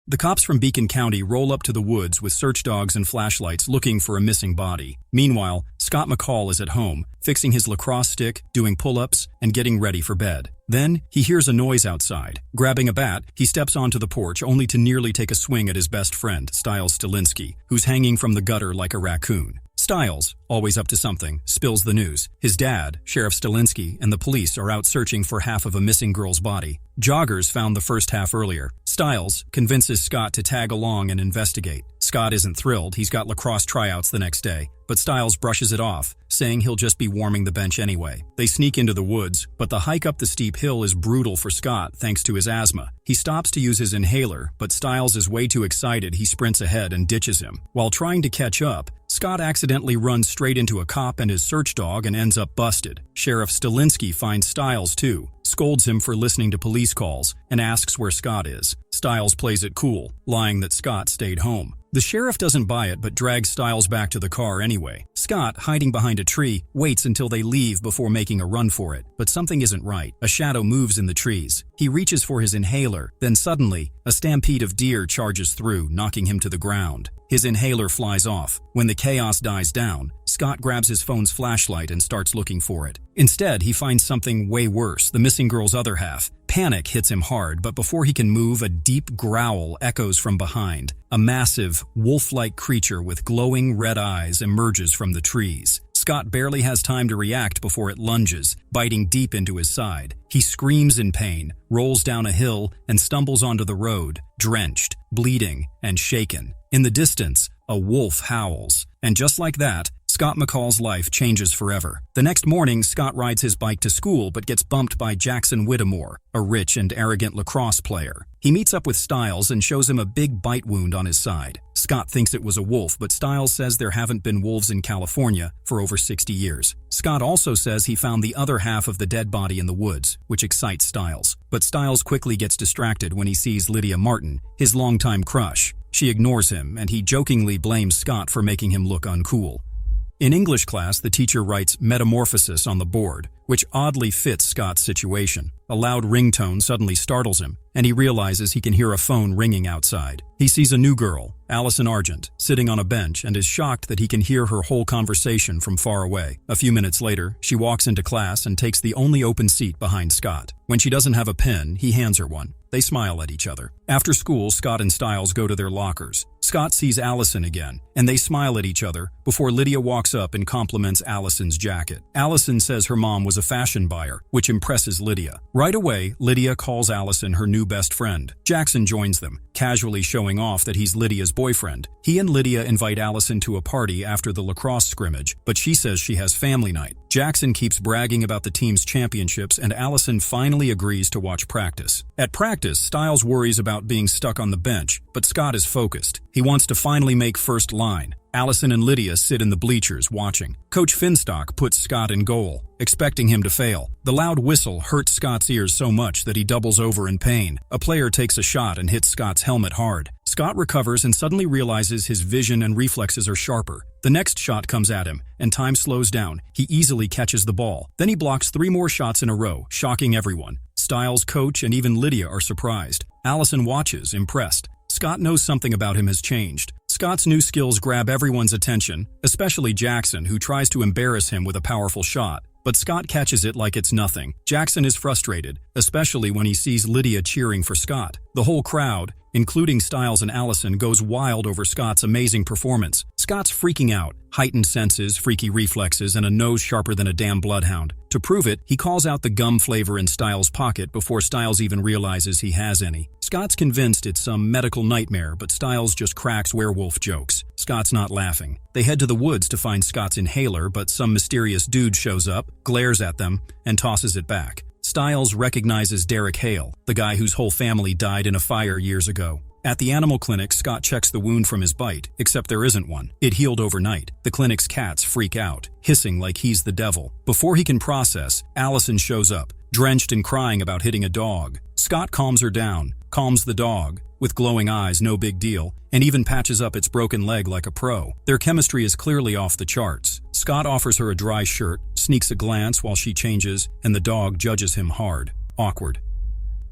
The cops from Beacon County roll up to the woods with search dogs and flashlights looking for a missing body. Meanwhile, Scott McCall is at home, fixing his lacrosse stick, doing pull-ups, and getting ready for bed. Then, he hears a noise outside. Grabbing a bat, he steps onto the porch only to nearly take a swing at his best friend, Stiles Stilinski, who's hanging from the gutter like a raccoon. Stiles, always up to something, spills the news. His dad, Sheriff Stilinski, and the police are out searching for half of a missing girl's body. Joggers found the first half earlier. Stiles convinces Scott to tag along and investigate. Scott isn't thrilled, he's got lacrosse tryouts the next day, but Stiles brushes it off, saying he'll just be warming the bench anyway. They sneak into the woods, but the hike up the steep hill is brutal for Scott thanks to his asthma. He stops to use his inhaler, but Stiles is way too excited he sprints ahead and ditches him. While trying to catch up, Scott accidentally runs straight into a cop and his search dog and ends up busted. Sheriff Stilinski finds Stiles too, scolds him for listening to police calls, and asks where Scott is. Stiles plays it cool, lying that Scott stayed home. The sheriff doesn't buy it but drags Stiles back to the car anyway. Scott, hiding behind a tree, waits until they leave before making a run for it. But something isn't right. A shadow moves in the trees. He reaches for his inhaler, then suddenly, a stampede of deer charges through, knocking him to the ground. His inhaler flies off. When the chaos dies down, Scott grabs his phone's flashlight and starts looking for it. Instead, he finds something way worse, the missing girl's other half. Panic hits him hard, but before he can move, a deep growl echoes from behind. A massive, wolf-like creature with glowing red eyes emerges from the trees. Scott barely has time to react before it lunges, biting deep into his side. He screams in pain, rolls down a hill, and stumbles onto the road, drenched, bleeding, and shaken. In the distance, a wolf howls. And just like that, Scott McCall's life changes forever. The next morning, Scott rides his bike to school but gets bumped by Jackson Whittemore, a rich and arrogant lacrosse player. He meets up with Stiles and shows him a big bite wound on his side. Scott thinks it was a wolf, but Stiles says there haven't been wolves in California for over 60 years. Scott also says he found the other half of the dead body in the woods, which excites Stiles. But Stiles quickly gets distracted when he sees Lydia Martin, his longtime crush. She ignores him, and he jokingly blames Scott for making him look uncool. In English class, the teacher writes metamorphosis on the board, which oddly fits Scott's situation. A loud ringtone suddenly startles him, and he realizes he can hear a phone ringing outside. He sees a new girl, Allison Argent, sitting on a bench and is shocked that he can hear her whole conversation from far away. A few minutes later, she walks into class and takes the only open seat behind Scott. When she doesn't have a pen, he hands her one. They smile at each other. After school, Scott and Stiles go to their lockers. Scott sees Allison again, and they smile at each other before Lydia walks up and compliments Allison's jacket. Allison says her mom was a fashion buyer, which impresses Lydia. Right away, Lydia calls Allison her new best friend. Jackson joins them, casually showing off that he's Lydia's boyfriend. He and Lydia invite Allison to a party after the lacrosse scrimmage, but she says she has family night. Jackson keeps bragging about the team's championships, and Allison finally agrees to watch practice. At practice, Stiles worries about being stuck on the bench, but Scott is focused. He wants to finally make first line. Allison and Lydia sit in the bleachers watching. Coach Finstock puts Scott in goal, expecting him to fail. The loud whistle hurts Scott's ears so much that he doubles over in pain. A player takes a shot and hits Scott's helmet hard. Scott recovers and suddenly realizes his vision and reflexes are sharper. The next shot comes at him, and time slows down. He easily catches the ball. Then he blocks 3 more shots in a row, shocking everyone. Stiles, coach, and even Lydia are surprised. Allison watches, impressed. Scott knows something about him has changed. Scott's new skills grab everyone's attention, especially Jackson, who tries to embarrass him with a powerful shot. But Scott catches it like it's nothing. Jackson is frustrated, especially when he sees Lydia cheering for Scott. The whole crowd, including Stiles and Allison, goes wild over Scott's amazing performance. Scott's freaking out, heightened senses, freaky reflexes, and a nose sharper than a damn bloodhound. To prove it, he calls out the gum flavor in Stiles' pocket before Stiles even realizes he has any. Scott's convinced it's some medical nightmare, but Stiles just cracks werewolf jokes. Scott's not laughing. They head to the woods to find Scott's inhaler, but some mysterious dude shows up, glares at them, and tosses it back. Stiles recognizes Derek Hale, the guy whose whole family died in a fire years ago. At the animal clinic, Scott checks the wound from his bite, except there isn't one. It healed overnight. The clinic's cats freak out, hissing like he's the devil. Before he can process, Allison shows up, drenched and crying about hitting a dog. Scott calms her down, calms the dog, with glowing eyes, no big deal, and even patches up its broken leg like a pro. Their chemistry is clearly off the charts. Scott offers her a dry shirt, sneaks a glance while she changes, and the dog judges him hard. Awkward.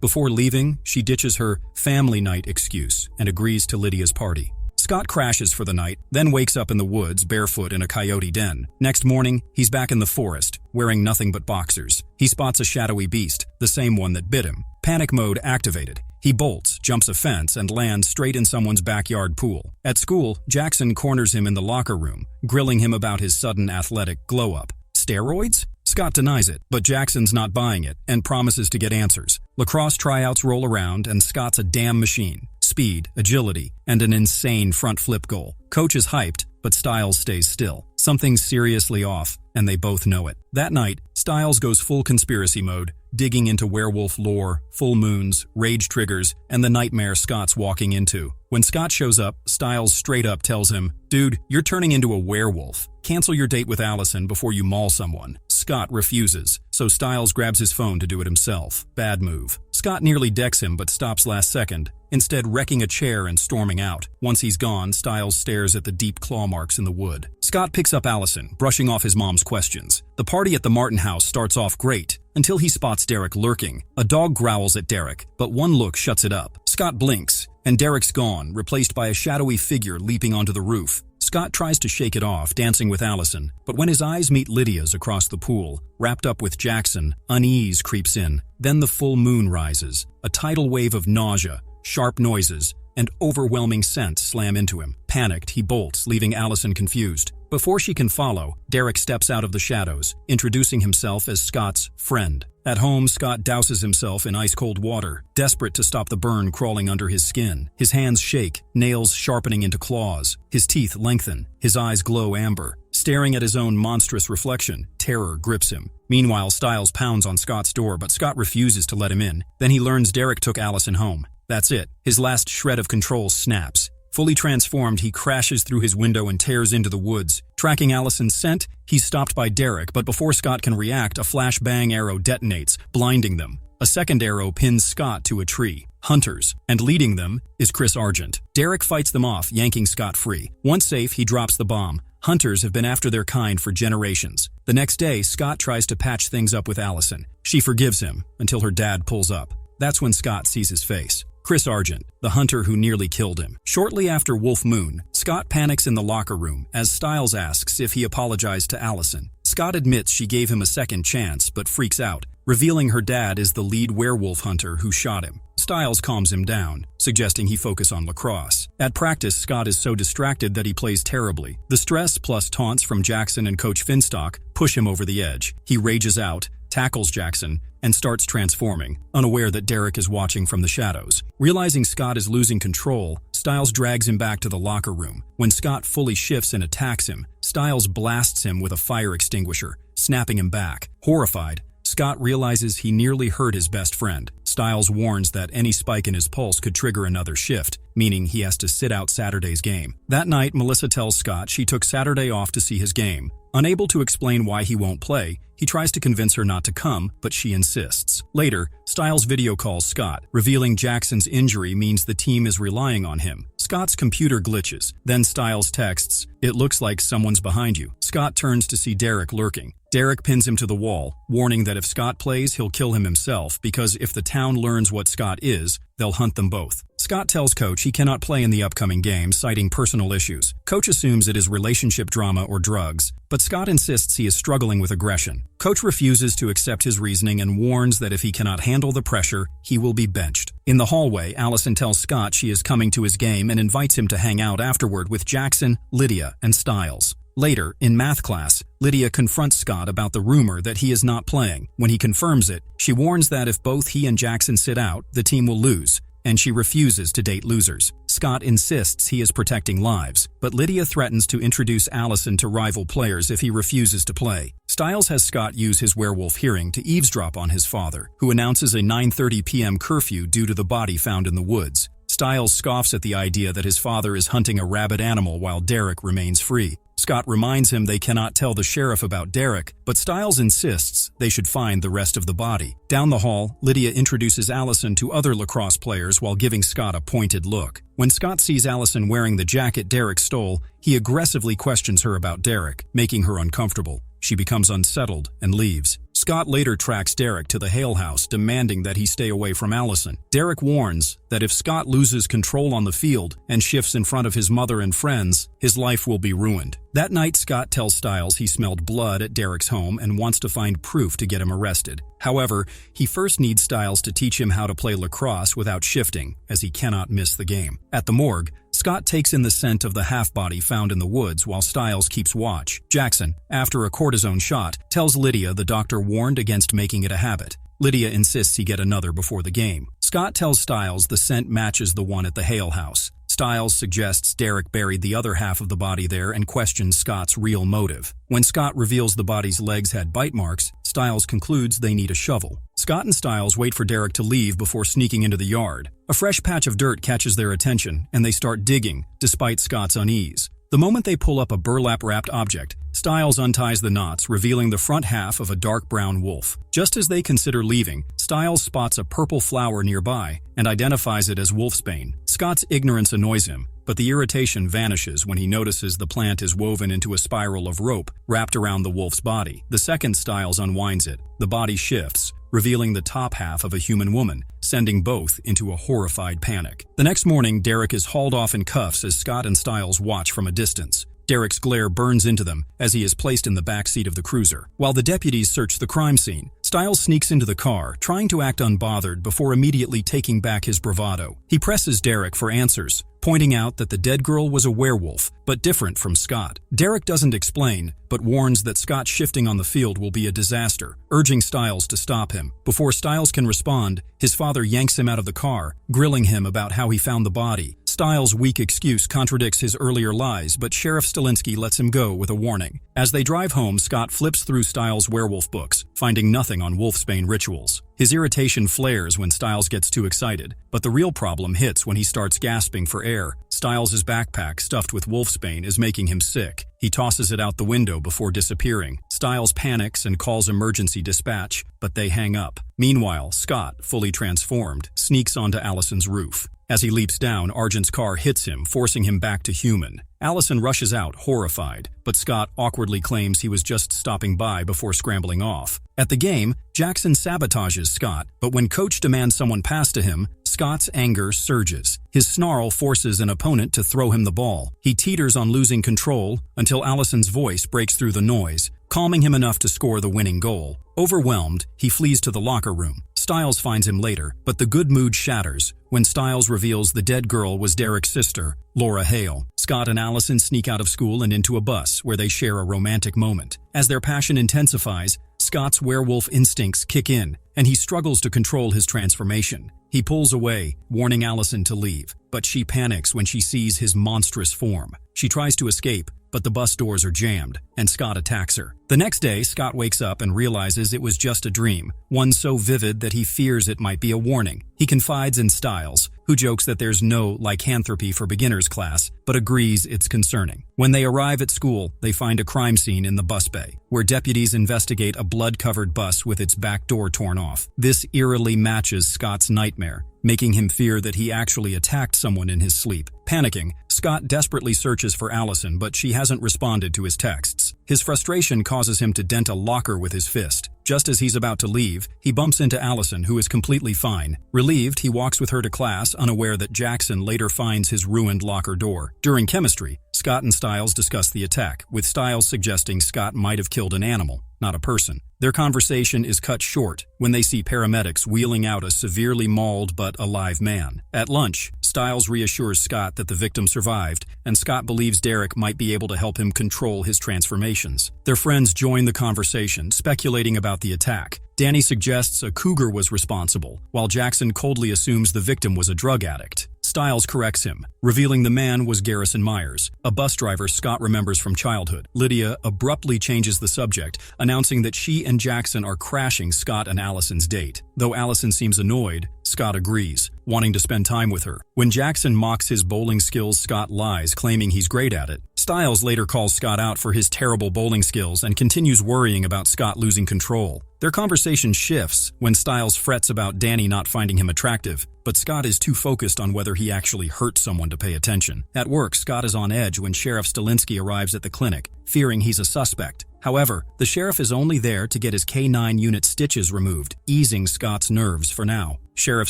Before leaving, she ditches her family night excuse and agrees to Lydia's party. Scott crashes for the night, then wakes up in the woods barefoot in a coyote den. Next morning, he's back in the forest, wearing nothing but boxers. He spots a shadowy beast, the same one that bit him. Panic mode activated. He bolts, jumps a fence, and lands straight in someone's backyard pool. At school, Jackson corners him in the locker room, grilling him about his sudden athletic glow-up. Steroids? Scott denies it, but Jackson's not buying it and promises to get answers. Lacrosse tryouts roll around, and Scott's a damn machine. Speed, agility, and an insane front flip goal. Coach is hyped, but Styles stays still. Something's seriously off, and they both know it. That night, Styles goes full conspiracy mode, digging into werewolf lore, full moons, rage triggers, and the nightmare Scott's walking into. When Scott shows up, Styles straight up tells him, "Dude, you're turning into a werewolf. Cancel your date with Allison before you maul someone." Scott refuses, so Styles grabs his phone to do it himself. Bad move. Scott nearly decks him but stops last second, instead wrecking a chair and storming out. Once he's gone, Styles stares at the deep claw marks in the wood. Scott picks up Allison, brushing off his mom's questions. The party at the Martin house starts off great, until he spots Derek lurking. A dog growls at Derek, but one look shuts it up. Scott blinks, and Derek's gone, replaced by a shadowy figure leaping onto the roof. Scott tries to shake it off, dancing with Allison, but when his eyes meet Lydia's across the pool, wrapped up with Jackson, unease creeps in. Then the full moon rises. A tidal wave of nausea, sharp noises, and overwhelming scents slam into him. Panicked, he bolts, leaving Allison confused. Before she can follow, Derek steps out of the shadows, introducing himself as Scott's friend. At home, Scott douses himself in ice-cold water, desperate to stop the burn crawling under his skin. His hands shake, nails sharpening into claws. His teeth lengthen, his eyes glow amber. Staring at his own monstrous reflection, terror grips him. Meanwhile, Styles pounds on Scott's door, but Scott refuses to let him in. Then he learns Derek took Allison home. That's it. His last shred of control snaps. Fully transformed, he crashes through his window and tears into the woods. Tracking Allison's scent, he's stopped by Derek, but before Scott can react, a flashbang arrow detonates, blinding them. A second arrow pins Scott to a tree. Hunters, and leading them is Chris Argent. Derek fights them off, yanking Scott free. Once safe, he drops the bomb. Hunters have been after their kind for generations. The next day, Scott tries to patch things up with Allison. She forgives him, until her dad pulls up. That's when Scott sees his face. Chris Argent, the hunter who nearly killed him. Shortly after Wolf Moon, Scott panics in the locker room as Styles asks if he apologized to Allison. Scott admits she gave him a second chance, but freaks out, revealing her dad is the lead werewolf hunter who shot him. Styles calms him down, suggesting he focus on lacrosse. At practice, Scott is so distracted that he plays terribly. The stress plus taunts from Jackson and Coach Finstock push him over the edge. He rages out, tackles Jackson, and starts transforming, unaware that Derek is watching from the shadows. Realizing Scott is losing control, Styles drags him back to the locker room. When Scott fully shifts and attacks him, Styles blasts him with a fire extinguisher, snapping him back. Horrified, Scott realizes he nearly hurt his best friend. Styles warns that any spike in his pulse could trigger another shift, meaning he has to sit out Saturday's game. That night, Melissa tells Scott she took Saturday off to see his game. Unable to explain why he won't play, he tries to convince her not to come, but she insists. Later, Styles video calls Scott, revealing Jackson's injury means the team is relying on him. Scott's computer glitches. Then Styles texts, "It looks like someone's behind you." Scott turns to see Derek lurking. Derek pins him to the wall, warning that if Scott plays, he'll kill him himself because if the town learns what Scott is, they'll hunt them both. Scott tells Coach he cannot play in the upcoming game, citing personal issues. Coach assumes it is relationship drama or drugs, but Scott insists he is struggling with aggression. Coach refuses to accept his reasoning and warns that if he cannot handle the pressure, he will be benched. In the hallway, Allison tells Scott she is coming to his game and invites him to hang out afterward with Jackson, Lydia, and Styles. Later, in math class, Lydia confronts Scott about the rumor that he is not playing. When he confirms it, she warns that if both he and Jackson sit out, the team will lose, and she refuses to date losers. Scott insists he is protecting lives, but Lydia threatens to introduce Allison to rival players if he refuses to play. Styles has Scott use his werewolf hearing to eavesdrop on his father, who announces a 9:30 p.m. curfew due to the body found in the woods. Styles scoffs at the idea that his father is hunting a rabid animal while Derek remains free. Scott reminds him they cannot tell the sheriff about Derek, but Styles insists they should find the rest of the body. Down the hall, Lydia introduces Allison to other lacrosse players while giving Scott a pointed look. When Scott sees Allison wearing the jacket Derek stole, he aggressively questions her about Derek, making her uncomfortable. She becomes unsettled and leaves. Scott later tracks Derek to the Hale house, demanding that he stay away from Allison. Derek warns that if Scott loses control on the field and shifts in front of his mother and friends, his life will be ruined. That night, Scott tells Stiles he smelled blood at Derek's home and wants to find proof to get him arrested. However, he first needs Stiles to teach him how to play lacrosse without shifting, as he cannot miss the game. At the morgue, Scott takes in the scent of the half-body found in the woods while Stiles keeps watch. Jackson, after a cortisone shot, tells Lydia the doctor warned against making it a habit. Lydia insists he get another before the game. Scott tells Stiles the scent matches the one at the Hale house. Stiles suggests Derek buried the other half of the body there and questions Scott's real motive. When Scott reveals the body's legs had bite marks, Stiles concludes they need a shovel. Scott and Stiles wait for Derek to leave before sneaking into the yard. A fresh patch of dirt catches their attention, and they start digging, despite Scott's unease. The moment they pull up a burlap-wrapped object, Stiles unties the knots, revealing the front half of a dark brown wolf. Just as they consider leaving, Stiles spots a purple flower nearby and identifies it as wolfsbane. Scott's ignorance annoys him, but the irritation vanishes when he notices the plant is woven into a spiral of rope wrapped around the wolf's body. The second Stiles unwinds it, the body shifts, revealing the top half of a human woman, sending both into a horrified panic. The next morning, Derek is hauled off in cuffs as Scott and Stiles watch from a distance. Derek's glare burns into them as he is placed in the back seat of the cruiser. While the deputies search the crime scene, Stiles sneaks into the car, trying to act unbothered before immediately taking back his bravado. He presses Derek for answers, pointing out that the dead girl was a werewolf, but different from Scott. Derek doesn't explain, but warns that Scott shifting on the field will be a disaster, urging Stiles to stop him. Before Stiles can respond, his father yanks him out of the car, grilling him about how he found the body. Stiles' weak excuse contradicts his earlier lies, but Sheriff Stilinski lets him go with a warning. As they drive home, Scott flips through Stiles' werewolf books, finding nothing on wolfsbane rituals. His irritation flares when Stiles gets too excited, but the real problem hits when he starts gasping for air. Stiles' backpack stuffed with wolfsbane is making him sick. He tosses it out the window before disappearing. Stiles panics and calls emergency dispatch, but they hang up. Meanwhile, Scott, fully transformed, sneaks onto Allison's roof. As he leaps down, Argent's car hits him, forcing him back to human. Allison rushes out, horrified, but Scott awkwardly claims he was just stopping by before scrambling off. At the game, Jackson sabotages Scott, but when Coach demands someone pass to him, Scott's anger surges. His snarl forces an opponent to throw him the ball. He teeters on losing control until Allison's voice breaks through the noise, calming him enough to score the winning goal. Overwhelmed, he flees to the locker room. Stiles finds him later, but the good mood shatters when Stiles reveals the dead girl was Derek's sister, Laura Hale. Scott and Allison sneak out of school and into a bus where they share a romantic moment. As their passion intensifies, Scott's werewolf instincts kick in, and he struggles to control his transformation. He pulls away, warning Allison to leave, but she panics when she sees his monstrous form. She tries to escape, but the bus doors are jammed, and Scott attacks her. The next day, Scott wakes up and realizes it was just a dream, one so vivid that he fears it might be a warning. He confides in Stiles, who jokes that there's no lycanthropy for beginners class, but agrees it's concerning. When they arrive at school, they find a crime scene in the bus bay, where deputies investigate a blood-covered bus with its back door torn off. This eerily matches Scott's nightmare, making him fear that he actually attacked someone in his sleep. Panicking, Scott desperately searches for Allison, but she hasn't responded to his texts. His frustration causes him to dent a locker with his fist. Just as he's about to leave, he bumps into Allison, who is completely fine. Relieved, he walks with her to class, unaware that Jackson later finds his ruined locker door. During chemistry, Scott and Stiles discuss the attack, with Stiles suggesting Scott might have killed an animal, not a person. Their conversation is cut short when they see paramedics wheeling out a severely mauled but alive man. At lunch, Stiles reassures Scott that the victim survived, and Scott believes Derek might be able to help him control his transformations. Their friends join the conversation, speculating about the attack. Danny suggests a cougar was responsible, while Jackson coldly assumes the victim was a drug addict. Stiles corrects him, revealing the man was Garrison Myers, a bus driver Scott remembers from childhood. Lydia abruptly changes the subject, announcing that she and Jackson are crashing Scott and Allison's date. Though Allison seems annoyed, Scott agrees, wanting to spend time with her. When Jackson mocks his bowling skills, Scott lies, claiming he's great at it. Stiles later calls Scott out for his terrible bowling skills and continues worrying about Scott losing control. Their conversation shifts when Stiles frets about Danny not finding him attractive, but Scott is too focused on whether he actually hurt someone to pay attention. At work, Scott is on edge when Sheriff Stilinski arrives at the clinic, fearing he's a suspect. However, the sheriff is only there to get his K9 unit stitches removed, easing Scott's nerves for now. Sheriff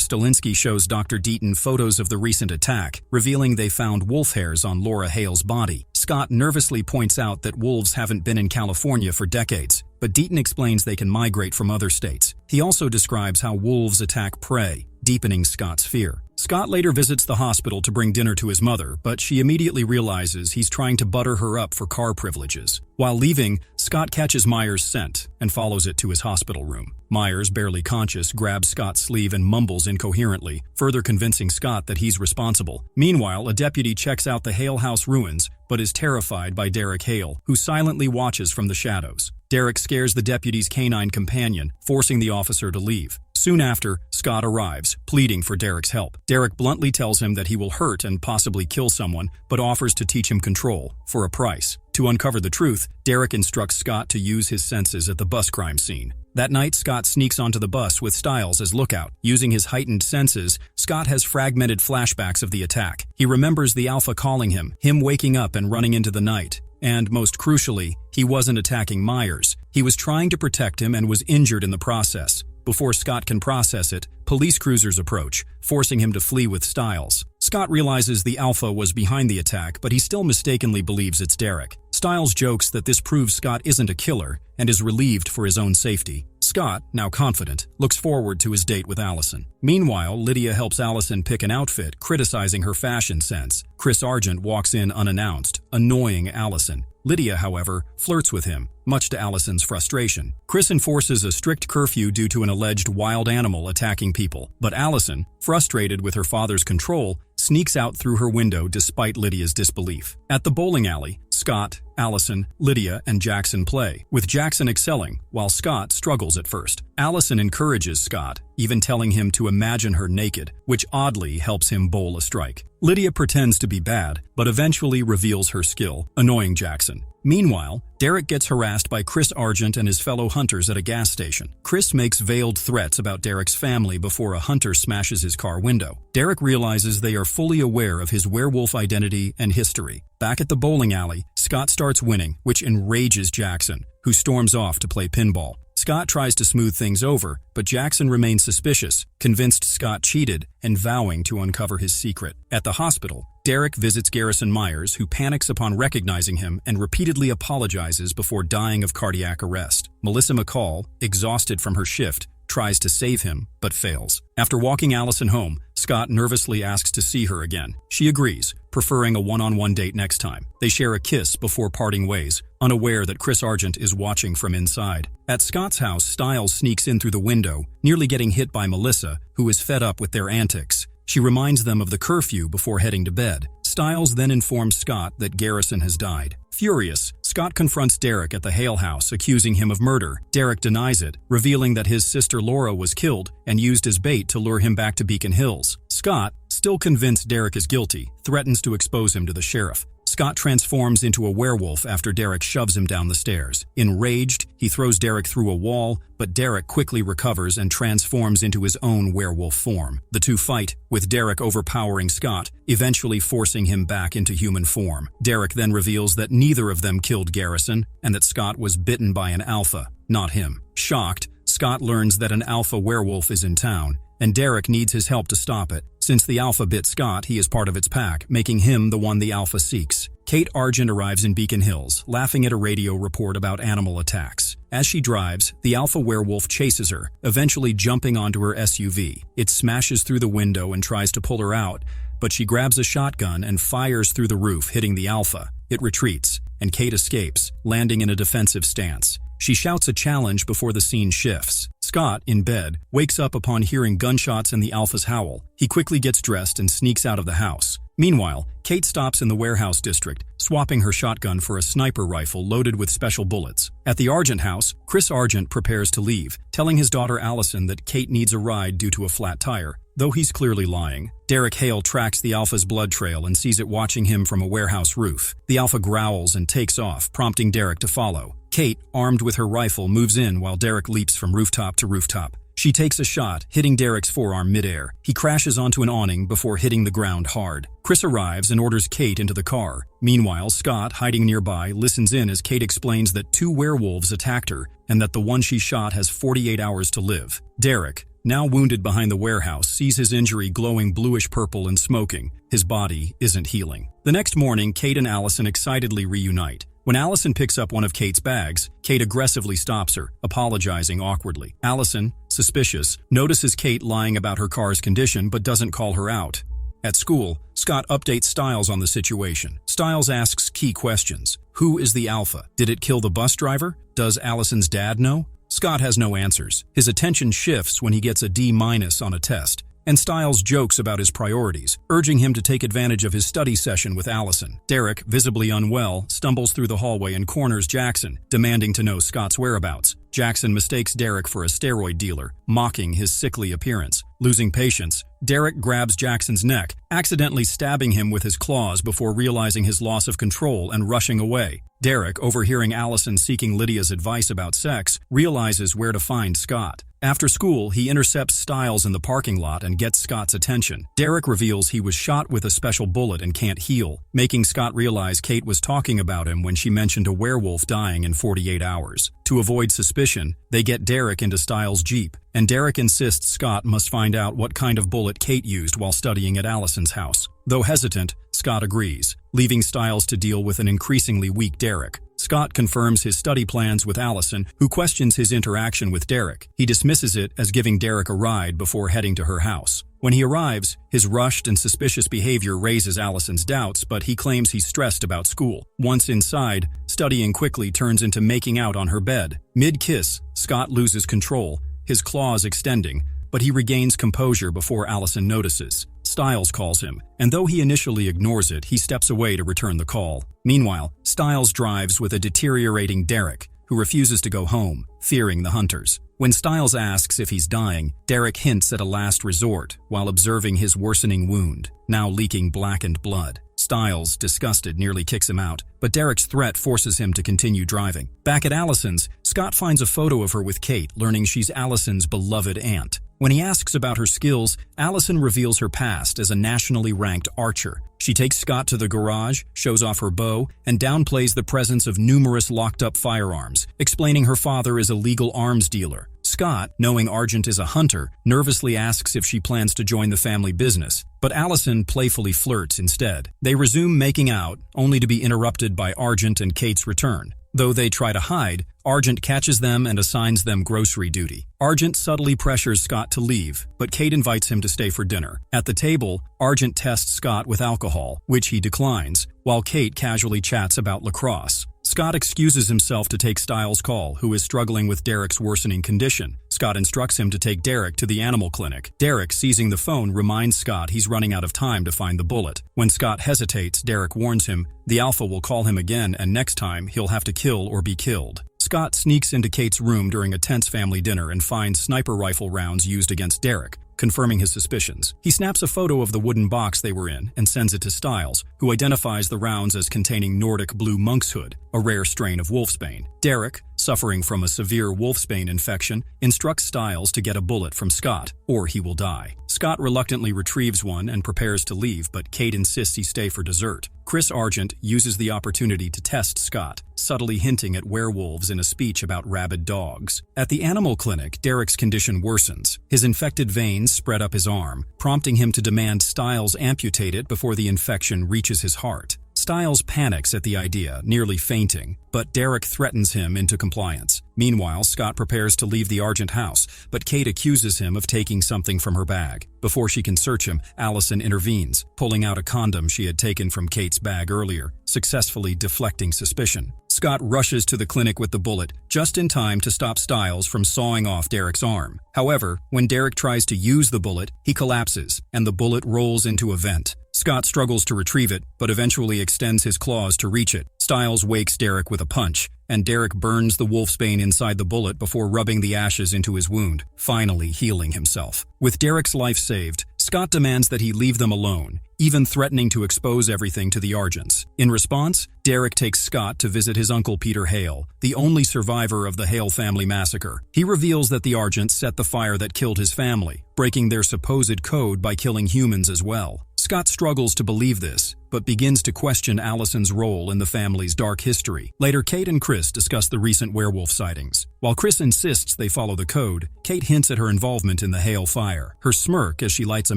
Stalinsky shows Dr. Deaton photos of the recent attack, revealing they found wolf hairs on Laura Hale's body. Scott nervously points out that wolves haven't been in California for decades, but Deaton explains they can migrate from other states. He also describes how wolves attack prey, deepening Scott's fear. Scott later visits the hospital to bring dinner to his mother, but she immediately realizes he's trying to butter her up for car privileges. While leaving, Scott catches Myers' scent and follows it to his hospital room. Myers, barely conscious, grabs Scott's sleeve and mumbles incoherently, further convincing Scott that he's responsible. Meanwhile, a deputy checks out the Hale house ruins, but is terrified by Derek Hale, who silently watches from the shadows. Derek scares the deputy's canine companion, forcing the officer to leave. Soon after, Scott arrives, pleading for Derek's help. Derek bluntly tells him that he will hurt and possibly kill someone, but offers to teach him control, for a price. To uncover the truth, Derek instructs Scott to use his senses at the bus crime scene. That night, Scott sneaks onto the bus with Stiles as lookout. Using his heightened senses, Scott has fragmented flashbacks of the attack. He remembers the Alpha calling him waking up and running into the night. And, most crucially, he wasn't attacking Myers. He was trying to protect him and was injured in the process. Before Scott can process it, police cruisers approach, forcing him to flee with Stiles. Scott realizes the Alpha was behind the attack, but he still mistakenly believes it's Derek. Stiles jokes that this proves Scott isn't a killer and is relieved for his own safety. Scott, now confident, looks forward to his date with Allison. Meanwhile, Lydia helps Allison pick an outfit, criticizing her fashion sense. Chris Argent walks in unannounced, annoying Allison. Lydia, however, flirts with him, much to Allison's frustration. Chris enforces a strict curfew due to an alleged wild animal attacking people, but Allison, frustrated with her father's control, sneaks out through her window despite Lydia's disbelief. At the bowling alley, Scott, Allison, Lydia, and Jackson play, with Jackson excelling, while Scott struggles at first. Allison encourages Scott, even telling him to imagine her naked, which oddly helps him bowl a strike. Lydia pretends to be bad, but eventually reveals her skill, annoying Jackson. Meanwhile, Derek gets harassed by Chris Argent and his fellow hunters at a gas station. Chris makes veiled threats about Derek's family before a hunter smashes his car window. Derek realizes they are fully aware of his werewolf identity and history. Back at the bowling alley, Scott starts winning, which enrages Jackson, who storms off to play pinball. Scott tries to smooth things over, but Jackson remains suspicious, convinced Scott cheated and vowing to uncover his secret. At the hospital, Derek visits Garrison Myers, who panics upon recognizing him and repeatedly apologizes before dying of cardiac arrest. Melissa McCall, exhausted from her shift, tries to save him, but fails. After walking Allison home, Scott nervously asks to see her again. She agrees, preferring a one-on-one date next time. They share a kiss before parting ways, unaware that Chris Argent is watching from inside. At Scott's house, Stiles sneaks in through the window, nearly getting hit by Melissa, who is fed up with their antics. She reminds them of the curfew before heading to bed. Stiles then informs Scott that Garrison has died. Furious, Scott confronts Derek at the Hale house, accusing him of murder. Derek denies it, revealing that his sister Laura was killed and used as bait to lure him back to Beacon Hills. Scott, still convinced Derek is guilty, threatens to expose him to the sheriff. Scott transforms into a werewolf after Derek shoves him down the stairs. Enraged, he throws Derek through a wall, but Derek quickly recovers and transforms into his own werewolf form. The two fight, with Derek overpowering Scott, eventually forcing him back into human form. Derek then reveals that neither of them killed Garrison, and that Scott was bitten by an alpha, not him. Shocked, Scott learns that an alpha werewolf is in town, and Derek needs his help to stop it. Since the alpha bit Scott, he is part of its pack, making him the one the alpha seeks. Kate Argent arrives in Beacon Hills, laughing at a radio report about animal attacks. As she drives, the alpha werewolf chases her, eventually jumping onto her SUV. It smashes through the window and tries to pull her out, but she grabs a shotgun and fires through the roof, hitting the alpha. It retreats, and Kate escapes, landing in a defensive stance. She shouts a challenge before the scene shifts. Scott, in bed, wakes up upon hearing gunshots and the alpha's howl. He quickly gets dressed and sneaks out of the house. Meanwhile, Kate stops in the warehouse district, swapping her shotgun for a sniper rifle loaded with special bullets. At the Argent house, Chris Argent prepares to leave, telling his daughter Allison that Kate needs a ride due to a flat tire, though he's clearly lying. Derek Hale tracks the alpha's blood trail and sees it watching him from a warehouse roof. The alpha growls and takes off, prompting Derek to follow. Kate, armed with her rifle, moves in while Derek leaps from rooftop to rooftop. She takes a shot, hitting Derek's forearm midair. He crashes onto an awning before hitting the ground hard. Chris arrives and orders Kate into the car. Meanwhile, Scott, hiding nearby, listens in as Kate explains that 2 werewolves attacked her and that the one she shot has 48 hours to live. Derek, now wounded behind the warehouse, sees his injury glowing bluish-purple and smoking. His body isn't healing. The next morning, Kate and Allison excitedly reunite. When Allison picks up one of Kate's bags, Kate aggressively stops her, apologizing awkwardly. Allison, suspicious, notices Kate lying about her car's condition but doesn't call her out. At school, Scott updates Stiles on the situation. Stiles asks key questions. Who is the Alpha? Did it kill the bus driver? Does Allison's dad know? Scott has no answers. His attention shifts when he gets a D- on a test. And Stiles jokes about his priorities, urging him to take advantage of his study session with Allison. Derek, visibly unwell, stumbles through the hallway and corners Jackson, demanding to know Scott's whereabouts. Jackson mistakes Derek for a steroid dealer, mocking his sickly appearance. Losing patience, Derek grabs Jackson's neck, accidentally stabbing him with his claws before realizing his loss of control and rushing away. Derek, overhearing Allison seeking Lydia's advice about sex, realizes where to find Scott. After school, he intercepts Stiles in the parking lot and gets Scott's attention. Derek reveals he was shot with a special bullet and can't heal, making Scott realize Kate was talking about him when she mentioned a werewolf dying in 48 hours. To avoid suspicion, they get Derek into Stiles' Jeep, and Derek insists Scott must find out what kind of bullet Kate used while studying at Allison's house. Though hesitant, Scott agrees, leaving Stiles to deal with an increasingly weak Derek. Scott confirms his study plans with Allison, who questions his interaction with Derek. He dismisses it as giving Derek a ride before heading to her house. When he arrives, his rushed and suspicious behavior raises Allison's doubts, but he claims he's stressed about school. Once inside, studying quickly turns into making out on her bed. Mid-kiss, Scott loses control, his claws extending, but he regains composure before Allison notices. Stiles calls him, and though he initially ignores it, he steps away to return the call. Meanwhile, Stiles drives with a deteriorating Derek, who refuses to go home, fearing the hunters. When Stiles asks if he's dying, Derek hints at a last resort while observing his worsening wound, now leaking blackened blood. Stiles, disgusted, nearly kicks him out, but Derek's threat forces him to continue driving. Back at Allison's, Scott finds a photo of her with Kate, learning she's Allison's beloved aunt. When he asks about her skills, Allison reveals her past as a nationally ranked archer. She takes Scott to the garage, shows off her bow, and downplays the presence of numerous locked-up firearms, explaining her father is a legal arms dealer. Scott, knowing Argent is a hunter, nervously asks if she plans to join the family business, but Allison playfully flirts instead. They resume making out, only to be interrupted by Argent and Kate's return. Though they try to hide, Argent catches them and assigns them grocery duty. Argent subtly pressures Scott to leave, but Kate invites him to stay for dinner. At the table, Argent tests Scott with alcohol, which he declines, while Kate casually chats about lacrosse. Scott excuses himself to take Stiles' call, who is struggling with Derek's worsening condition. Scott instructs him to take Derek to the animal clinic. Derek, seizing the phone, reminds Scott he's running out of time to find the bullet. When Scott hesitates, Derek warns him the Alpha will call him again and next time he'll have to kill or be killed. Scott sneaks into Kate's room during a tense family dinner and finds sniper rifle rounds used against Derek, confirming his suspicions. He snaps a photo of the wooden box they were in and sends it to Stiles, who identifies the rounds as containing Nordic blue monkshood, a rare strain of wolfsbane. Derek, suffering from a severe wolfsbane infection, instructs Stiles to get a bullet from Scott, or he will die. Scott reluctantly retrieves one and prepares to leave, but Kate insists he stay for dessert. Chris Argent uses the opportunity to test Scott, subtly hinting at werewolves in a speech about rabid dogs. At the animal clinic, Derek's condition worsens. His infected veins spread up his arm, prompting him to demand Stiles amputate it before the infection reaches his heart. Stiles panics at the idea, nearly fainting, but Derek threatens him into compliance. Meanwhile, Scott prepares to leave the Argent house, but Kate accuses him of taking something from her bag. Before she can search him, Allison intervenes, pulling out a condom she had taken from Kate's bag earlier, successfully deflecting suspicion. Scott rushes to the clinic with the bullet, just in time to stop Stiles from sawing off Derek's arm. However, when Derek tries to use the bullet, he collapses, and the bullet rolls into a vent. Scott struggles to retrieve it, but eventually extends his claws to reach it. Stiles wakes Derek with a punch, and Derek burns the wolfsbane inside the bullet before rubbing the ashes into his wound, finally healing himself. With Derek's life saved, Scott demands that he leave them alone, even threatening to expose everything to the Argents. In response, Derek takes Scott to visit his uncle Peter Hale, the only survivor of the Hale family massacre. He reveals that the Argents set the fire that killed his family, breaking their supposed code by killing humans as well. Scott struggles to believe this, but begins to question Allison's role in the family's dark history. Later, Kate and Chris discuss the recent werewolf sightings. While Chris insists they follow the code, Kate hints at her involvement in the Hale fire. Her smirk as she lights a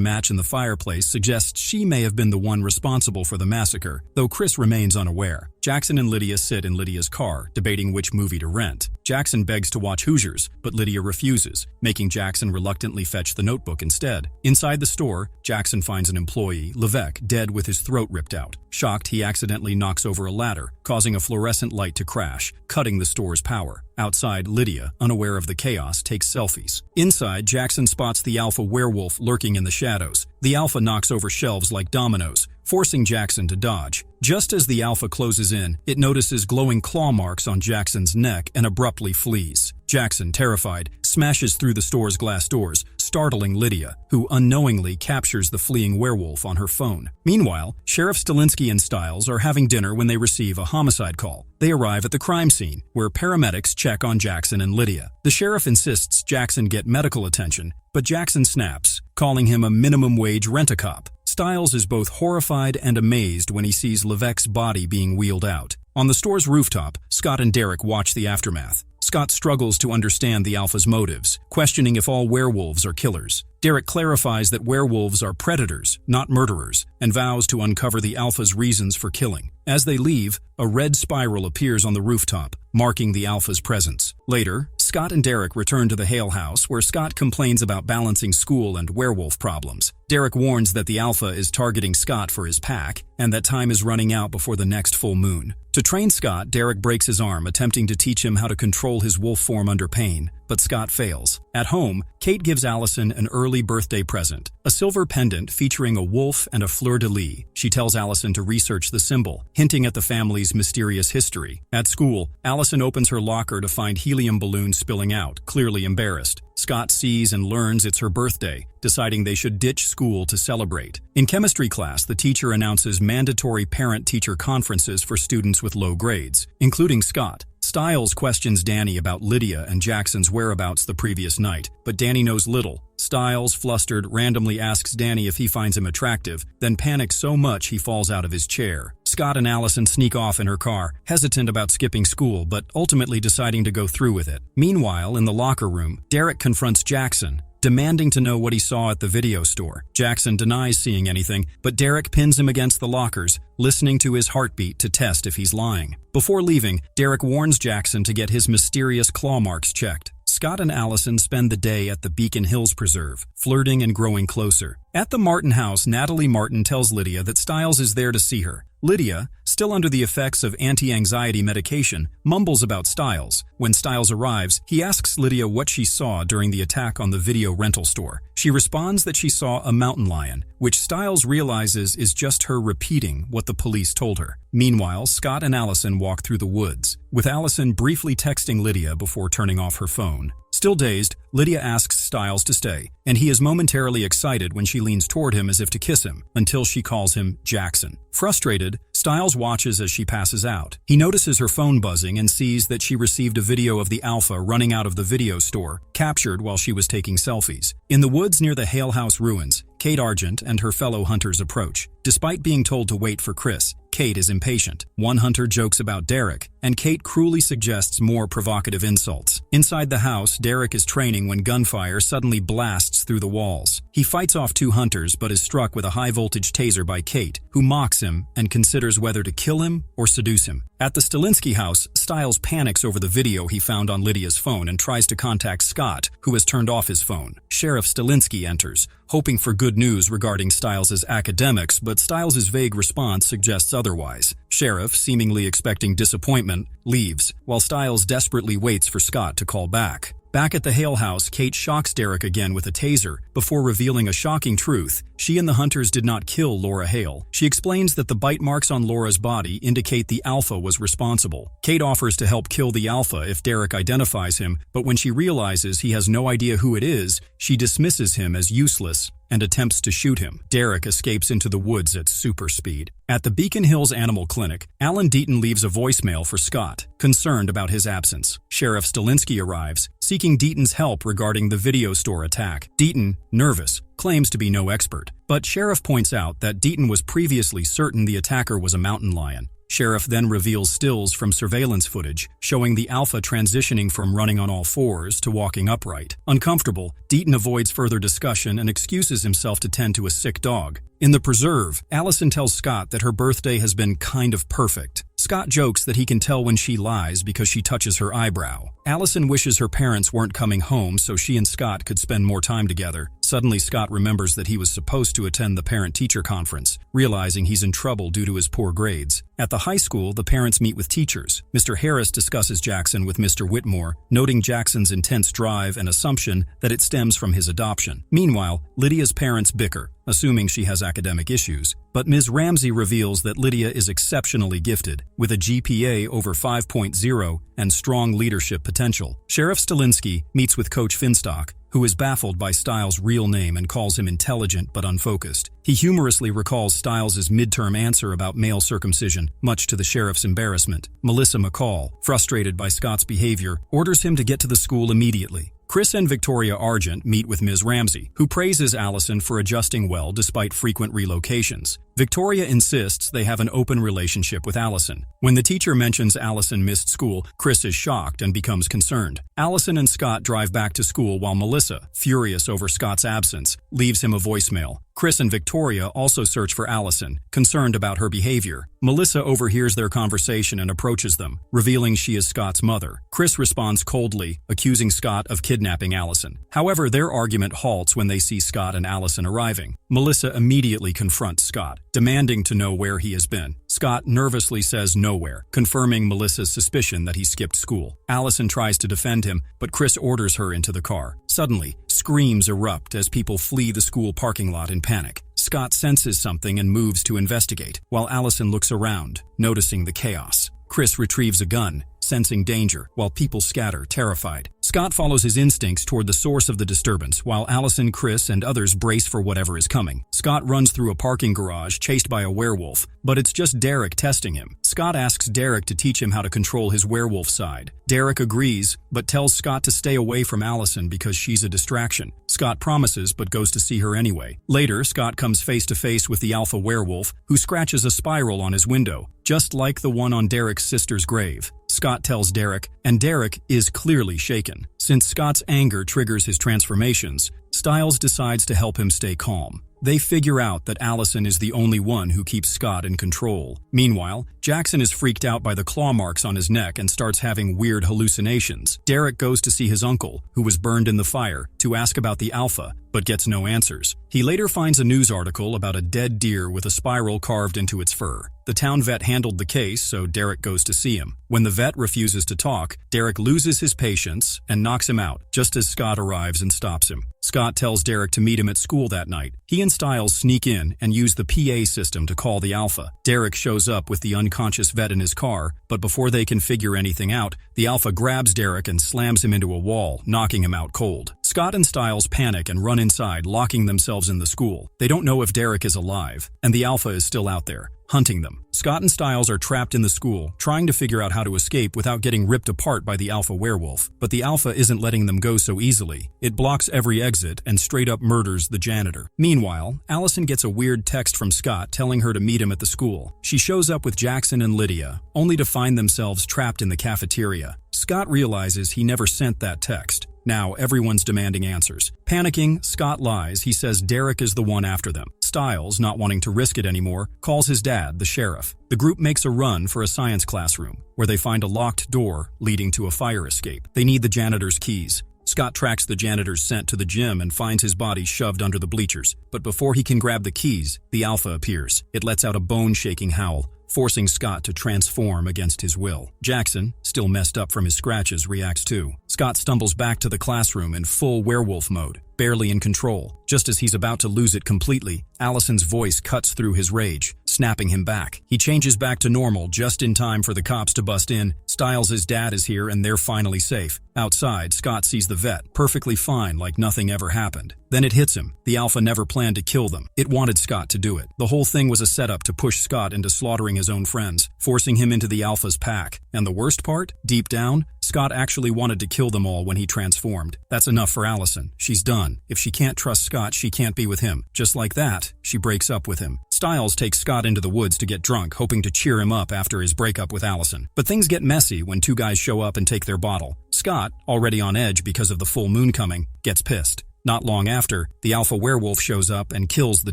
match in the fireplace suggests she may have been the one responsible for the massacre, though Chris remains unaware. Jackson and Lydia sit in Lydia's car, debating which movie to rent. Jackson begs to watch Hoosiers, but Lydia refuses, making Jackson reluctantly fetch the notebook instead. Inside the store, Jackson finds an employee, Levesque, dead with his throat ripped out. Shocked, he accidentally knocks over a ladder, causing a fluorescent light to crash, cutting the store's power. Outside, Lydia, unaware of the chaos, takes selfies. Inside, Jackson spots the alpha werewolf lurking in the shadows. The alpha knocks over shelves like dominoes, forcing Jackson to dodge. Just as the alpha closes in, it notices glowing claw marks on Jackson's neck and abruptly flees. Jackson, terrified, smashes through the store's glass doors, startling Lydia, who unknowingly captures the fleeing werewolf on her phone. Meanwhile, Sheriff Stilinski and Stiles are having dinner when they receive a homicide call. They arrive at the crime scene, where paramedics check on Jackson and Lydia. The sheriff insists Jackson get medical attention, but Jackson snaps, calling him a minimum-wage rent-a-cop. Stiles is both horrified and amazed when he sees Levesque's body being wheeled out. On the store's rooftop, Scott and Derek watch the aftermath. Scott struggles to understand the alpha's motives, questioning if all werewolves are killers. Derek clarifies that werewolves are predators, not murderers, and vows to uncover the alpha's reasons for killing. As they leave, a red spiral appears on the rooftop, marking the alpha's presence. Later, Scott and Derek return to the Hale house, where Scott complains about balancing school and werewolf problems. Derek warns that the alpha is targeting Scott for his pack, and that time is running out before the next full moon. To train Scott, Derek breaks his arm, attempting to teach him how to control his wolf form under pain, but Scott fails. At home, Kate gives Allison an early birthday present, a silver pendant featuring a wolf and a fleur-de-lis. She tells Allison to research the symbol, hinting at the family's mysterious history. At school, Allison opens her locker to find helium balloons spilling out, clearly embarrassed. Scott sees and learns it's her birthday, deciding they should ditch school to celebrate. In chemistry class, the teacher announces mandatory parent-teacher conferences for students with low grades, including Scott. Stiles questions Danny about Lydia and Jackson's whereabouts the previous night, but Danny knows little. Stiles, flustered, randomly asks Danny if he finds him attractive, then panics so much he falls out of his chair. Scott and Allison sneak off in her car, hesitant about skipping school, but ultimately deciding to go through with it. Meanwhile, in the locker room, Derek confronts Jackson, demanding to know what he saw at the video store. Jackson denies seeing anything, but Derek pins him against the lockers, listening to his heartbeat to test if he's lying. Before leaving, Derek warns Jackson to get his mysterious claw marks checked. Scott and Allison spend the day at the Beacon Hills Preserve, flirting and growing closer. At the Martin house, Natalie Martin tells Lydia that Stiles is there to see her. Lydia, still under the effects of anti-anxiety medication, mumbles about Stiles. When Stiles arrives, he asks Lydia what she saw during the attack on the video rental store. She responds that she saw a mountain lion, which Stiles realizes is just her repeating what the police told her. Meanwhile, Scott and Allison walk through the woods, with Allison briefly texting Lydia before turning off her phone. Still dazed, Lydia asks Stiles to stay, and he is momentarily excited when she leans toward him as if to kiss him, until she calls him Jackson. Frustrated, Stiles watches as she passes out. He notices her phone buzzing and sees that she received a video of the alpha running out of the video store, captured while she was taking selfies. In the woods near the Hale House ruins, Kate Argent and her fellow hunters approach. Despite being told to wait for Chris, Kate is impatient. One hunter jokes about Derek, and Kate cruelly suggests more provocative insults. Inside the house, Derek is training when gunfire suddenly blasts through the walls. He fights off two hunters but is struck with a high-voltage taser by Kate, who mocks him and considers whether to kill him or seduce him. At the Stilinski house, Stiles panics over the video he found on Lydia's phone and tries to contact Scott, who has turned off his phone. Sheriff Stilinski enters, hoping for good news regarding Stiles' academics, but Stiles' vague response suggests otherwise. Sheriff, seemingly expecting disappointment, leaves, while Stiles desperately waits for Scott to call back. Back at the Hale house, Kate shocks Derek again with a taser, before revealing a shocking truth. She and the hunters did not kill Laura Hale. She explains that the bite marks on Laura's body indicate the alpha was responsible. Kate offers to help kill the alpha if Derek identifies him, but when she realizes he has no idea who it is, she dismisses him as useless and attempts to shoot him. Derek escapes into the woods at super speed. At the Beacon Hills Animal Clinic, Alan Bitten leaves a voicemail for Scott, concerned about his absence. Sheriff Stilinski arrives, seeking Ditten's help regarding the video store attack. Bitten, nervous, claims to be no expert, but Sheriff points out that Bitten was previously certain the attacker was a mountain lion. Sheriff then reveals stills from surveillance footage showing the alpha transitioning from running on all fours to walking upright. Uncomfortable, Bitten avoids further discussion and excuses himself to tend to a sick dog. In the preserve, Allison tells Scott that her birthday has been kind of perfect. Scott jokes that he can tell when she lies because she touches her eyebrow. Allison wishes her parents weren't coming home so she and Scott could spend more time together. Suddenly, Scott remembers that he was supposed to attend the parent-teacher conference, realizing he's in trouble due to his poor grades. At the high school, the parents meet with teachers. Mr. Harris discusses Jackson with Mr. Whitmore, noting Jackson's intense drive and assumption that it stems from his adoption. Meanwhile, Lydia's parents bicker, assuming she has academic issues. But Ms. Ramsey reveals that Lydia is exceptionally gifted, with a GPA over 5.0 and strong leadership potential. Sheriff Stilinski meets with Coach Finstock, who is baffled by Styles' real name and calls him intelligent but unfocused. He humorously recalls Styles' midterm answer about male circumcision, much to the sheriff's embarrassment. Melissa McCall, frustrated by Scott's behavior, orders him to get to the school immediately. Chris and Victoria Argent meet with Ms. Ramsey, who praises Allison for adjusting well despite frequent relocations. Victoria insists they have an open relationship with Allison. When the teacher mentions Allison missed school, Chris is shocked and becomes concerned. Allison and Scott drive back to school while Melissa, furious over Scott's absence, leaves him a voicemail. Chris and Victoria also search for Allison, concerned about her behavior. Melissa overhears their conversation and approaches them, revealing she is Scott's mother. Chris responds coldly, accusing Scott of kidnapping Allison. However, their argument halts when they see Scott and Allison arriving. Melissa immediately confronts Scott, demanding to know where he has been. Scott nervously says nowhere, confirming Melissa's suspicion that he skipped school. Allison tries to defend him, but Chris orders her into the car. Suddenly, screams erupt as people flee the school parking lot in panic. Scott senses something and moves to investigate, while Allison looks around, noticing the chaos. Chris retrieves a gun, sensing danger, while people scatter, terrified. Scott follows his instincts toward the source of the disturbance, while Allison, Chris, and others brace for whatever is coming. Scott runs through a parking garage, chased by a werewolf, but it's just Derek testing him. Scott asks Derek to teach him how to control his werewolf side. Derek agrees, but tells Scott to stay away from Allison because she's a distraction. Scott promises, but goes to see her anyway. Later, Scott comes face to face with the alpha werewolf, who scratches a spiral on his window, just like the one on Derek's sister's grave. Scott tells Derek, and Derek is clearly shaken. Since Scott's anger triggers his transformations, Styles decides to help him stay calm. They figure out that Allison is the only one who keeps Scott in control. Meanwhile, Jackson is freaked out by the claw marks on his neck and starts having weird hallucinations. Derek goes to see his uncle, who was burned in the fire, to ask about the alpha, but gets no answers. He later finds a news article about a dead deer with a spiral carved into its fur. The town vet handled the case, so Derek goes to see him. When the vet refuses to talk, Derek loses his patience and knocks him out, just as Scott arrives and stops him. Scott tells Derek to meet him at school that night. He and Styles sneak in and use the PA system to call the alpha. Derek shows up with the unconscious vet in his car, but before they can figure anything out, the alpha grabs Derek and slams him into a wall, knocking him out cold. Scott and Styles panic and run inside, locking themselves in the school. They don't know if Derek is alive, and the alpha is still out there, hunting them. Scott and Styles are trapped in the school, trying to figure out how to escape without getting ripped apart by the alpha werewolf. But the alpha isn't letting them go so easily. It blocks every exit and straight up murders the janitor. Meanwhile, Allison gets a weird text from Scott telling her to meet him at the school. She shows up with Jackson and Lydia, only to find themselves trapped in the cafeteria. Scott realizes he never sent that text. Now, everyone's demanding answers. Panicking, Scott lies. He says Derek is the one after them. Styles, not wanting to risk it anymore, calls his dad, the sheriff. The group makes a run for a science classroom, where they find a locked door leading to a fire escape. They need the janitor's keys. Scott tracks the janitor's scent to the gym and finds his body shoved under the bleachers. But before he can grab the keys, the alpha appears. It lets out a bone-shaking howl, forcing Scott to transform against his will. Jackson, still messed up from his scratches, reacts too. Scott stumbles back to the classroom in full werewolf mode. barely in control. Just as he's about to lose it completely, Allison's voice cuts through his rage, snapping him back. He changes back to normal just in time for the cops to bust in. Stiles' dad is here and they're finally safe. Outside, Scott sees the vet, perfectly fine like nothing ever happened. Then it hits him. The Alpha never planned to kill them. It wanted Scott to do it. The whole thing was a setup to push Scott into slaughtering his own friends, forcing him into the Alpha's pack. And the worst part? Deep down, Scott actually wanted to kill them all when he transformed. That's enough for Allison. She's done. If she can't trust Scott, she can't be with him. Just like that, she breaks up with him. Stiles takes Scott into the woods to get drunk, hoping to cheer him up after his breakup with Allison. But things get messy when two guys show up and take their bottle. Scott, already on edge because of the full moon coming, gets pissed. Not long after, the Alpha Werewolf shows up and kills the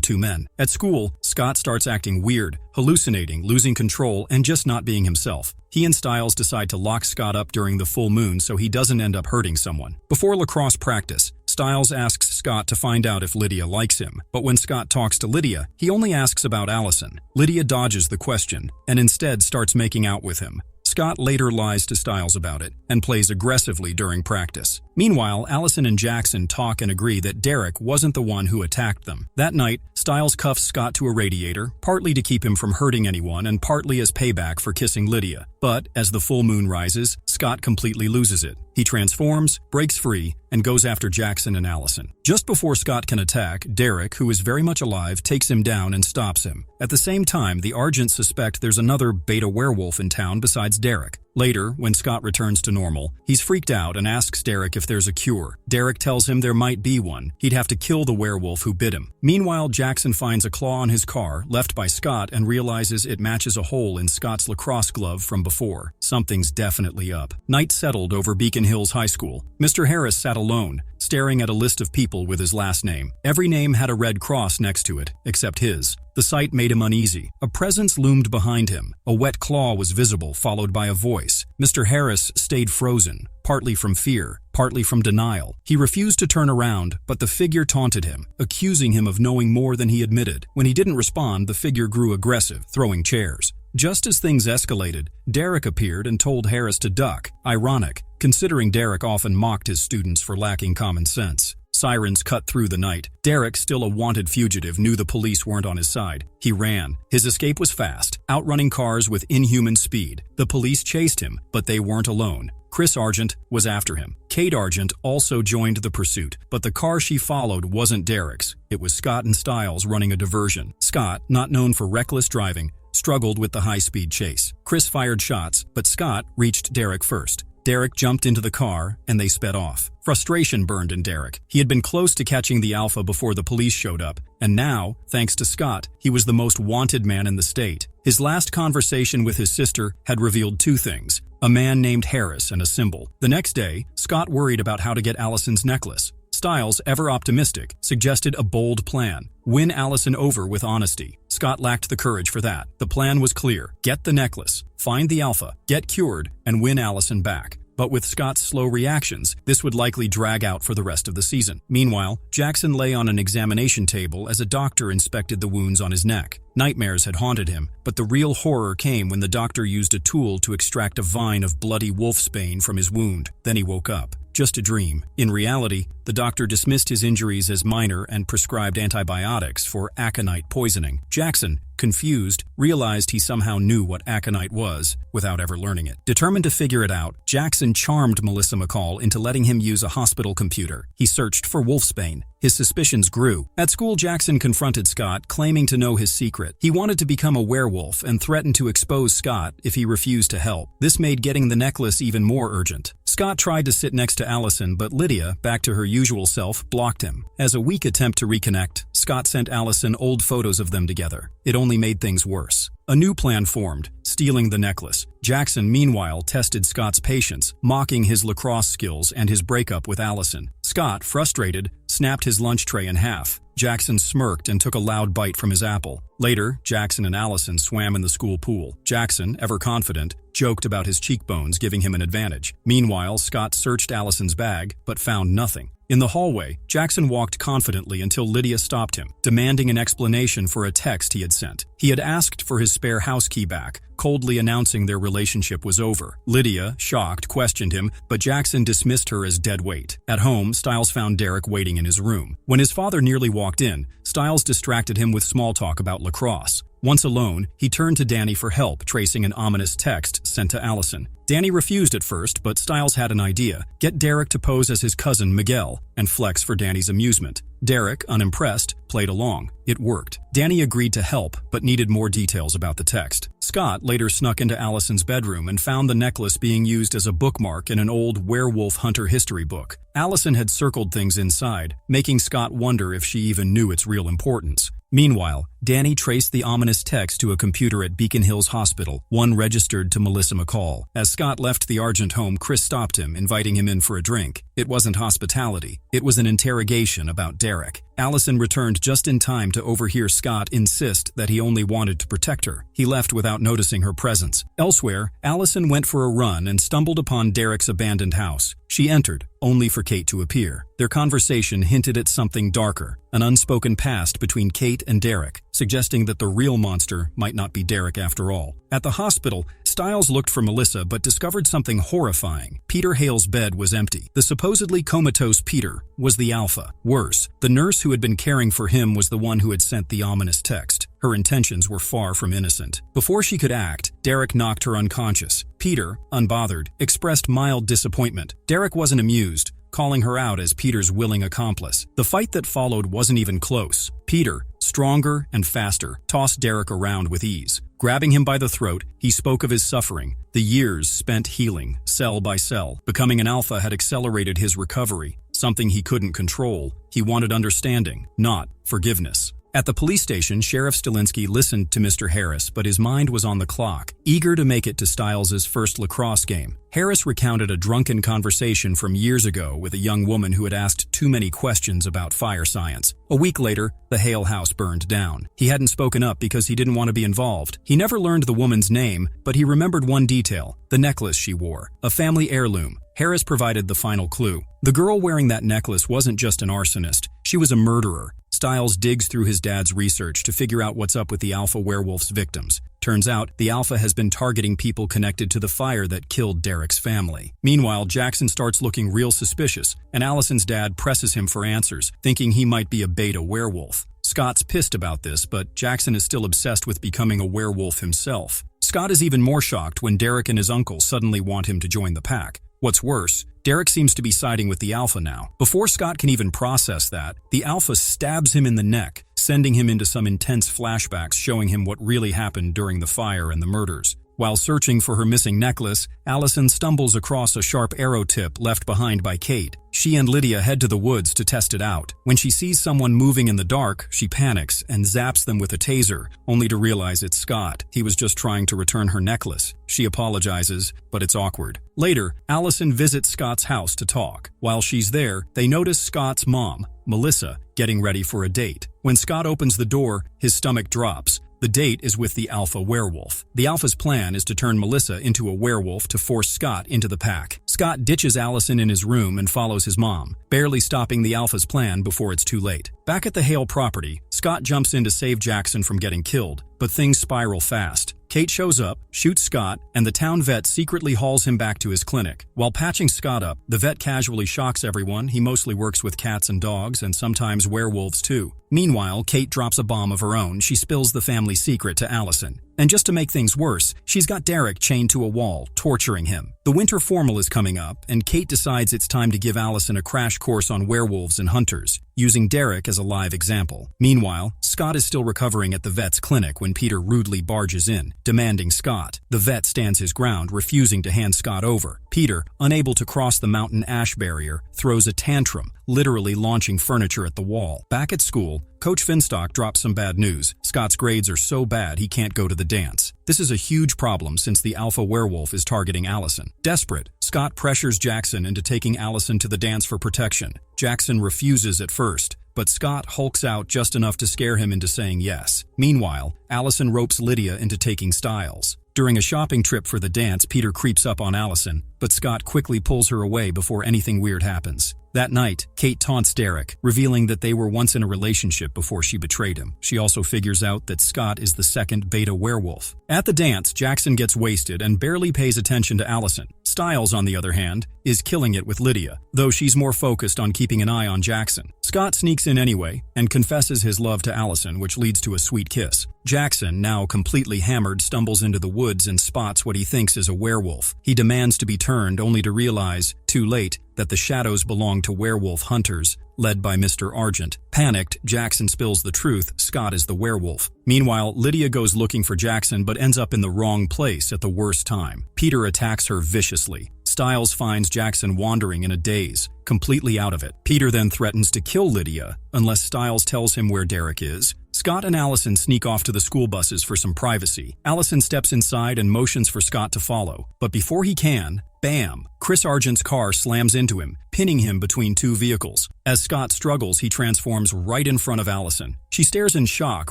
two men. At school, Scott starts acting weird, hallucinating, losing control, and just not being himself. He and Stiles decide to lock Scott up during the full moon so he doesn't end up hurting someone. Before lacrosse practice, Stiles asks Scott to find out if Lydia likes him, but when Scott talks to Lydia, he only asks about Allison. Lydia dodges the question and instead starts making out with him. Scott later lies to Stiles about it and plays aggressively during practice. Meanwhile, Allison and Jackson talk and agree that Derek wasn't the one who attacked them. That night, Stiles cuffs Scott to a radiator, partly to keep him from hurting anyone and partly as payback for kissing Lydia. But as the full moon rises, Scott completely loses it. He transforms, breaks free, and goes after Jackson and Allison. Just before Scott can attack, Derek, who is very much alive, takes him down and stops him. At the same time, the Argents suspect there's another beta werewolf in town besides Derek. Later, when Scott returns to normal, he's freaked out and asks Derek if there's a cure. Derek tells him there might be one. He'd have to kill the werewolf who bit him. Meanwhile, Jackson finds a claw on his car, left by Scott, and realizes it matches a hole in Scott's lacrosse glove from before. Something's definitely up. Night settled over Beacon Hills High School. Mr. Harris sat alone, staring at a list of people with his last name. Every name had a red cross next to it, except his. The sight made him uneasy. A presence loomed behind him. A wet claw was visible, followed by a voice. Mr. Harris stayed frozen, partly from fear, partly from denial. He refused to turn around, but the figure taunted him, accusing him of knowing more than he admitted. When he didn't respond, the figure grew aggressive, throwing chairs. Just as things escalated, Derek appeared and told Harris to duck. Ironic, considering Derek often mocked his students for lacking common sense. Sirens cut through the night. Derek, still a wanted fugitive, knew the police weren't on his side. He ran. His escape was fast, outrunning cars with inhuman speed. The police chased him, but they weren't alone. Chris Argent was after him. Kate Argent also joined the pursuit, but the car she followed wasn't Derek's. It was Scott and Stiles running a diversion. Scott, not known for reckless driving, struggled with the high-speed chase. Chris fired shots, but Scott reached Derek first. Derek jumped into the car, and they sped off. Frustration burned in Derek. He had been close to catching the Alpha before the police showed up, and now, thanks to Scott, he was the most wanted man in the state. His last conversation with his sister had revealed two things: a man named Harris and a symbol. The next day, Scott worried about how to get Allison's necklace. Stiles, ever optimistic, suggested a bold plan: win Allison over with honesty. Scott lacked the courage for that. The plan was clear: get the necklace, find the Alpha, get cured, and win Allison back. But with Scott's slow reactions, this would likely drag out for the rest of the season. Meanwhile, Jackson lay on an examination table as a doctor inspected the wounds on his neck. Nightmares had haunted him, but the real horror came when the doctor used a tool to extract a vine of bloody wolfsbane from his wound. Then he woke up. Just a dream. In reality, the doctor dismissed his injuries as minor and prescribed antibiotics for aconite poisoning. Jackson, confused, realized he somehow knew what aconite was without ever learning it. Determined to figure it out, Jackson charmed Melissa McCall into letting him use a hospital computer. He searched for wolfsbane. His suspicions grew. At school, Jackson confronted Scott, claiming to know his secret. He wanted to become a werewolf and threatened to expose Scott if he refused to help. This made getting the necklace even more urgent. Scott tried to sit next to Allison, but Lydia, back to her usual self, blocked him. As a weak attempt to reconnect, Scott sent Allison old photos of them together. It only made things worse. A new plan formed: stealing the necklace. Jackson, meanwhile, tested Scott's patience, mocking his lacrosse skills and his breakup with Allison. Scott, frustrated, snapped his lunch tray in half. Jackson smirked and took a loud bite from his apple. Later, Jackson and Allison swam in the school pool. Jackson, ever confident, joked about his cheekbones, giving him an advantage. Meanwhile, Scott searched Allison's bag, but found nothing. In the hallway, Jackson walked confidently until Lydia stopped him, demanding an explanation for a text he had sent. He had asked for his spare house key back, coldly announcing their relationship was over. Lydia, shocked, questioned him, but Jackson dismissed her as dead weight. At home, Stiles found Derek waiting in his room. When his father nearly walked in, Stiles distracted him with small talk about lacrosse. Once alone, he turned to Danny for help, tracing an ominous text sent to Allison. Danny refused at first, but Stiles had an idea: get Derek to pose as his cousin Miguel and flex for Danny's amusement. Derek, unimpressed, played along. It worked. Danny agreed to help, but needed more details about the text. Scott later snuck into Allison's bedroom and found the necklace being used as a bookmark in an old werewolf hunter history book. Allison had circled things inside, making Scott wonder if she even knew its real importance. Meanwhile, Danny traced the ominous text to a computer at Beacon Hills Hospital, one registered to Melissa McCall. As Scott left the Argent home, Chris stopped him, inviting him in for a drink. It wasn't hospitality. It was an interrogation about Derek. Allison returned just in time to overhear Scott insist that he only wanted to protect her. He left without noticing her presence. Elsewhere, Allison went for a run and stumbled upon Derek's abandoned house. She entered, only for Kate to appear. Their conversation hinted at something darker, an unspoken past between Kate and Derek, suggesting that the real monster might not be Derek after all. At the hospital, Stiles looked for Melissa but discovered something horrifying. Peter Hale's bed was empty. The supposedly comatose Peter was the Alpha. Worse, the nurse who had been caring for him was the one who had sent the ominous text. Her intentions were far from innocent. Before she could act, Derek knocked her unconscious. Peter, unbothered, expressed mild disappointment. Derek wasn't amused, calling her out as Peter's willing accomplice. The fight that followed wasn't even close. Peter, stronger and faster, tossed Derek around with ease. Grabbing him by the throat, he spoke of his suffering, the years spent healing, cell by cell. Becoming an alpha had accelerated his recovery, something he couldn't control. He wanted understanding, not forgiveness. At the police station, Sheriff Stilinski listened to Mr. Harris, but his mind was on the clock, eager to make it to Stiles' first lacrosse game. Harris recounted a drunken conversation from years ago with a young woman who had asked too many questions about fire science. A week later, the Hale house burned down. He hadn't spoken up because he didn't want to be involved. He never learned the woman's name, but he remembered one detail: the necklace she wore, a family heirloom. Harris provided the final clue. The girl wearing that necklace wasn't just an arsonist, she was a murderer. Stiles digs through his dad's research to figure out what's up with the Alpha Werewolf's victims. Turns out, the Alpha has been targeting people connected to the fire that killed Derek's family. Meanwhile, Jackson starts looking real suspicious, and Allison's dad presses him for answers, thinking he might be a beta werewolf. Scott's pissed about this, but Jackson is still obsessed with becoming a werewolf himself. Scott is even more shocked when Derek and his uncle suddenly want him to join the pack. What's worse, Derek seems to be siding with the Alpha now. Before Scott can even process that, the Alpha stabs him in the neck, sending him into some intense flashbacks showing him what really happened during the fire and the murders. While searching for her missing necklace, Allison stumbles across a sharp arrow tip left behind by Kate. She and Lydia head to the woods to test it out. When she sees someone moving in the dark, she panics and zaps them with a taser, only to realize it's Scott. He was just trying to return her necklace. She apologizes, but it's awkward. Later, Allison visits Scott's house to talk. While she's there, they notice Scott's mom, Melissa, getting ready for a date. When Scott opens the door, his stomach drops. The date is with the Alpha Werewolf. The Alpha's plan is to turn Melissa into a werewolf to force Scott into the pack. Scott ditches Allison in his room and follows his mom, barely stopping the Alpha's plan before it's too late. Back at the Hale property, Scott jumps in to save Jackson from getting killed, but things spiral fast. Kate shows up, shoots Scott, and the town vet secretly hauls him back to his clinic. While patching Scott up, the vet casually shocks everyone. He mostly works with cats and dogs, and sometimes werewolves too. Meanwhile, Kate drops a bomb of her own. She spills the family secret to Allison. And just to make things worse, she's got Derek chained to a wall, torturing him. The winter formal is coming up, and Kate decides it's time to give Allison a crash course on werewolves and hunters, using Derek as a live example. Meanwhile, Scott is still recovering at the vet's clinic when Peter rudely barges in, demanding Scott. The vet stands his ground, refusing to hand Scott over. Peter, unable to cross the mountain ash barrier, throws a tantrum, literally launching furniture at the wall. Back at school, Coach Finstock drops some bad news. Scott's grades are so bad he can't go to the dance. This is a huge problem since the Alpha Werewolf is targeting Allison. Desperate, Scott pressures Jackson into taking Allison to the dance for protection. Jackson refuses at first, but Scott hulks out just enough to scare him into saying yes. Meanwhile, Allison ropes Lydia into taking Stiles. During a shopping trip for the dance, Peter creeps up on Allison, but Scott quickly pulls her away before anything weird happens. That night, Kate taunts Derek, revealing that they were once in a relationship before she betrayed him. She also figures out that Scott is the second beta werewolf. At the dance, Jackson gets wasted and barely pays attention to Allison. Stiles, on the other hand, is killing it with Lydia, though she's more focused on keeping an eye on Jackson. Scott sneaks in anyway and confesses his love to Allison, which leads to a sweet kiss. Jackson, now completely hammered, stumbles into the woods and spots what he thinks is a werewolf. He demands to be turned, only to realize, too late, that the shadows belong to werewolf hunters, led by Mr. Argent. Panicked, Jackson spills the truth: Scott is the werewolf. Meanwhile, Lydia goes looking for Jackson but ends up in the wrong place at the worst time. Peter attacks her viciously. Stiles finds Jackson wandering in a daze, completely out of it. Peter then threatens to kill Lydia unless Stiles tells him where Derek is. Scott and Allison sneak off to the school buses for some privacy. Allison steps inside and motions for Scott to follow, but before he can, bam! Chris Argent's car slams into him, pinning him between two vehicles. As Scott struggles, he transforms right in front of Allison. She stares in shock,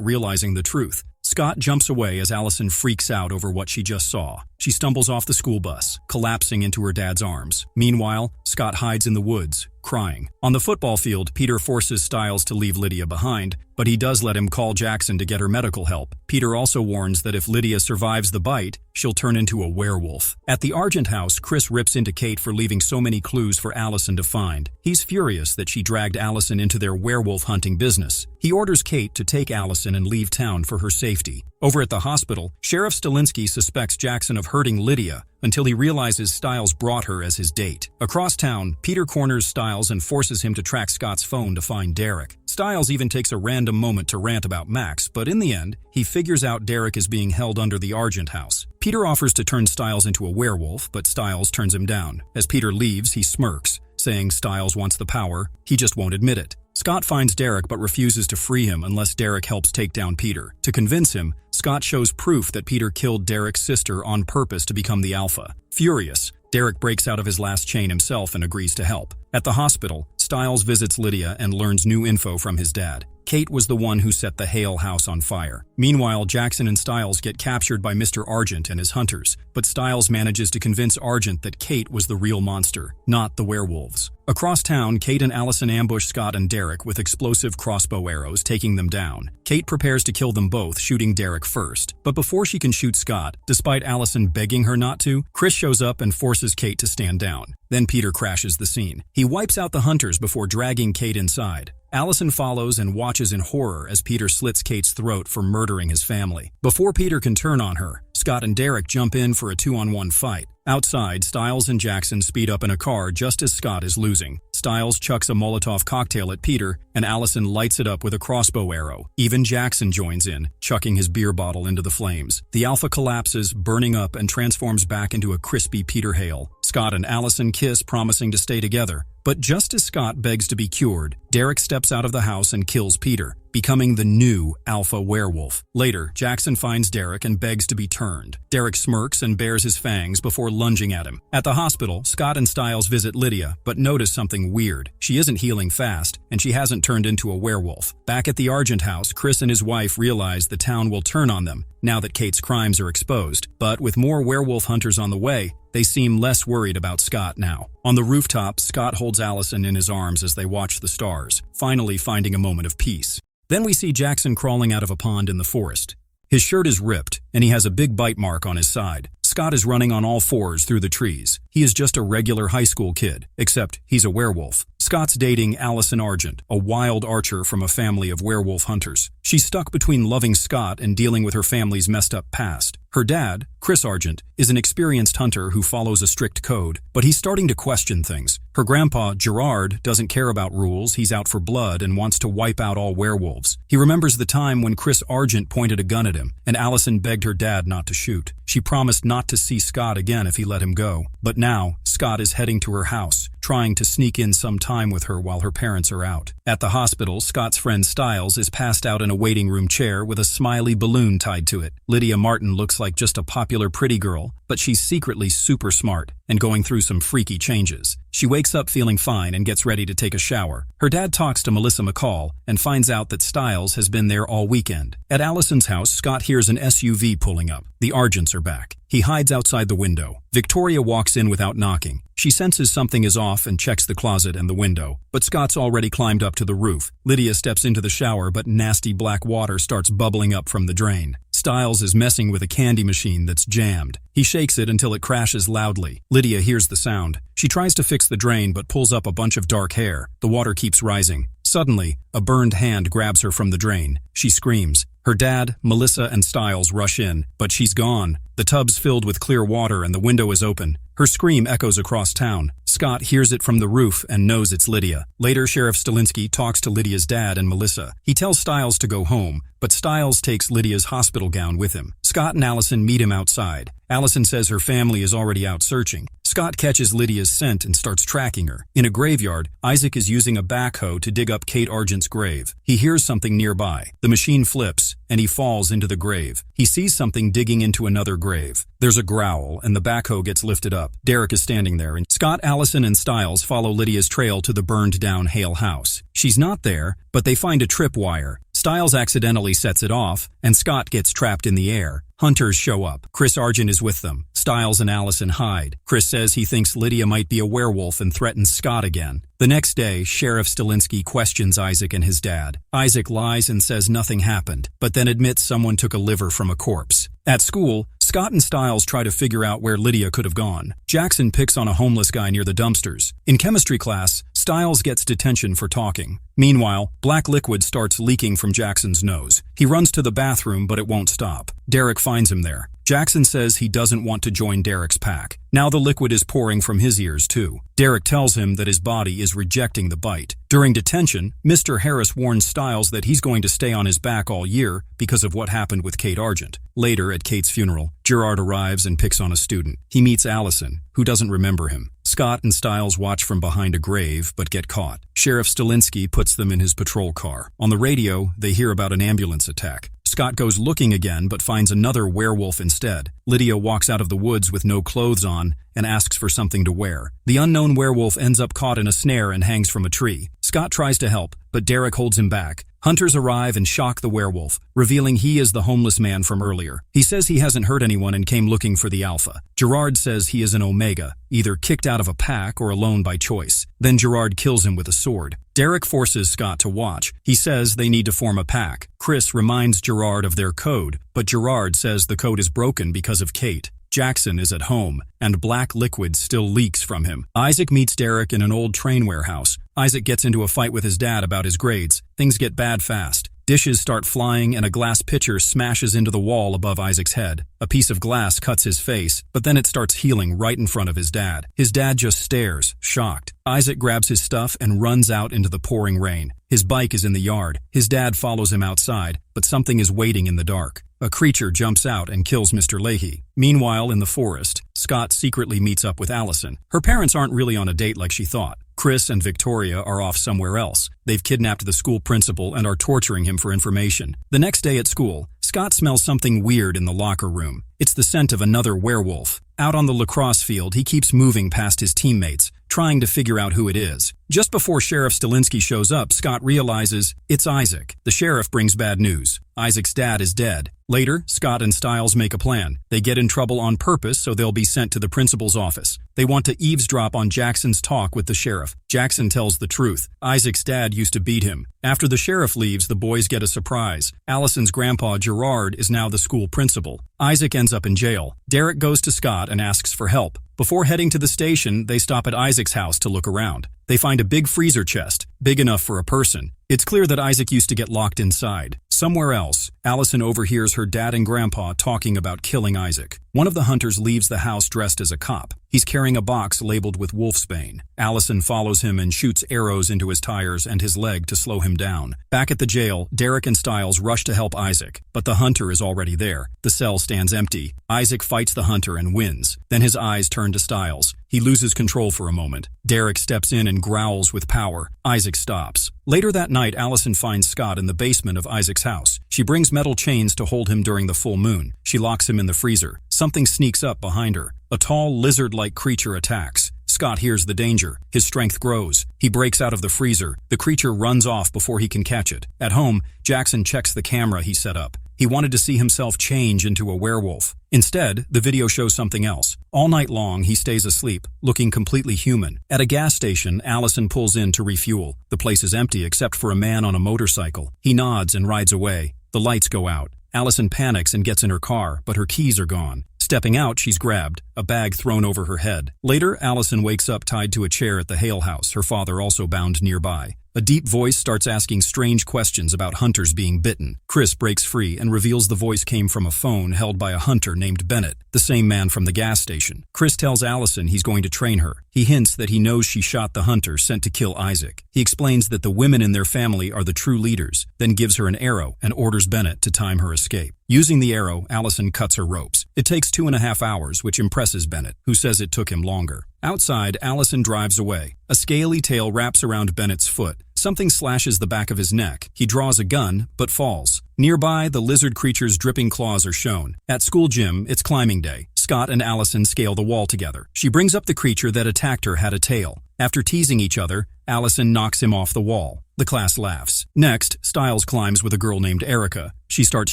realizing the truth. Scott jumps away as Allison freaks out over what she just saw. She stumbles off the school bus, collapsing into her dad's arms. Meanwhile, Scott hides in the woods, crying. On the football field, Peter forces Stiles to leave Lydia behind, but he does let him call Jackson to get her medical help. Peter also warns that if Lydia survives the bite, she'll turn into a werewolf. At the Argent house, Chris rips into Kate for leaving so many clues for Allison to find. He's furious that she dragged Allison into their werewolf hunting business. He orders Kate to take Allison and leave town for her safety. Over at the hospital, Sheriff Stilinski suspects Jackson of hurting Lydia until he realizes Stiles brought her as his date. Across town, Peter corners Stiles and forces him to track Scott's phone to find Derek. Stiles even takes a random moment to rant about Max, but in the end, he figures out Derek is being held under the Argent house. Peter offers to turn Stiles into a werewolf, but Stiles turns him down. As Peter leaves, he smirks, saying Stiles wants the power, he just won't admit it. Scott finds Derek but refuses to free him unless Derek helps take down Peter. To convince him, Scott shows proof that Peter killed Derek's sister on purpose to become the Alpha. Furious, Derek breaks out of his last chain himself and agrees to help. At the hospital, Stiles visits Lydia and learns new info from his dad. Kate was the one who set the Hale house on fire. Meanwhile, Jackson and Stiles get captured by Mr. Argent and his hunters, but Stiles manages to convince Argent that Kate was the real monster, not the werewolves. Across town, Kate and Allison ambush Scott and Derek with explosive crossbow arrows, taking them down. Kate prepares to kill them both, shooting Derek first. But before she can shoot Scott, despite Allison begging her not to, Chris shows up and forces Kate to stand down. Then Peter crashes the scene. He wipes out the hunters before dragging Kate inside. Allison follows and watches in horror as Peter slits Kate's throat for murdering his family. Before Peter can turn on her, Scott and Derek jump in for a 2-on-1 fight. Outside, Stiles and Jackson speed up in a car just as Scott is losing. Stiles chucks a Molotov cocktail at Peter, and Allison lights it up with a crossbow arrow. Even Jackson joins in, chucking his beer bottle into the flames. The Alpha collapses, burning up, and transforms back into a crispy Peter Hale. Scott and Allison kiss, promising to stay together. But just as Scott begs to be cured, Derek steps out of the house and kills Peter, becoming the new Alpha werewolf. Later, Jackson finds Derek and begs to be turned. Derek smirks and bares his fangs before lunging at him. At the hospital, Scott and Stiles visit Lydia, but notice something weird. She isn't healing fast, and she hasn't turned into a werewolf. Back at the Argent house, Chris and his wife realize the town will turn on them, now that Kate's crimes are exposed. But with more werewolf hunters on the way, they seem less worried about Scott now. On the rooftop, Scott holds Allison in his arms as they watch the stars, finally finding a moment of peace. Then we see Jackson crawling out of a pond in the forest. His shirt is ripped, and he has a big bite mark on his side. Scott is running on all fours through the trees. He is just a regular high school kid, except he's a werewolf. Scott's dating Allison Argent, a wild archer from a family of werewolf hunters. She's stuck between loving Scott and dealing with her family's messed up past. Her dad, Chris Argent, is an experienced hunter who follows a strict code, but he's starting to question things. Her grandpa, Gerard, doesn't care about rules. He's out for blood and wants to wipe out all werewolves. He remembers the time when Chris Argent pointed a gun at him, and Allison begged her dad not to shoot. She promised not to see Scott again if he let him go. But now, Scott is heading to her house, trying to sneak in some time with her while her parents are out. At the hospital, Scott's friend Stiles is passed out in a waiting room chair with a smiley balloon tied to it. Lydia Martin looks like just a popular pretty girl, but she's secretly super smart and going through some freaky changes. She wakes up feeling fine and gets ready to take a shower. Her dad talks to Melissa McCall and finds out that Stiles has been there all weekend. At Allison's house, Scott hears an SUV pulling up. The Argents are back. He hides outside the window. Victoria walks in without knocking. She senses something is off and checks the closet and the window. But Scott's already climbed up to the roof. Lydia steps into the shower, but nasty black water starts bubbling up from the drain. Stiles is messing with a candy machine that's jammed. He shakes it until it crashes loudly. Lydia hears the sound. She tries to fix the drain but pulls up a bunch of dark hair. The water keeps rising. Suddenly, a burned hand grabs her from the drain. She screams. Her dad, Melissa, and Stiles rush in, but she's gone. The tub's filled with clear water and the window is open. Her scream echoes across town. Scott hears it from the roof and knows it's Lydia. Later, Sheriff Stilinski talks to Lydia's dad and Melissa. He tells Stiles to go home, but Stiles takes Lydia's hospital gown with him. Scott and Allison meet him outside. Allison says her family is already out searching. Scott catches Lydia's scent and starts tracking her. In a graveyard, Isaac is using a backhoe to dig up Kate Argent's grave. He hears something nearby. The machine flips, and he falls into the grave. He sees something digging into another grave. There's a growl, and the backhoe gets lifted up. Derek is standing there, and Scott, Allison, and Stiles follow Lydia's trail to the burned-down Hale house. She's not there, but they find a tripwire. Stiles accidentally sets it off, and Scott gets trapped in the air. Hunters show up. Chris Argent is with them. Stiles and Allison hide. Chris says he thinks Lydia might be a werewolf and threatens Scott again. The next day, Sheriff Stilinski questions Isaac and his dad. Isaac lies and says nothing happened, but then admits someone took a liver from a corpse. At school, Scott and Stiles try to figure out where Lydia could have gone. Jackson picks on a homeless guy near the dumpsters. In chemistry class, Stiles gets detention for talking. Meanwhile, black liquid starts leaking from Jackson's nose. He runs to the bathroom, but it won't stop. Derek finds him there. Jackson says he doesn't want to join Derek's pack. Now the liquid is pouring from his ears, too. Derek tells him that his body is rejecting the bite. During detention, Mr. Harris warns Stiles that he's going to stay on his back all year because of what happened with Kate Argent. Later, at Kate's funeral, Gerard arrives and picks on a student. He meets Allison, who doesn't remember him. Scott and Stiles watch from behind a grave, but get caught. Sheriff Stilinski puts them in his patrol car. On the radio, they hear about an ambulance attack. Scott goes looking again, but finds another werewolf instead. Lydia walks out of the woods with no clothes on and asks for something to wear. The unknown werewolf ends up caught in a snare and hangs from a tree. Scott tries to help, but Derek holds him back. Hunters arrive and shock the werewolf, revealing he is the homeless man from earlier. He says he hasn't hurt anyone and came looking for the alpha. Gerard says he is an Omega, either kicked out of a pack or alone by choice. Then Gerard kills him with a sword. Derek forces Scott to watch. He says they need to form a pack. Chris reminds Gerard of their code, but Gerard says the code is broken because of Kate. Jackson is at home, and black liquid still leaks from him. Isaac meets Derek in an old train warehouse. Isaac gets into a fight with his dad about his grades. Things get bad fast. Dishes start flying and a glass pitcher smashes into the wall above Isaac's head. A piece of glass cuts his face, but then it starts healing right in front of his dad. His dad just stares, shocked. Isaac grabs his stuff and runs out into the pouring rain. His bike is in the yard. His dad follows him outside, but something is waiting in the dark. A creature jumps out and kills Mr. Leahy. Meanwhile, in the forest, Scott secretly meets up with Allison. Her parents aren't really on a date like she thought. Chris and Victoria are off somewhere else. They've kidnapped the school principal and are torturing him for information. The next day at school, Scott smells something weird in the locker room. It's the scent of another werewolf. Out on the lacrosse field, he keeps moving past his teammates, trying to figure out who it is. Just before Sheriff Stilinski shows up, Scott realizes it's Isaac. The sheriff brings bad news. Isaac's dad is dead. Later, Scott and Stiles make a plan. They get in trouble on purpose so they'll be sent to the principal's office. They want to eavesdrop on Jackson's talk with the sheriff. Jackson tells the truth. Isaac's dad used to beat him. After the sheriff leaves, the boys get a surprise. Allison's grandpa, Gerard, is now the school principal. Isaac ends up in jail. Derek goes to Scott and asks for help. Before heading to the station, they stop at Isaac's house to look around. They find a big freezer chest, big enough for a person. It's clear that Isaac used to get locked inside. Somewhere else, Allison overhears her dad and grandpa talking about killing Isaac. One of the hunters leaves the house dressed as a cop. He's carrying a box labeled with wolfsbane. Allison follows him and shoots arrows into his tires and his leg to slow him down. Back at the jail, Derek and Stiles rush to help Isaac, but the hunter is already there. The cell stands empty. Isaac fights the hunter and wins. Then his eyes turn to Stiles. He loses control for a moment. Derek steps in and growls with power. Isaac stops. Later that night, Allison finds Scott in the basement of Isaac's house. She brings metal chains to hold him during the full moon. She locks him in the freezer. Something sneaks up behind her. A tall, lizard-like creature attacks. Scott Scott hears the danger. His strength grows. He breaks out of the freezer. The creature runs off before he can catch it. At home, Jackson checks the camera he set up. He wanted to see himself change into a werewolf. Instead, the video shows something else. All night long, he stays asleep, looking completely human. At a gas station, Allison pulls in to refuel. The place is empty except for a man on a motorcycle. He nods and rides away. The lights go out. Allison panics and gets in her car, but her keys are gone. Stepping out, she's grabbed, a bag thrown over her head. Later, Allison wakes up tied to a chair at the Hale house, her father also bound nearby. A deep voice starts asking strange questions about hunters being bitten. Chris breaks free and reveals the voice came from a phone held by a hunter named Bennett, the same man from the gas station. Chris tells Allison he's going to train her. He hints that he knows she shot the hunter sent to kill Isaac. He explains that the women in their family are the true leaders, then gives her an arrow and orders Bennett to time her escape. Using the arrow, Allison cuts her ropes. It takes 2.5 hours, which impresses Bennett, who says it took him longer. Outside, Allison drives away. A scaly tail wraps around Bennett's foot. Something slashes the back of his neck. He draws a gun, but falls. Nearby, the lizard creature's dripping claws are shown. At school gym, it's climbing day. Scott and Allison scale the wall together. She brings up the creature that attacked her had a tail. After teasing each other, Allison knocks him off the wall. The class laughs. Next, Stiles climbs with a girl named Erica. She starts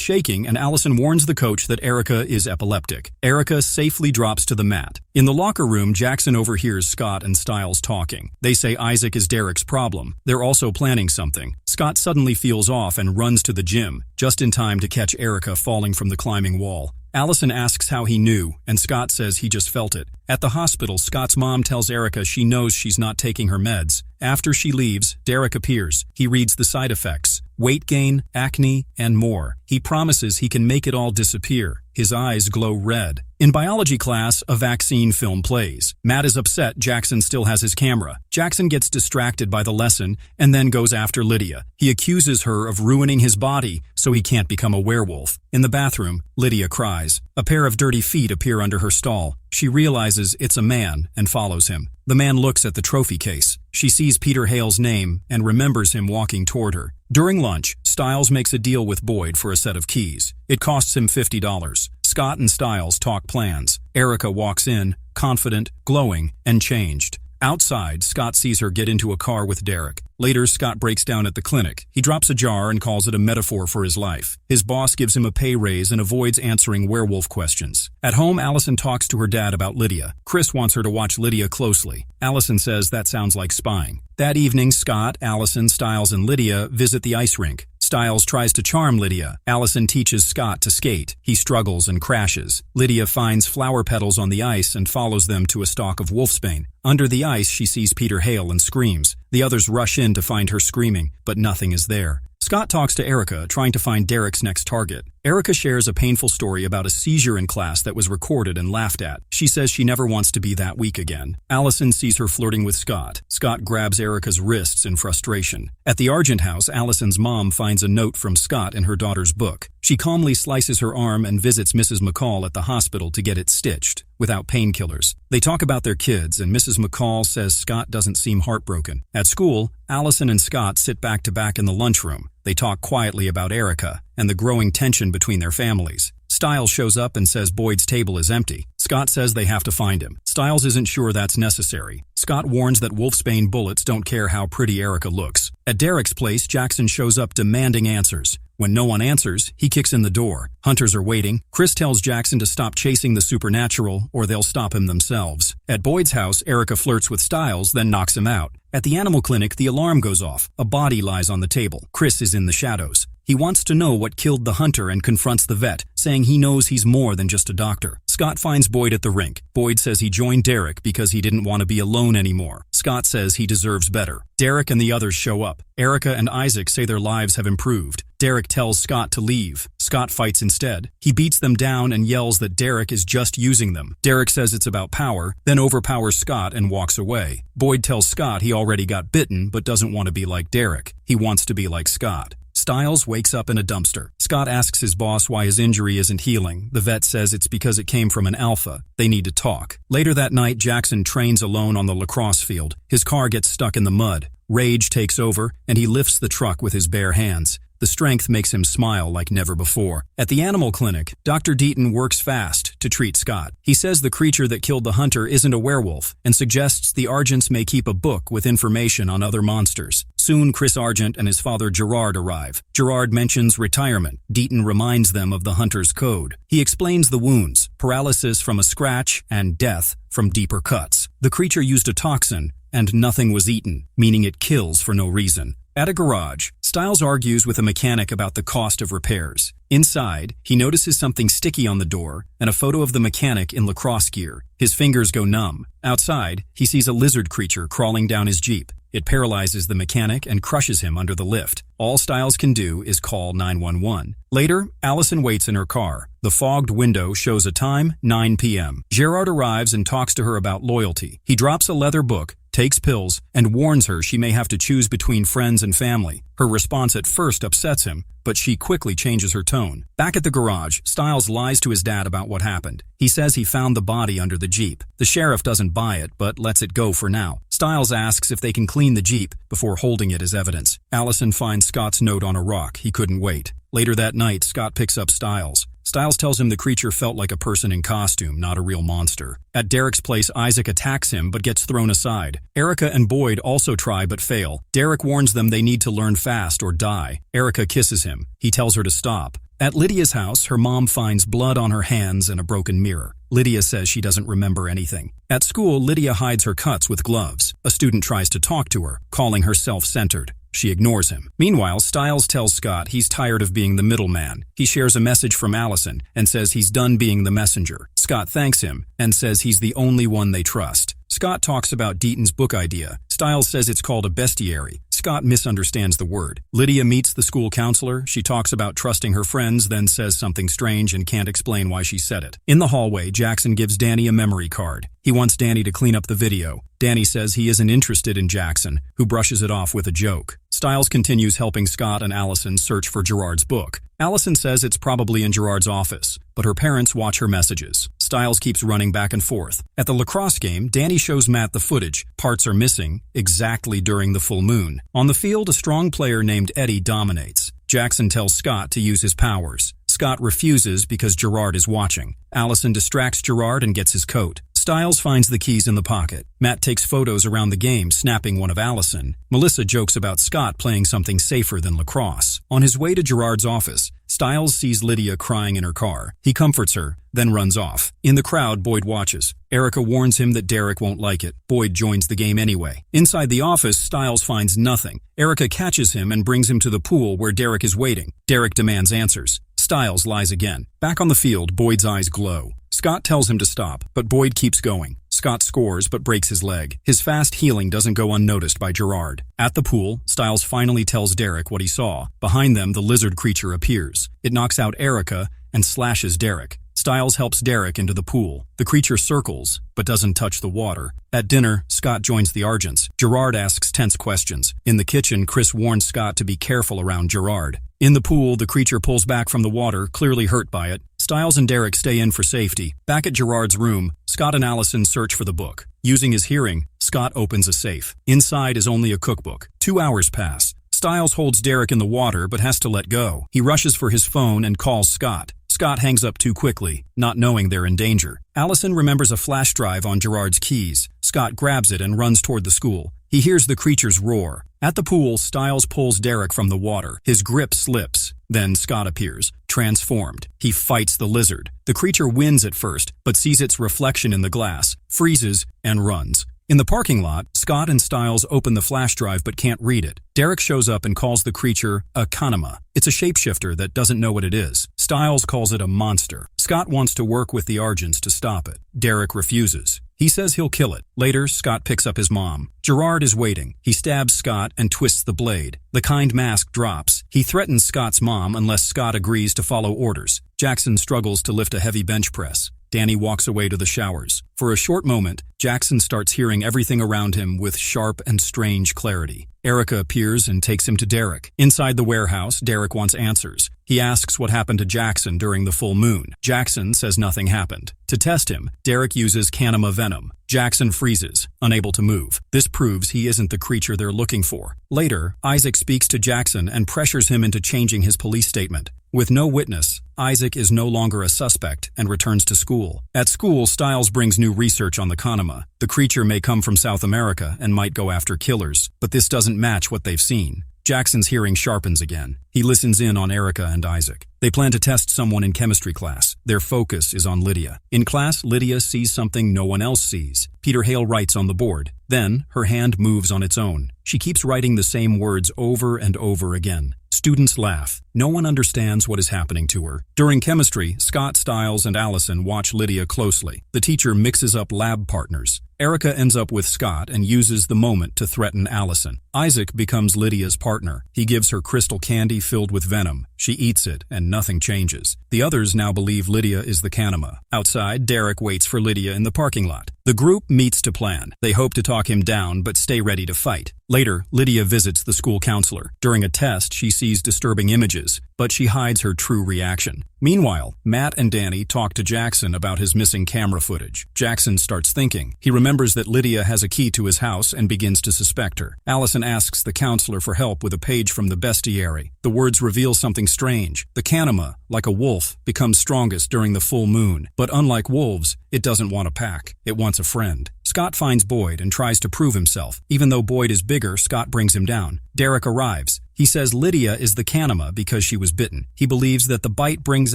shaking, and Allison warns the coach that Erica is epileptic. Erica safely drops to the mat. In the locker room, Jackson overhears Scott and Stiles talking. They say Isaac is Derek's problem. They're also planning something. Scott suddenly feels off and runs to the gym, just in time to catch Erica falling from the climbing wall. Allison asks how he knew, and Scott says he just felt it. At the hospital, Scott's mom tells Erica she knows she's not taking her meds. After she leaves, Derek appears. He reads the side effects: weight gain, acne, and more. He promises he can make it all disappear. His eyes glow red. In biology class, a vaccine film plays. Matt is upset Jackson still has his camera. Jackson gets distracted by the lesson and then goes after Lydia. He accuses her of ruining his body so he can't become a werewolf. In the bathroom, Lydia cries. A pair of dirty feet appear under her stall. She realizes it's a man and follows him. The man looks at the trophy case. She sees Peter Hale's name and remembers him walking toward her. During lunch, Stiles makes a deal with Boyd for a set of keys. It costs him $50. Scott and Stiles talk plans. Erica walks in, confident, glowing, and changed. Outside, Scott sees her get into a car with Derek. Later, Scott breaks down at the clinic. He drops a jar and calls it a metaphor for his life. His boss gives him a pay raise and avoids answering werewolf questions. At home, Allison talks to her dad about Lydia. Chris wants her to watch Lydia closely. Allison says that sounds like spying. That evening, Scott, Allison, Stiles, and Lydia visit the ice rink. Stiles tries to charm Lydia. Allison teaches Scott to skate. He struggles and crashes. Lydia finds flower petals on the ice and follows them to a stalk of wolfsbane. Under the ice, she sees Peter Hale and screams. The others rush in to find her screaming, but nothing is there. Scott talks to Erica, trying to find Derek's next target. Erica shares a painful story about a seizure in class that was recorded and laughed at. She says she never wants to be that weak again. Allison sees her flirting with Scott. Scott grabs Erica's wrists in frustration. At the Argent house, Allison's mom finds a note from Scott in her daughter's book. She calmly slices her arm and visits Mrs. McCall at the hospital to get it stitched, without painkillers. They talk about their kids, and Mrs. McCall says Scott doesn't seem heartbroken. At school, Allison and Scott sit back to back in the lunchroom. They talk quietly about Erica and the growing tension between their families. Stiles shows up and says Boyd's table is empty. Scott says they have to find him. Stiles isn't sure that's necessary. Scott warns that wolfsbane bullets don't care how pretty Erica looks. At Derek's place, Jackson shows up demanding answers. When no one answers, he kicks in the door. Hunters are waiting. Chris tells Jackson to stop chasing the supernatural or they'll stop him themselves. At Boyd's house, Erica flirts with Stiles, then knocks him out. At the animal clinic, the alarm goes off. A body lies on the table. Chris is in the shadows. He wants to know what killed the hunter and confronts the vet, saying he knows he's more than just a doctor. Scott finds Boyd at the rink. Boyd says he joined Derek because he didn't want to be alone anymore. Scott says he deserves better. Derek and the others show up. Erica and Isaac say their lives have improved. Derek tells Scott to leave. Scott fights instead. He beats them down and yells that Derek is just using them. Derek says it's about power, then overpowers Scott and walks away. Boyd tells Scott he already got bitten but doesn't want to be like Derek. He wants to be like Scott. Stiles wakes up in a dumpster. Scott asks his boss why his injury isn't healing. The vet says it's because it came from an alpha. They need to talk. Later that night, Jackson trains alone on the lacrosse field. His car gets stuck in the mud. Rage takes over, and he lifts the truck with his bare hands. The strength makes him smile like never before. At the animal clinic, Dr. Bitten works fast to treat Scott. He says the creature that killed the hunter isn't a werewolf and suggests the Argents may keep a book with information on other monsters. Soon, Chris Argent and his father Gerard arrive. Gerard mentions retirement. Bitten reminds them of the hunter's code. He explains the wounds, paralysis from a scratch and death from deeper cuts. The creature used a toxin, and nothing was eaten, meaning it kills for no reason. At a garage, Stiles argues with a mechanic about the cost of repairs. Inside, he notices something sticky on the door and a photo of the mechanic in lacrosse gear. His fingers go numb. Outside, he sees a lizard creature crawling down his Jeep. It paralyzes the mechanic and crushes him under the lift. All Stiles can do is call 911. Later, Allison waits in her car. The fogged window shows a time, 9 p.m. Gerard arrives and talks to her about loyalty. He drops a leather book, takes pills, and warns her she may have to choose between friends and family. Her response at first upsets him, but she quickly changes her tone. Back at the garage, Stiles lies to his dad about what happened. He says he found the body under the Jeep. The sheriff doesn't buy it, but lets it go for now. Stiles asks if they can clean the Jeep before holding it as evidence. Allison finds Scott's note on a rock. He couldn't wait. Later that night, Scott picks up Stiles. Stiles tells him the creature felt like a person in costume, not a real monster. At Derek's place, Isaac attacks him but gets thrown aside. Erica and Boyd also try but fail. Derek warns them they need to learn fast or die. Erica kisses him. He tells her to stop. At Lydia's house, her mom finds blood on her hands and a broken mirror. Lydia says she doesn't remember anything. At school, Lydia hides her cuts with gloves. A student tries to talk to her, calling her self-centered. She ignores him. Meanwhile, Stiles tells Scott he's tired of being the middleman. He shares a message from Allison and says he's done being the messenger. Scott thanks him and says he's the only one they trust. Scott talks about Deaton's book idea. Stiles says it's called a bestiary. Scott misunderstands the word. Lydia meets the school counselor. She talks about trusting her friends, then says something strange and can't explain why she said it. In the hallway, Jackson gives Danny a memory card. He wants Danny to clean up the video. Danny says he isn't interested in Jackson, who brushes it off with a joke. Stiles continues helping Scott and Allison search for Gerard's book. Allison says it's probably in Gerard's office, but her parents watch her messages. Stiles keeps running back and forth. At the lacrosse game, Danny shows Matt the footage. Parts are missing, exactly during the full moon. On the field, a strong player named Eddie dominates. Jackson tells Scott to use his powers. Scott refuses because Gerard is watching. Allison distracts Gerard and gets his coat. Stiles finds the keys in the pocket. Matt takes photos around the game, snapping one of Allison. Melissa jokes about Scott playing something safer than lacrosse. On his way to Gerard's office, Stiles sees Lydia crying in her car. He comforts her, then runs off. In the crowd, Boyd watches. Erica warns him that Derek won't like it. Boyd joins the game anyway. Inside the office, Stiles finds nothing. Erica catches him and brings him to the pool where Derek is waiting. Derek demands answers. Stiles lies again. Back on the field, Boyd's eyes glow. Scott tells him to stop, but Boyd keeps going. Scott scores but breaks his leg. His fast healing doesn't go unnoticed by Gerard. At the pool, Stiles finally tells Derek what he saw. Behind them, the lizard creature appears. It knocks out Erica and slashes Derek. Stiles helps Derek into the pool. The creature circles, but doesn't touch the water. At dinner, Scott joins the Argents. Gerard asks tense questions. In the kitchen, Chris warns Scott to be careful around Gerard. In the pool, the creature pulls back from the water, clearly hurt by it. Stiles and Derek stay in for safety. Back at Gerard's room, Scott and Allison search for the book. Using his hearing, Scott opens a safe. Inside is only a cookbook. 2 hours pass. Stiles holds Derek in the water but has to let go. He rushes for his phone and calls Scott. Scott hangs up too quickly, not knowing they're in danger. Allison remembers a flash drive on Gerard's keys. Scott grabs it and runs toward the school. He hears the creature's roar. At the pool, Stiles pulls Derek from the water. His grip slips. Then Scott appears, transformed. He fights the lizard. The creature wins at first, but sees its reflection in the glass, freezes, and runs. In the parking lot, Scott and Stiles open the flash drive but can't read it. Derek shows up and calls the creature a kanama. It's a shapeshifter that doesn't know what it is. Stiles calls it a monster. Scott wants to work with the Argents to stop it. Derek refuses. He says he'll kill it. Later, Scott picks up his mom. Gerard is waiting. He stabs Scott and twists the blade. The kind mask drops. He threatens Scott's mom unless Scott agrees to follow orders. Jackson struggles to lift a heavy bench press. Danny walks away to the showers. For a short moment, Jackson starts hearing everything around him with sharp and strange clarity. Erica appears and takes him to Derek. Inside the warehouse, Derek wants answers. He asks what happened to Jackson during the full moon. Jackson says nothing happened. To test him, Derek uses Kanima venom. Jackson freezes, unable to move. This proves he isn't the creature they're looking for. Later, Isaac speaks to Jackson and pressures him into changing his police statement. With no witness, Isaac is no longer a suspect and returns to school. At school, Stiles brings new research on the Kanima. The creature may come from South America and might go after killers, but this doesn't match what they've seen. Jackson's hearing sharpens again. He listens in on Erica and Isaac. They plan to test someone in chemistry class. Their focus is on Lydia. In class, Lydia sees something no one else sees. Peter Hale writes on the board. Then, her hand moves on its own. She keeps writing the same words over and over again. Students laugh. No one understands what is happening to her. During chemistry, Scott, Stiles, and Allison watch Lydia closely. The teacher mixes up lab partners. Erica ends up with Scott and uses the moment to threaten Allison. Isaac becomes Lydia's partner. He gives her crystal candy filled with venom. She eats it, and nothing changes. The others now believe Lydia is the Kanima. Outside, Derek waits for Lydia in the parking lot. The group meets to plan. They hope to talk him down, but stay ready to fight. Later, Lydia visits the school counselor. During a test, she sees disturbing images, but she hides her true reaction. Meanwhile, Matt and Danny talk to Jackson about his missing camera footage. Jackson starts thinking. He remembers that Lydia has a key to his house and begins to suspect her. Allison asks the counselor for help with a page from the bestiary. The words reveal something strange. The Kanima, like a wolf, becomes strongest during the full moon. But unlike wolves, it doesn't want a pack. It wants a friend. Scott finds Boyd and tries to prove himself. Even though Boyd is bigger, Scott brings him down. Derek arrives. He says Lydia is the Kanima because she was bitten. He believes that the bite brings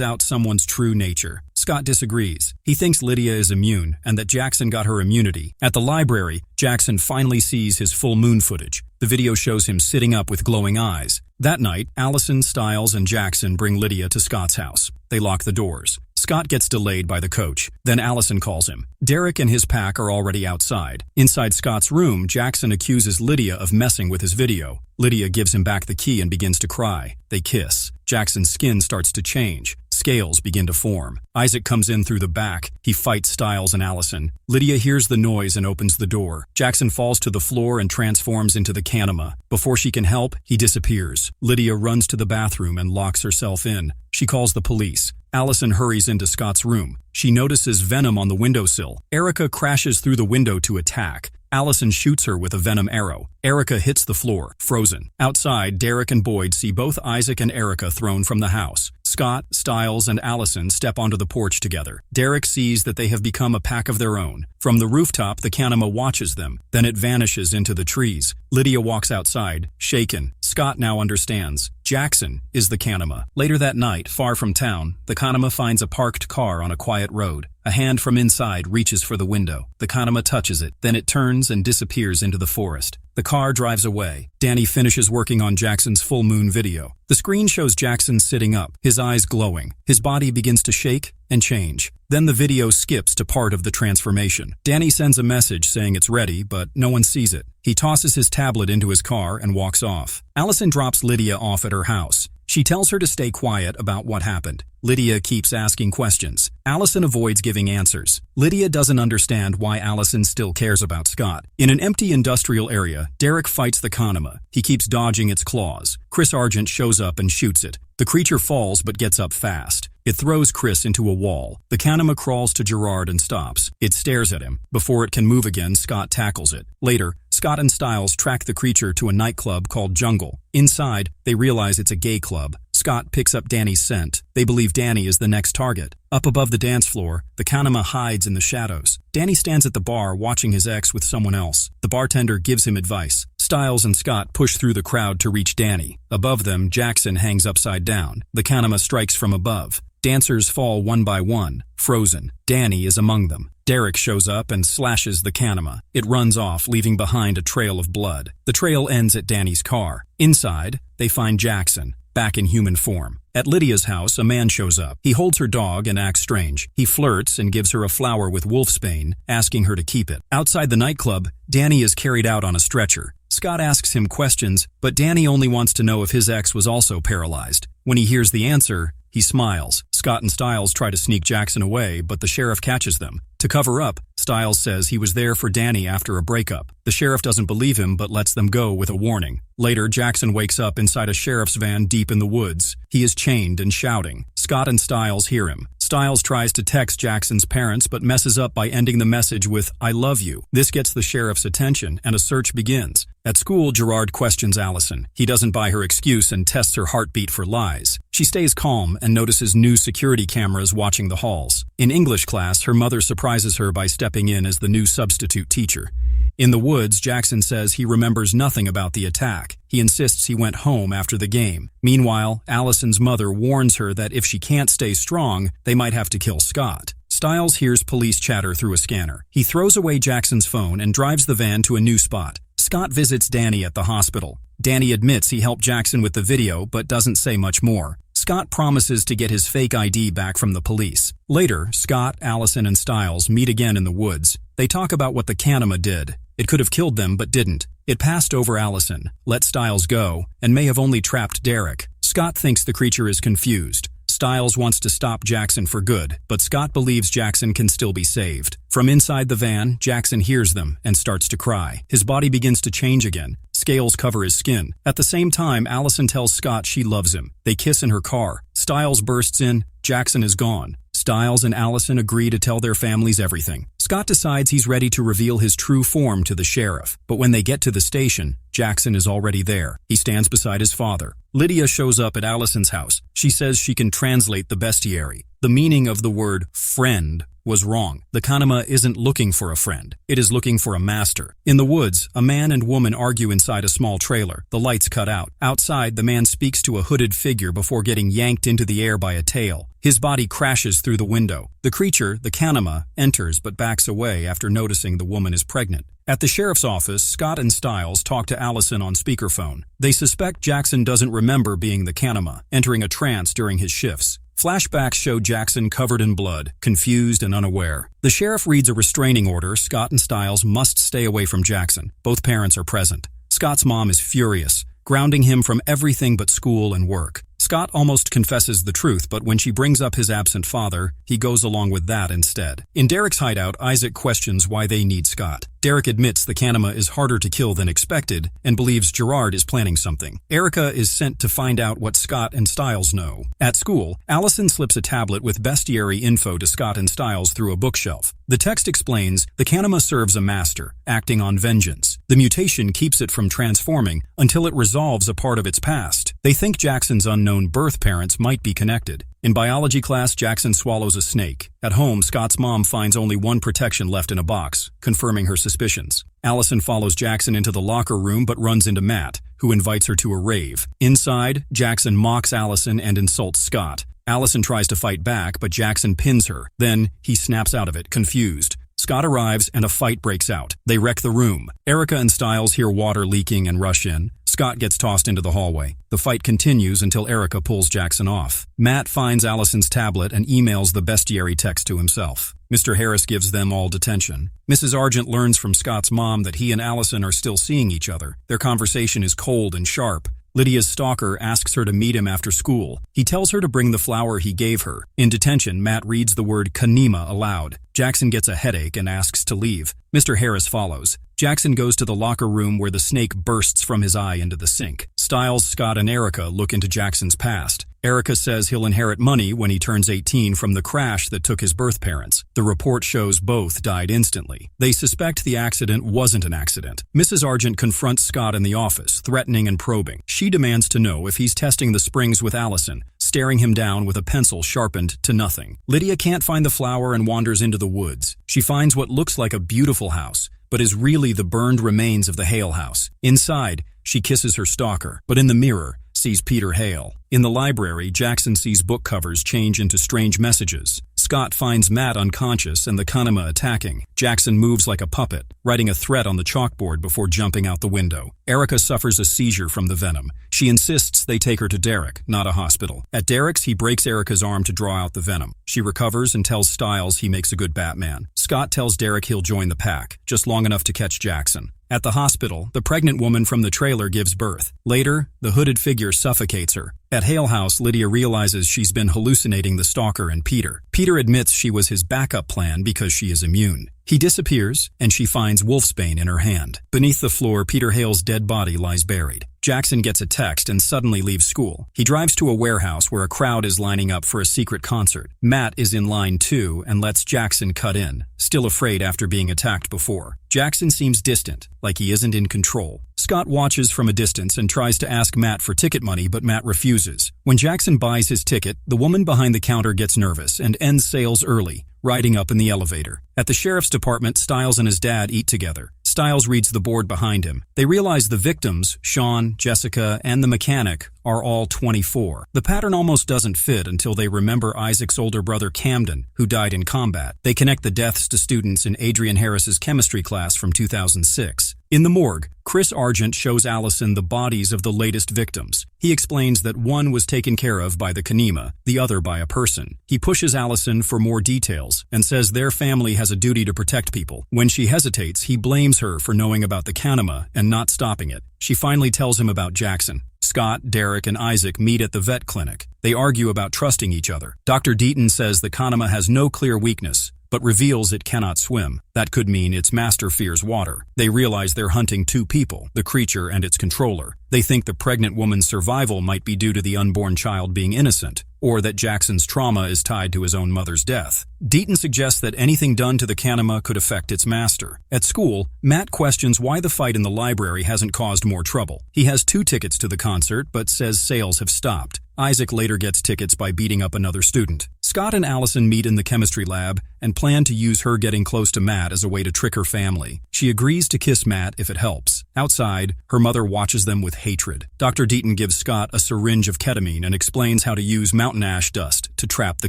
out someone's true nature. Scott disagrees. He thinks Lydia is immune and that Jackson got her immunity. At the library, Jackson finally sees his full moon footage. The video shows him sitting up with glowing eyes. That night, Allison, Stiles, and Jackson bring Lydia to Scott's house. They lock the doors. Scott gets delayed by the coach. Then Allison calls him. Derek and his pack are already outside. Inside Scott's room, Jackson accuses Lydia of messing with his video. Lydia gives him back the key and begins to cry. They kiss. Jackson's skin starts to change. Scales begin to form. Isaac comes in through the back. He fights Stiles and Allison. Lydia hears the noise and opens the door. Jackson falls to the floor and transforms into the Kanima. Before she can help, he disappears. Lydia runs to the bathroom and locks herself in. She calls the police. Allison hurries into Scott's room. She notices venom on the windowsill. Erica crashes through the window to attack. Allison shoots her with a venom arrow. Erica hits the floor, frozen. Outside, Derek and Boyd see both Isaac and Erica thrown from the house. Scott, Stiles, and Allison step onto the porch together. Derek sees that they have become a pack of their own. From the rooftop, the Kanima watches them. Then it vanishes into the trees. Lydia walks outside, shaken. Scott now understands. Jackson is the Kanima. Later that night, far from town, the Kanima finds a parked car on a quiet road. A hand from inside reaches for the window. The Kanima touches it. Then it turns and disappears into the forest. The car drives away. Danny finishes working on Jackson's full moon video. The screen shows Jackson sitting up, his eyes glowing. His body begins to shake and change. Then the video skips to part of the transformation. Danny sends a message saying it's ready, but no one sees it. He tosses his tablet into his car and walks off. Allison drops Lydia off at her house. She tells her to stay quiet about what happened. Lydia keeps asking questions. Allison avoids giving answers. Lydia doesn't understand why Allison still cares about Scott. In an empty industrial area, Derek fights the Kanima. He keeps dodging its claws. Chris Argent shows up and shoots it. The creature falls but gets up fast. It throws Chris into a wall. The Kanima crawls to Gerard and stops. It stares at him. Before it can move again, Scott tackles it. Later, Scott and Stiles track the creature to a nightclub called Jungle. Inside, they realize it's a gay club. Scott picks up Danny's scent. They believe Danny is the next target. Up above the dance floor, the Kanima hides in the shadows. Danny stands at the bar watching his ex with someone else. The bartender gives him advice. Stiles and Scott push through the crowd to reach Danny. Above them, Jackson hangs upside down. The Kanima strikes from above. Dancers fall one by one, frozen. Danny is among them. Derek shows up and slashes the Kanima. It runs off, leaving behind a trail of blood. The trail ends at Danny's car. Inside, they find Jackson, back in human form. At Lydia's house, a man shows up. He holds her dog and acts strange. He flirts and gives her a flower with wolfsbane, asking her to keep it. Outside the nightclub, Danny is carried out on a stretcher. Scott asks him questions, but Danny only wants to know if his ex was also paralyzed. When he hears the answer, he smiles. Scott and Stiles try to sneak Jackson away, but the sheriff catches them. To cover up, Stiles says he was there for Danny after a breakup. The sheriff doesn't believe him but lets them go with a warning. Later, Jackson wakes up inside a sheriff's van deep in the woods. He is chained and shouting. Scott and Stiles hear him. Stiles tries to text Jackson's parents but messes up by ending the message with, "I love you." This gets the sheriff's attention and a search begins. At school, Gerard questions Allison. He doesn't buy her excuse and tests her heartbeat for lies. She stays calm and notices new security cameras watching the halls. In English class, her mother surprises her by stepping in as the new substitute teacher. In the woods, Jackson says he remembers nothing about the attack. He insists he went home after the game. Meanwhile, Allison's mother warns her that if she can't stay strong, they might have to kill Scott. Stiles hears police chatter through a scanner. He throws away Jackson's phone and drives the van to a new spot. Scott visits Danny at the hospital. Danny admits he helped Jackson with the video but doesn't say much more. Scott promises to get his fake ID back from the police. Later, Scott, Allison, and Stiles meet again in the woods. They talk about what the Kanema did. It could have killed them but didn't. It passed over Allison, let Stiles go, and may have only trapped Derek. Scott thinks the creature is confused. Stiles wants to stop Jackson for good, but Scott believes Jackson can still be saved. From inside the van, Jackson hears them and starts to cry. His body begins to change again. Scales cover his skin. At the same time, Allison tells Scott she loves him. They kiss in her car. Stiles bursts in. Jackson is gone. Stiles and Allison agree to tell their families everything. Scott decides he's ready to reveal his true form to the sheriff, but when they get to the station, Jackson is already there. He stands beside his father. Lydia shows up at Allison's house. She says she can translate the bestiary. The meaning of the word friend was wrong. The Kanema isn't looking for a friend. It is looking for a master. In the woods, a man and woman argue inside a small trailer. The lights cut out. Outside, the man speaks to a hooded figure before getting yanked into the air by a tail. His body crashes through the window. The creature, the Kanema, enters but backs away after noticing the woman is pregnant. At the sheriff's office, Scott and Stiles talk to Allison on speakerphone. They suspect Jackson doesn't remember being the Kanema, entering a trance during his shifts. Flashbacks show Jackson covered in blood, confused and unaware. The sheriff reads a restraining order. Scott and Stiles must stay away from Jackson. Both parents are present. Scott's mom is furious, grounding him from everything but school and work. Scott almost confesses the truth, but when she brings up his absent father, he goes along with that instead. In Derek's hideout, Isaac questions why they need Scott. Derek admits the Kanema is harder to kill than expected and believes Gerard is planning something. Erica is sent to find out what Scott and Stiles know. At school, Allison slips a tablet with bestiary info to Scott and Stiles through a bookshelf. The text explains the Kanema serves a master, acting on vengeance. The mutation keeps it from transforming until it resolves a part of its past. They think Jackson's unknown birth parents might be connected. In biology class, Jackson swallows a snake. At home, Scott's mom finds only one protection left in a box, confirming her suspicions. Allison follows Jackson into the locker room but runs into Matt, who invites her to a rave. Inside, Jackson mocks Allison and insults Scott. Allison tries to fight back, but Jackson pins her. Then, he snaps out of it, confused. Scott arrives and a fight breaks out. They wreck the room. Erica and Stiles hear water leaking and rush in. Scott gets tossed into the hallway. The fight continues until Erica pulls Jackson off. Matt finds Allison's tablet and emails the bestiary text to himself. Mr. Harris gives them all detention. Mrs. Argent learns from Scott's mom that he and Allison are still seeing each other. Their conversation is cold and sharp. Lydia's stalker asks her to meet him after school. He tells her to bring the flower he gave her. In detention, Matt reads the word Kanema aloud. Jackson gets a headache and asks to leave. Mr. Harris follows. Jackson goes to the locker room where the snake bursts from his eye into the sink. Stiles, Scott, and Erica look into Jackson's past. Erica says he'll inherit money when he turns 18 from the crash that took his birth parents. The report shows both died instantly. They suspect the accident wasn't an accident. Mrs. Argent confronts Scott in the office, threatening and probing. She demands to know if he's testing the springs with Allison, staring him down with a pencil sharpened to nothing. Lydia can't find the flower and wanders into the woods. She finds what looks like a beautiful house, but is really the burned remains of the Hale house. Inside, she kisses her stalker, but in the mirror, sees Peter Hale. In the library, Jackson sees book covers change into strange messages. Scott finds Matt unconscious and the Kanema attacking. Jackson moves like a puppet, writing a threat on the chalkboard before jumping out the window. Erica suffers a seizure from the venom. She insists they take her to Derek, not a hospital. At Derek's, he breaks Erica's arm to draw out the venom. She recovers and tells Stiles he makes a good Batman. Scott tells Derek he'll join the pack, just long enough to catch Jackson. At the hospital, the pregnant woman from the trailer gives birth. Later, the hooded figure suffocates her. At Hale House, Lydia realizes she's been hallucinating the stalker and Peter. Peter admits she was his backup plan because she is immune. He disappears, and she finds wolfsbane in her hand. Beneath the floor, Peter Hale's dead body lies buried. Jackson gets a text and suddenly leaves school. He drives to a warehouse where a crowd is lining up for a secret concert. Matt is in line too and lets Jackson cut in, still afraid after being attacked before. Jackson seems distant, like he isn't in control. Scott watches from a distance and tries to ask Matt for ticket money, but Matt refuses. When Jackson buys his ticket, the woman behind the counter gets nervous and ends sales early, riding up in the elevator. At the sheriff's department, Stiles and his dad eat together. Stiles reads the board behind him. They realize the victims, Sean, Jessica, and the mechanic, are all 24. The pattern almost doesn't fit until they remember Isaac's older brother Camden, who died in combat. They connect the deaths to students in Adrian Harris's chemistry class from 2006. In the morgue, Chris Argent shows Allison the bodies of the latest victims. He explains that one was taken care of by the Kanema, the other by a person. He pushes Allison for more details and says their family has a duty to protect people. When she hesitates, he blames her for knowing about the Kanema and not stopping it. She finally tells him about Jackson. Scott, Derek, and Isaac meet at the vet clinic. They argue about trusting each other. Dr. Bitten says the Kanema has no clear weakness, but reveals it cannot swim. That could mean its master fears water. They realize they're hunting two people, the creature and its controller. They think the pregnant woman's survival might be due to the unborn child being innocent, or that Jackson's trauma is tied to his own mother's death. Deaton suggests that anything done to the Kanema could affect its master. At school, Matt questions why the fight in the library hasn't caused more trouble. He has 2 tickets to the concert, but says sales have stopped. Isaac later gets tickets by beating up another student. Scott and Allison meet in the chemistry lab and plan to use her getting close to Matt as a way to trick her family. She agrees to kiss Matt if it helps. Outside, her mother watches them with hatred. Dr. Deaton gives Scott a syringe of ketamine and explains how to use mountain ash dust to trap the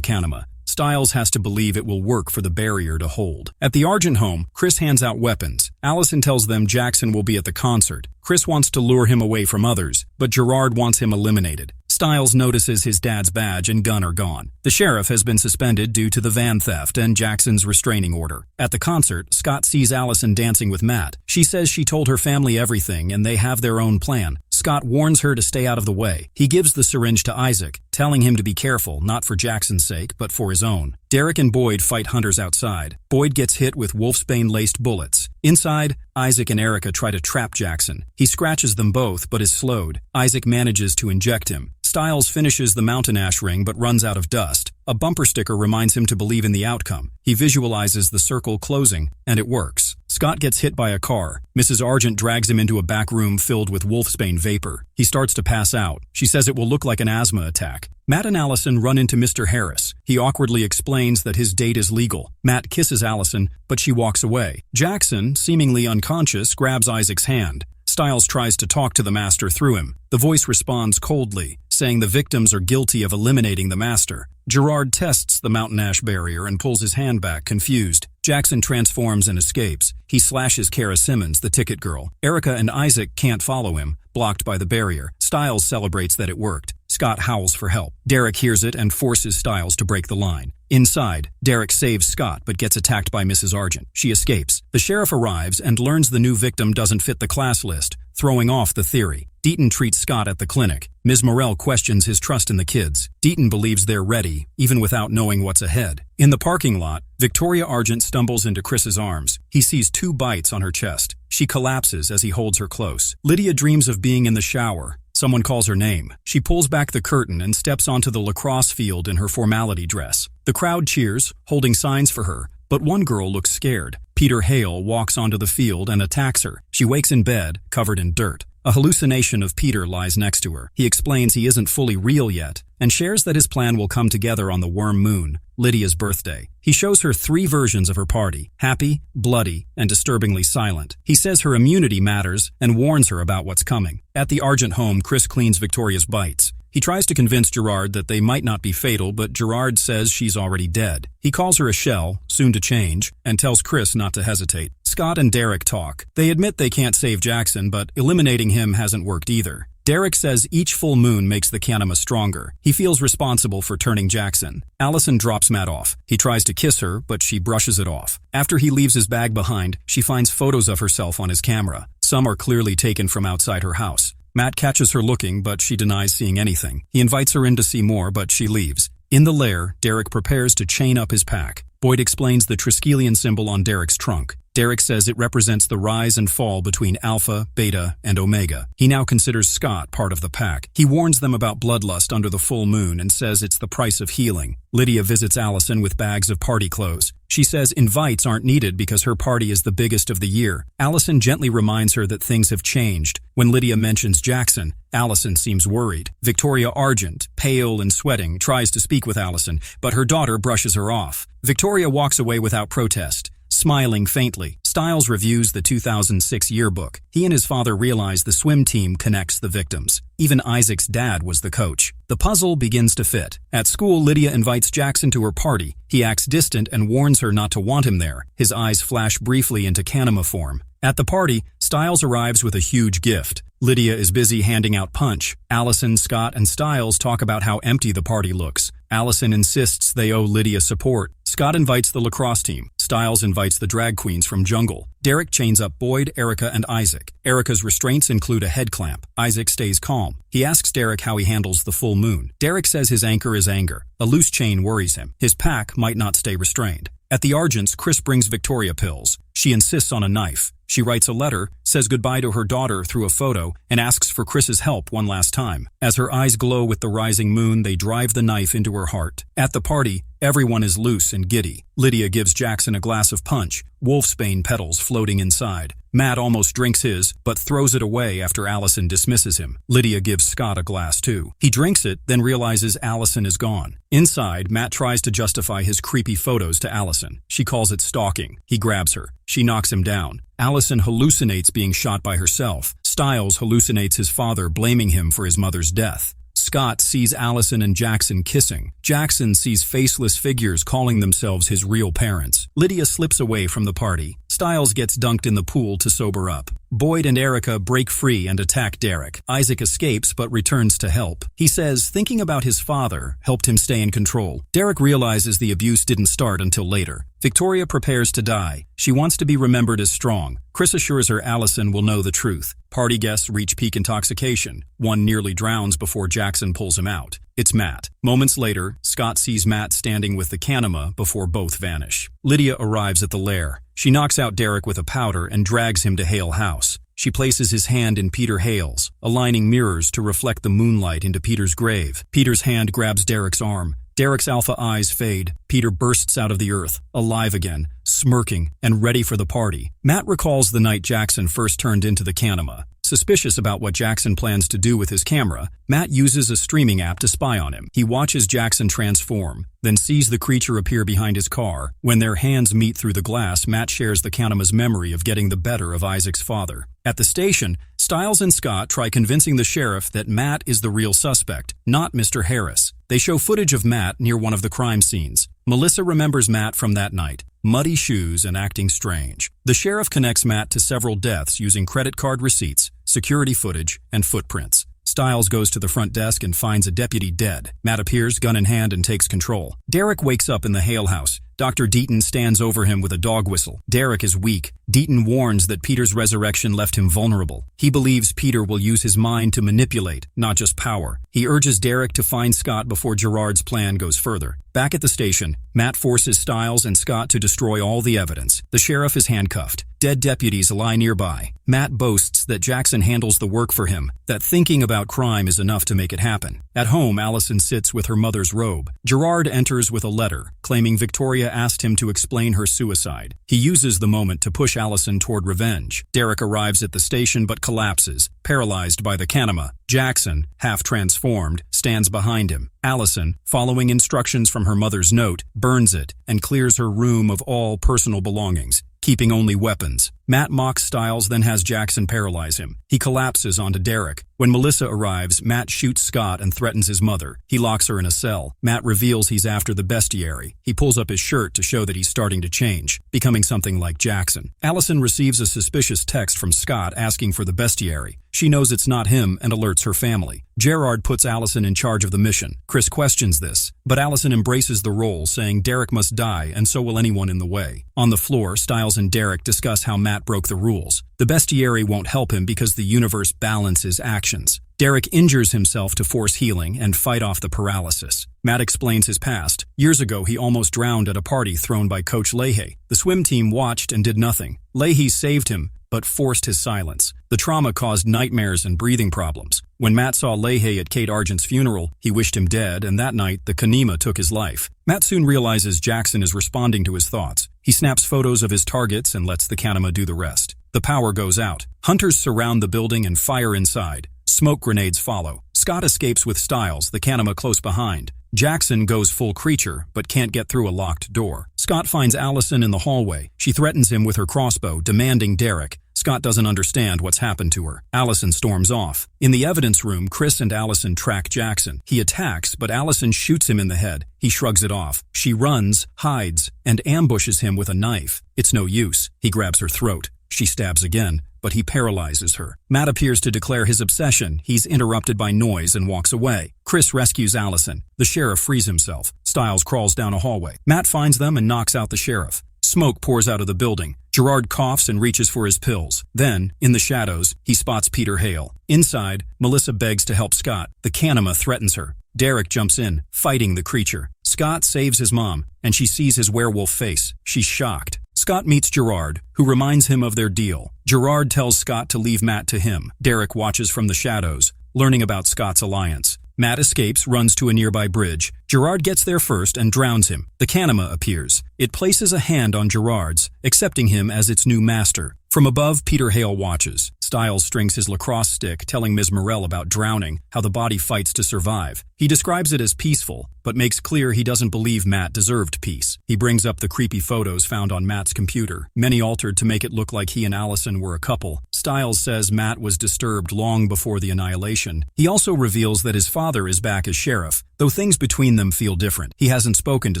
Kanema. Stiles has to believe it will work for the barrier to hold. At the Argent home, Chris hands out weapons. Allison tells them Jackson will be at the concert. Chris wants to lure him away from others, but Gerard wants him eliminated. Stiles notices his dad's badge and gun are gone. The sheriff has been suspended due to the van theft and Jackson's restraining order. At the concert, Scott sees Allison dancing with Matt. She says she told her family everything and they have their own plan. Scott warns her to stay out of the way. He gives the syringe to Isaac, telling him to be careful, not for Jackson's sake, but for his own. Derek and Boyd fight hunters outside. Boyd gets hit with wolfsbane-laced bullets. Inside, Isaac and Erica try to trap Jackson. He scratches them both, but is slowed. Isaac manages to inject him. Stiles finishes the mountain ash ring but runs out of dust. A bumper sticker reminds him to believe in the outcome. He visualizes the circle closing, and it works. Scott gets hit by a car. Mrs. Argent drags him into a back room filled with wolfsbane vapor. He starts to pass out. She says it will look like an asthma attack. Matt and Allison run into Mr. Harris. He awkwardly explains that his date is legal. Matt kisses Allison, but she walks away. Jackson, seemingly unconscious, grabs Isaac's hand. Stiles tries to talk to the master through him. The voice responds coldly, saying the victims are guilty of eliminating the master. Gerard tests the mountain ash barrier and pulls his hand back, confused. Jackson transforms and escapes. He slashes Kara Simmons, the ticket girl. Erica and Isaac can't follow him, blocked by the barrier. Stiles celebrates that it worked. Scott howls for help. Derek hears it and forces Stiles to break the line. Inside, Derek saves Scott but gets attacked by Mrs. Argent. She escapes. The sheriff arrives and learns the new victim doesn't fit the class list, throwing off the theory. Deaton treats Scott at the clinic. Ms. Morell questions his trust in the kids. Deaton believes they're ready, even without knowing what's ahead. In the parking lot, Victoria Argent stumbles into Chris's arms. He sees 2 bites on her chest. She collapses as he holds her close. Lydia dreams of being in the shower. Someone calls her name. She pulls back the curtain and steps onto the lacrosse field in her formality dress. The crowd cheers, holding signs for her, but one girl looks scared. Peter Hale walks onto the field and attacks her. She wakes in bed, covered in dirt. A hallucination of Peter lies next to her. He explains he isn't fully real yet, and shares that his plan will come together on the worm moon, Lydia's birthday. He shows her 3 versions of her party: happy, bloody, and disturbingly silent. He says her immunity matters and warns her about what's coming. At the Argent home, Chris cleans Victoria's bites. He tries to convince Gerard that they might not be fatal, but Gerard says she's already dead. He calls her a shell, soon to change, and tells Chris not to hesitate. Scott and Derek talk. They admit they can't save Jackson, but eliminating him hasn't worked either. Derek says each full moon makes the Kanema stronger. He feels responsible for turning Jackson. Allison drops Matt off. He tries to kiss her, but she brushes it off. After he leaves his bag behind, she finds photos of herself on his camera. Some are clearly taken from outside her house. Matt catches her looking, but she denies seeing anything. He invites her in to see more, but she leaves. In the lair, Derek prepares to chain up his pack. Boyd explains the Triskelion symbol on Derek's trunk. Derek says it represents the rise and fall between Alpha, Beta, and Omega. He now considers Scott part of the pack. He warns them about bloodlust under the full moon and says it's the price of healing. Lydia visits Allison with bags of party clothes. She says invites aren't needed because her party is the biggest of the year. Allison gently reminds her that things have changed. When Lydia mentions Jackson, Allison seems worried. Victoria Argent, pale and sweating, tries to speak with Allison, but her daughter brushes her off. Victoria walks away without protest, smiling faintly. Stiles reviews the 2006 yearbook. He and his father realize the swim team connects the victims. Even Isaac's dad was the coach. The puzzle begins to fit. At school, Lydia invites Jackson to her party. He acts distant and warns her not to want him there. His eyes flash briefly into Kanema form. At the party, Stiles arrives with a huge gift. Lydia is busy handing out punch. Allison, Scott, and Stiles talk about how empty the party looks. Allison insists they owe Lydia support. Scott invites the lacrosse team. Stiles invites the drag queens from Jungle. Derek chains up Boyd, Erica, and Isaac. Erica's restraints include a head clamp. Isaac stays calm. He asks Derek how he handles the full moon. Derek says his anchor is anger. A loose chain worries him. His pack might not stay restrained. At the Argents, Chris brings Victoria pills. She insists on a knife. She writes a letter, says goodbye to her daughter through a photo, and asks for Chris's help one last time. As her eyes glow with the rising moon, they drive the knife into her heart. At the party, everyone is loose and giddy. Lydia gives Jackson a glass of punch, wolfsbane petals floating inside. Matt almost drinks his, but throws it away after Allison dismisses him. Lydia gives Scott a glass too. He drinks it, then realizes Allison is gone. Inside, Matt tries to justify his creepy photos to Allison. She calls it stalking. He grabs her. She knocks him down. Allison hallucinates being shot by herself. Stiles hallucinates his father blaming him for his mother's death. Scott sees Allison and Jackson kissing. Jackson sees faceless figures calling themselves his real parents. Lydia slips away from the party. Stiles gets dunked in the pool to sober up. Boyd and Erica break free and attack Derek. Isaac escapes but returns to help. He says thinking about his father helped him stay in control. Derek realizes the abuse didn't start until later. Victoria prepares to die. She wants to be remembered as strong. Chris assures her Allison will know the truth. Party guests reach peak intoxication. One nearly drowns before Jackson pulls him out. It's Matt. Moments later, Scott sees Matt standing with the Kanema before both vanish. Lydia arrives at the lair. She knocks out Derek with a powder and drags him to Hale House. She places his hand in Peter Hale's, aligning mirrors to reflect the moonlight into Peter's grave. Peter's hand grabs Derek's arm. Derek's alpha eyes fade. Peter bursts out of the earth, alive again, smirking, and ready for the party. Matt recalls the night Jackson first turned into the Kanema. Suspicious about what Jackson plans to do with his camera, Matt uses a streaming app to spy on him. He watches Jackson transform, then sees the creature appear behind his car. When their hands meet through the glass, Matt shares the Kanema's memory of getting the better of Isaac's father. At the station, Stiles and Scott try convincing the sheriff that Matt is the real suspect, not Mr. Harris. They show footage of Matt near one of the crime scenes. Melissa remembers Matt from that night, muddy shoes and acting strange. The sheriff connects Matt to several deaths using credit card receipts, security footage, and footprints. Stiles goes to the front desk and finds a deputy dead. Matt appears, gun in hand, and takes control. Derek wakes up in the Hale house. Dr. Bitten stands over him with a dog whistle. Derek is weak. Bitten warns that Peter's resurrection left him vulnerable. He believes Peter will use his mind to manipulate, not just power. He urges Derek to find Scott before Gerard's plan goes further. Back at the station, Matt forces Stiles and Scott to destroy all the evidence. The sheriff is handcuffed. Dead deputies lie nearby. Matt boasts that Jackson handles the work for him, that thinking about crime is enough to make it happen. At home, Allison sits with her mother's robe. Gerard enters with a letter, claiming Victoria asked him to explain her suicide. He uses the moment to push Allison toward revenge. Derek arrives at the station but collapses, paralyzed by the Kanema. Jackson, half transformed, stands behind him. Allison, following instructions from her mother's note, burns it and clears her room of all personal belongings, keeping only weapons. Matt mocks Stiles, then has Jackson paralyze him. He collapses onto Derek. When Melissa arrives, Matt shoots Scott and threatens his mother. He locks her in a cell. Matt reveals he's after the bestiary. He pulls up his shirt to show that he's starting to change, becoming something like Jackson. Allison receives a suspicious text from Scott asking for the bestiary. She knows it's not him and alerts her family. Gerard puts Allison in charge of the mission. Chris questions this, but Allison embraces the role, saying Derek must die and so will anyone in the way. On the floor, Stiles and Derek discuss how Matt broke the rules. The bestiary won't help him because the universe balances actions. Derek injures himself to force healing and fight off the paralysis. Matt explains his past. Years ago, he almost drowned at a party thrown by Coach Leahy. The swim team watched and did nothing. Leahy saved him, but forced his silence. The trauma caused nightmares and breathing problems. When Matt saw Leahy at Kate Argent's funeral, he wished him dead, and that night, the Kanema took his life. Matt soon realizes Jackson is responding to his thoughts. He snaps photos of his targets and lets the Kanema do the rest. The power goes out. Hunters surround the building and fire inside. Smoke grenades follow. Scott escapes with Styles, the Kanema close behind. Jackson goes full creature, but can't get through a locked door. Scott finds Allison in the hallway. She threatens him with her crossbow, demanding Derek. Scott doesn't understand what's happened to her. Allison storms off. In the evidence room, Chris and Allison track Jackson. He attacks, but Allison shoots him in the head. He shrugs it off. She runs, hides, and ambushes him with a knife. It's no use. He grabs her throat. She stabs again, but he paralyzes her. Matt appears to declare his obsession. He's interrupted by noise and walks away. Chris rescues Allison. The sheriff frees himself. Styles crawls down a hallway. Matt finds them and knocks out the sheriff. Smoke pours out of the building. Gerard coughs and reaches for his pills. Then, in the shadows, he spots Peter Hale. Inside, Melissa begs to help Scott. The Kanema threatens her. Derek jumps in, fighting the creature. Scott saves his mom, and she sees his werewolf face. She's shocked. Scott meets Gerard, who reminds him of their deal. Gerard tells Scott to leave Matt to him. Derek watches from the shadows, learning about Scott's alliance. Matt escapes, runs to a nearby bridge. Gerard gets there first and drowns him. The Kanema appears. It places a hand on Gerard's, accepting him as its new master. From above, Peter Hale watches. Styles strings his lacrosse stick, telling Ms. Morell about drowning, how the body fights to survive. He describes it as peaceful, but makes clear he doesn't believe Matt deserved peace. He brings up the creepy photos found on Matt's computer, many altered to make it look like he and Allison were a couple. Styles says Matt was disturbed long before the annihilation. He also reveals that his father is back as sheriff, though things between them feel different. He hasn't spoken to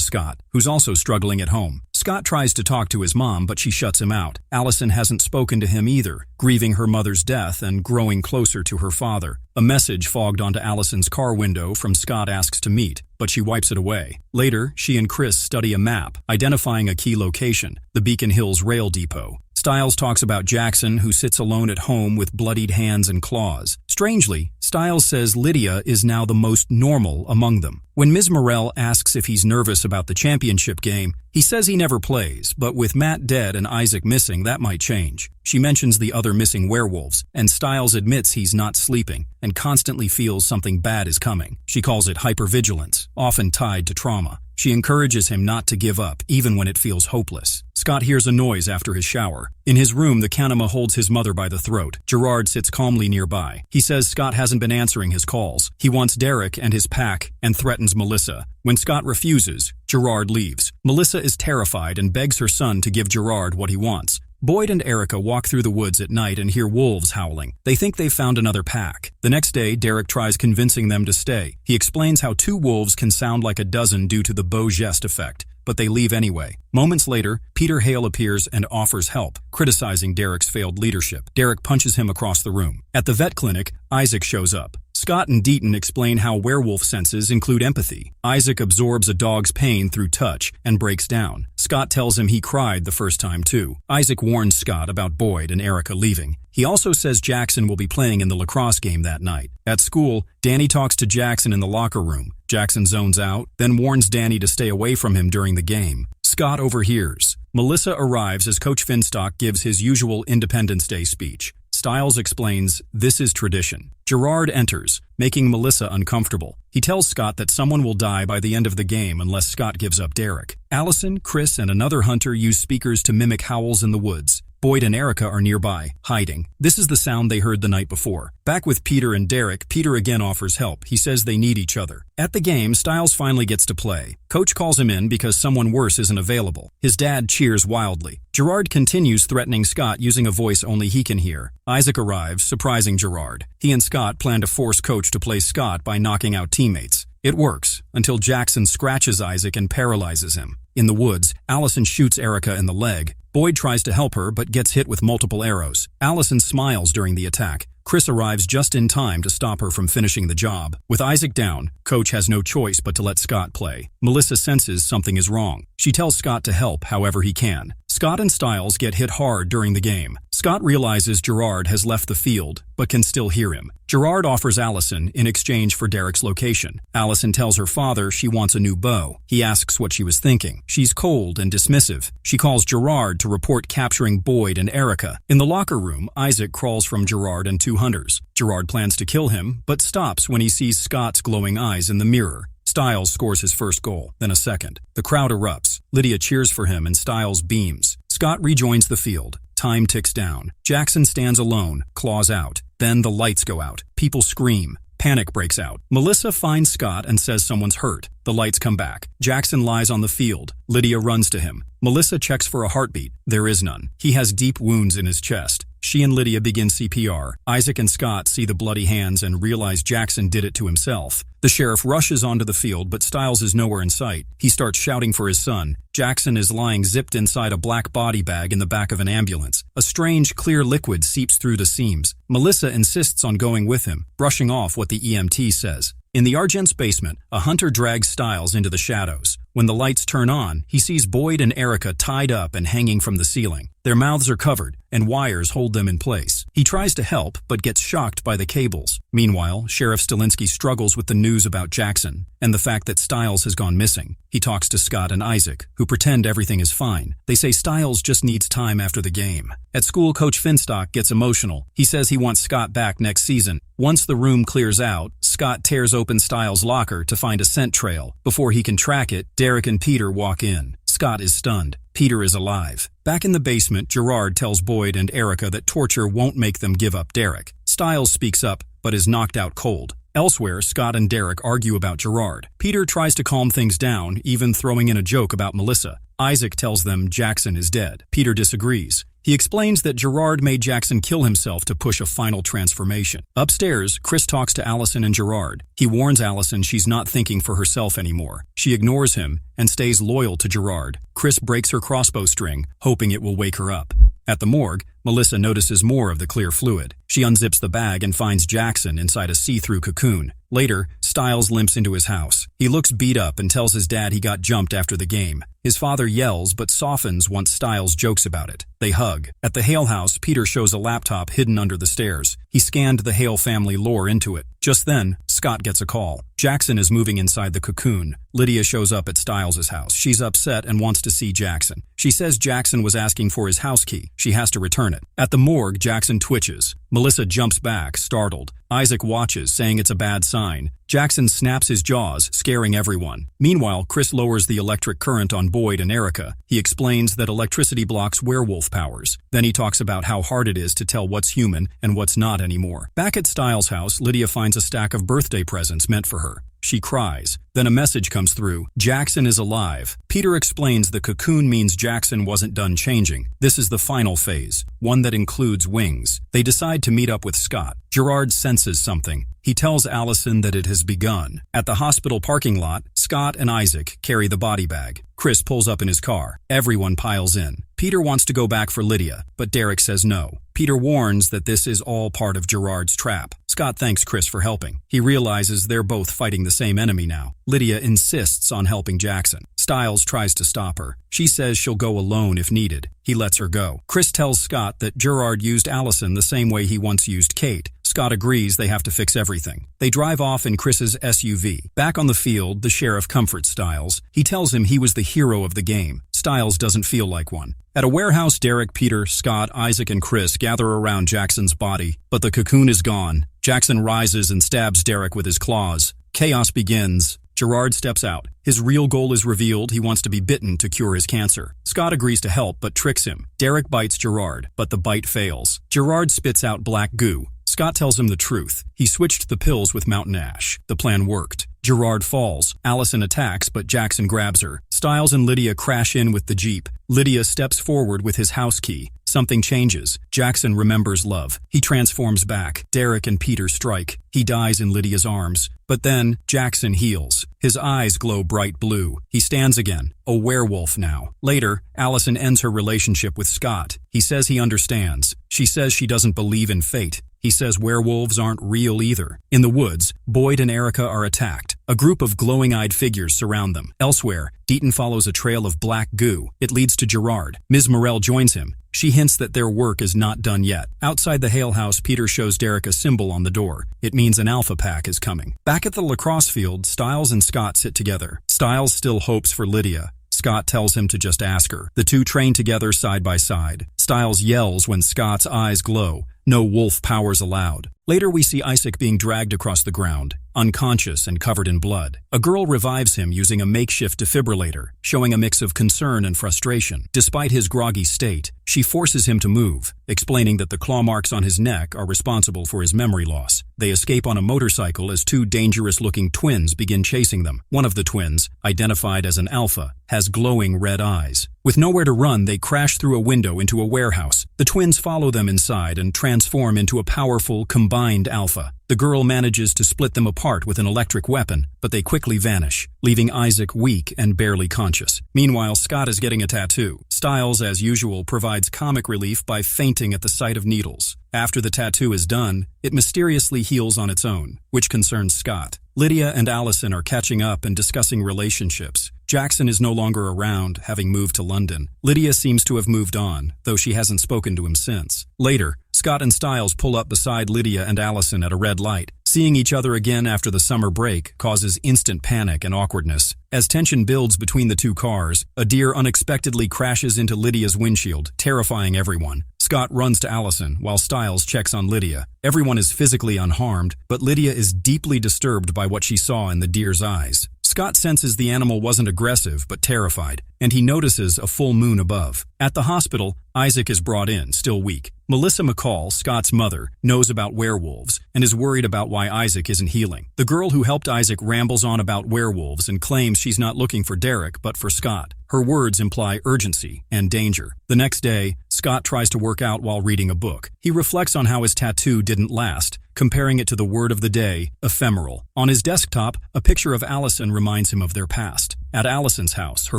Scott, who's also struggling at home. Scott tries to talk to his mom, but she shuts him out. Allison hasn't spoken to him either, grieving her mother's death and growing closer to her father. A message fogged onto Allison's car window from Scott asks to meet, but she wipes it away. Later, she and Chris study a map, identifying a key location, the Beacon Hills Rail Depot. Styles talks about Jackson, who sits alone at home with bloodied hands and claws. Strangely, Styles says Lydia is now the most normal among them. When Ms. Morell asks if he's nervous about the championship game, he says he never plays, but with Matt dead and Isaac missing, that might change. She mentions the other missing werewolves, and Styles admits he's not sleeping and constantly feels something bad is coming. She calls it hypervigilance, often tied to trauma. She encourages him not to give up, even when it feels hopeless. Scott hears a noise after his shower. In his room, the Kanema holds his mother by the throat. Gerard sits calmly nearby. He says Scott hasn't been answering his calls. He wants Derek and his pack and threatens Melissa. When Scott refuses, Gerard leaves. Melissa is terrified and begs her son to give Gerard what he wants. Boyd and Erica walk through the woods at night and hear wolves howling. They think they've found another pack. The next day, Derek tries convincing them to stay. He explains how 2 wolves can sound like a dozen due to the Beau Geste effect, but they leave anyway. Moments later, Peter Hale appears and offers help, criticizing Derek's failed leadership. Derek punches him across the room. At the vet clinic, Isaac shows up. Scott and Bitten explain how werewolf senses include empathy. Isaac absorbs a dog's pain through touch and breaks down. Scott tells him he cried the first time too. Isaac warns Scott about Boyd and Erica leaving. He also says Jackson will be playing in the lacrosse game that night. At school, Danny talks to Jackson in the locker room. Jackson zones out, then warns Danny to stay away from him during the game. Scott overhears. Melissa arrives as Coach Finstock gives his usual Independence Day speech. Styles explains, "This is tradition." Gerard enters, making Melissa uncomfortable. He tells Scott that someone will die by the end of the game unless Scott gives up Derek. Allison, Chris, and another hunter use speakers to mimic howls in the woods. Boyd and Erica are nearby, hiding. This is the sound they heard the night before. Back with Peter and Derek, Peter again offers help. He says they need each other. At the game, Styles finally gets to play. Coach calls him in because someone worse isn't available. His dad cheers wildly. Gerard continues threatening Scott using a voice only he can hear. Isaac arrives, surprising Gerard. He and Scott plan to force Coach to play Scott by knocking out teammates. It works, until Jackson scratches Isaac and paralyzes him. In the woods, Allison shoots Erica in the leg. Boyd tries to help her, but gets hit with multiple arrows. Allison smiles during the attack. Chris arrives just in time to stop her from finishing the job. With Isaac down, Coach has no choice but to let Scott play. Melissa senses something is wrong. She tells Scott to help however he can. Scott and Styles get hit hard during the game. Scott realizes Gerard has left the field, but can still hear him. Gerard offers Allison in exchange for Derek's location. Allison tells her father she wants a new bow. He asks what she was thinking. She's cold and dismissive. She calls Gerard to report capturing Boyd and Erica. In the locker room, Isaac crawls from Gerard and two hunters. Gerard plans to kill him, but stops when he sees Scott's glowing eyes in the mirror. Stiles scores his first goal, then a second. The crowd erupts. Lydia cheers for him and Stiles beams. Scott rejoins the field. Time ticks down. Jackson stands alone, claws out. Then the lights go out. People scream. Panic breaks out. Melissa finds Scott and says someone's hurt. The lights come back. Jackson lies on the field. Lydia runs to him. Melissa checks for a heartbeat. There is none. He has deep wounds in his chest. She and Lydia begin CPR. Isaac and Scott see the bloody hands and realize Jackson did it to himself. The sheriff rushes onto the field, but Stiles is nowhere in sight. He starts shouting for his son. Jackson is lying zipped inside a black body bag in the back of an ambulance. A strange, clear liquid seeps through the seams. Melissa insists on going with him, brushing off what the EMT says. In the Argent's basement, a hunter drags Stiles into the shadows. When the lights turn on, he sees Boyd and Erica tied up and hanging from the ceiling. Their mouths are covered, and wires hold them in place. He tries to help, but gets shocked by the cables. Meanwhile, Sheriff Stilinski struggles with the news about Jackson and the fact that Stiles has gone missing. He talks to Scott and Isaac, who pretend everything is fine. They say Stiles just needs time after the game. At school, Coach Finstock gets emotional. He says he wants Scott back next season. Once the room clears out, Scott tears open Stiles' locker to find a scent trail. Before he can track it, Derek and Peter walk in. Scott is stunned. Peter is alive. Back in the basement, Gerard tells Boyd and Erica that torture won't make them give up Derek. Stiles speaks up, but is knocked out cold. Elsewhere, Scott and Derek argue about Gerard. Peter tries to calm things down, even throwing in a joke about Melissa. Isaac tells them Jackson is dead. Peter disagrees. He explains that Gerard made Jackson kill himself to push a final transformation. Upstairs, Chris talks to Allison and Gerard. He warns Allison she's not thinking for herself anymore. She ignores him and stays loyal to Gerard. Chris breaks her crossbow string, hoping it will wake her up. At the morgue, Melissa notices more of the clear fluid. She unzips the bag and finds Jackson inside a see-through cocoon. Later, Stiles limps into his house. He looks beat up and tells his dad he got jumped after the game. His father yells but softens once Stiles jokes about it. They hug. At the Hale house, Peter shows a laptop hidden under the stairs. He scanned the Hale family lore into it. Just then, Scott gets a call. Jackson is moving inside the cocoon. Lydia shows up at Stiles' house. She's upset and wants to see Jackson. She says Jackson was asking for his house key. She has to return it. At the morgue, Jackson twitches. Melissa jumps back, startled. Isaac watches, saying it's a bad sign. Jackson snaps his jaws, scaring everyone. Meanwhile, Chris lowers the electric current on Boyd and Erica. He explains that electricity blocks werewolf powers. Then he talks about how hard it is to tell what's human and what's not anymore. Back at Stiles' house, Lydia finds a stack of birthday presents meant for her. She cries. Then a message comes through. Jackson is alive. Peter explains the cocoon means Jackson wasn't done changing. This is the final phase, one that includes wings. They decide to meet up with Scott. Gerard senses something. He tells Allison that it has begun. At the hospital parking lot, Scott and Isaac carry the body bag. Chris pulls up in his car. Everyone piles in. Peter wants to go back for Lydia, but Derek says no. Peter warns that this is all part of Gerard's trap. Scott thanks Chris for helping. He realizes they're both fighting the same enemy now. Lydia insists on helping Jackson. Stiles tries to stop her. She says she'll go alone if needed. He lets her go. Chris tells Scott that Gerard used Allison the same way he once used Kate. Scott agrees they have to fix everything. They drive off in Chris's SUV. Back on the field, the sheriff comforts Stiles. He tells him he was the hero of the game. Stiles doesn't feel like one. At a warehouse, Derek, Peter, Scott, Isaac, and Chris gather around Jackson's body, but the cocoon is gone. Jackson rises and stabs Derek with his claws. Chaos begins. Gerard steps out. His real goal is revealed. He wants to be bitten to cure his cancer. Scott agrees to help, but tricks him. Derek bites Gerard, but the bite fails. Gerard spits out black goo. Scott tells him the truth. He switched the pills with Mountain Ash. The plan worked. Gerard falls. Allison attacks, but Jackson grabs her. Stiles and Lydia crash in with the Jeep. Lydia steps forward with his house key. Something changes. Jackson remembers love. He transforms back. Derek and Peter strike. He dies in Lydia's arms. But then, Jackson heals. His eyes glow bright blue. He stands again, a werewolf now. Later, Allison ends her relationship with Scott. He says he understands. She says she doesn't believe in fate. He says werewolves aren't real either. In the woods, Boyd and Erica are attacked. A group of glowing-eyed figures surround them. Elsewhere, Bitten follows a trail of black goo. It leads to Gerard. Ms. Morel joins him. She hints that their work is not done yet. Outside the Hale house, Peter shows Derek a symbol on the door. It means an alpha pack is coming. Back at the lacrosse field, Stiles and Scott sit together. Stiles still hopes for Lydia. Scott tells him to just ask her. The two train together side by side. Stiles yells when Scott's eyes glow. No wolf powers allowed. Later we see Isaac being dragged across the ground, unconscious and covered in blood. A girl revives him using a makeshift defibrillator, showing a mix of concern and frustration. Despite his groggy state, she forces him to move, explaining that the claw marks on his neck are responsible for his memory loss. They escape on a motorcycle as two dangerous-looking twins begin chasing them. One of the twins, identified as an alpha, has glowing red eyes. With nowhere to run, they crash through a window into a warehouse. The twins follow them inside and transform into a powerful, combined alpha. The girl manages to split them apart with an electric weapon, but they quickly vanish, leaving Isaac weak and barely conscious. Meanwhile, Scott is getting a tattoo. Stiles, as usual, provides comic relief by fainting at the sight of needles. After the tattoo is done, it mysteriously heals on its own, which concerns Scott. Lydia and Allison are catching up and discussing relationships. Jackson is no longer around, having moved to London. Lydia seems to have moved on, though she hasn't spoken to him since. Later, Scott and Stiles pull up beside Lydia and Allison at a red light. Seeing each other again after the summer break causes instant panic and awkwardness. As tension builds between the two cars, a deer unexpectedly crashes into Lydia's windshield, terrifying everyone. Scott runs to Allison, while Stiles checks on Lydia. Everyone is physically unharmed, but Lydia is deeply disturbed by what she saw in the deer's eyes. Scott senses the animal wasn't aggressive, but terrified, and he notices a full moon above. At the hospital, Isaac is brought in, still weak. Melissa McCall, Scott's mother, knows about werewolves and is worried about why Isaac isn't healing. The girl who helped Isaac rambles on about werewolves and claims she's not looking for Derek, but for Scott. Her words imply urgency and danger. The next day, Scott tries to work out while reading a book. He reflects on how his tattoo didn't last, comparing it to the word of the day, ephemeral. On his desktop, a picture of Allison reminds him of their past. At Allison's house, her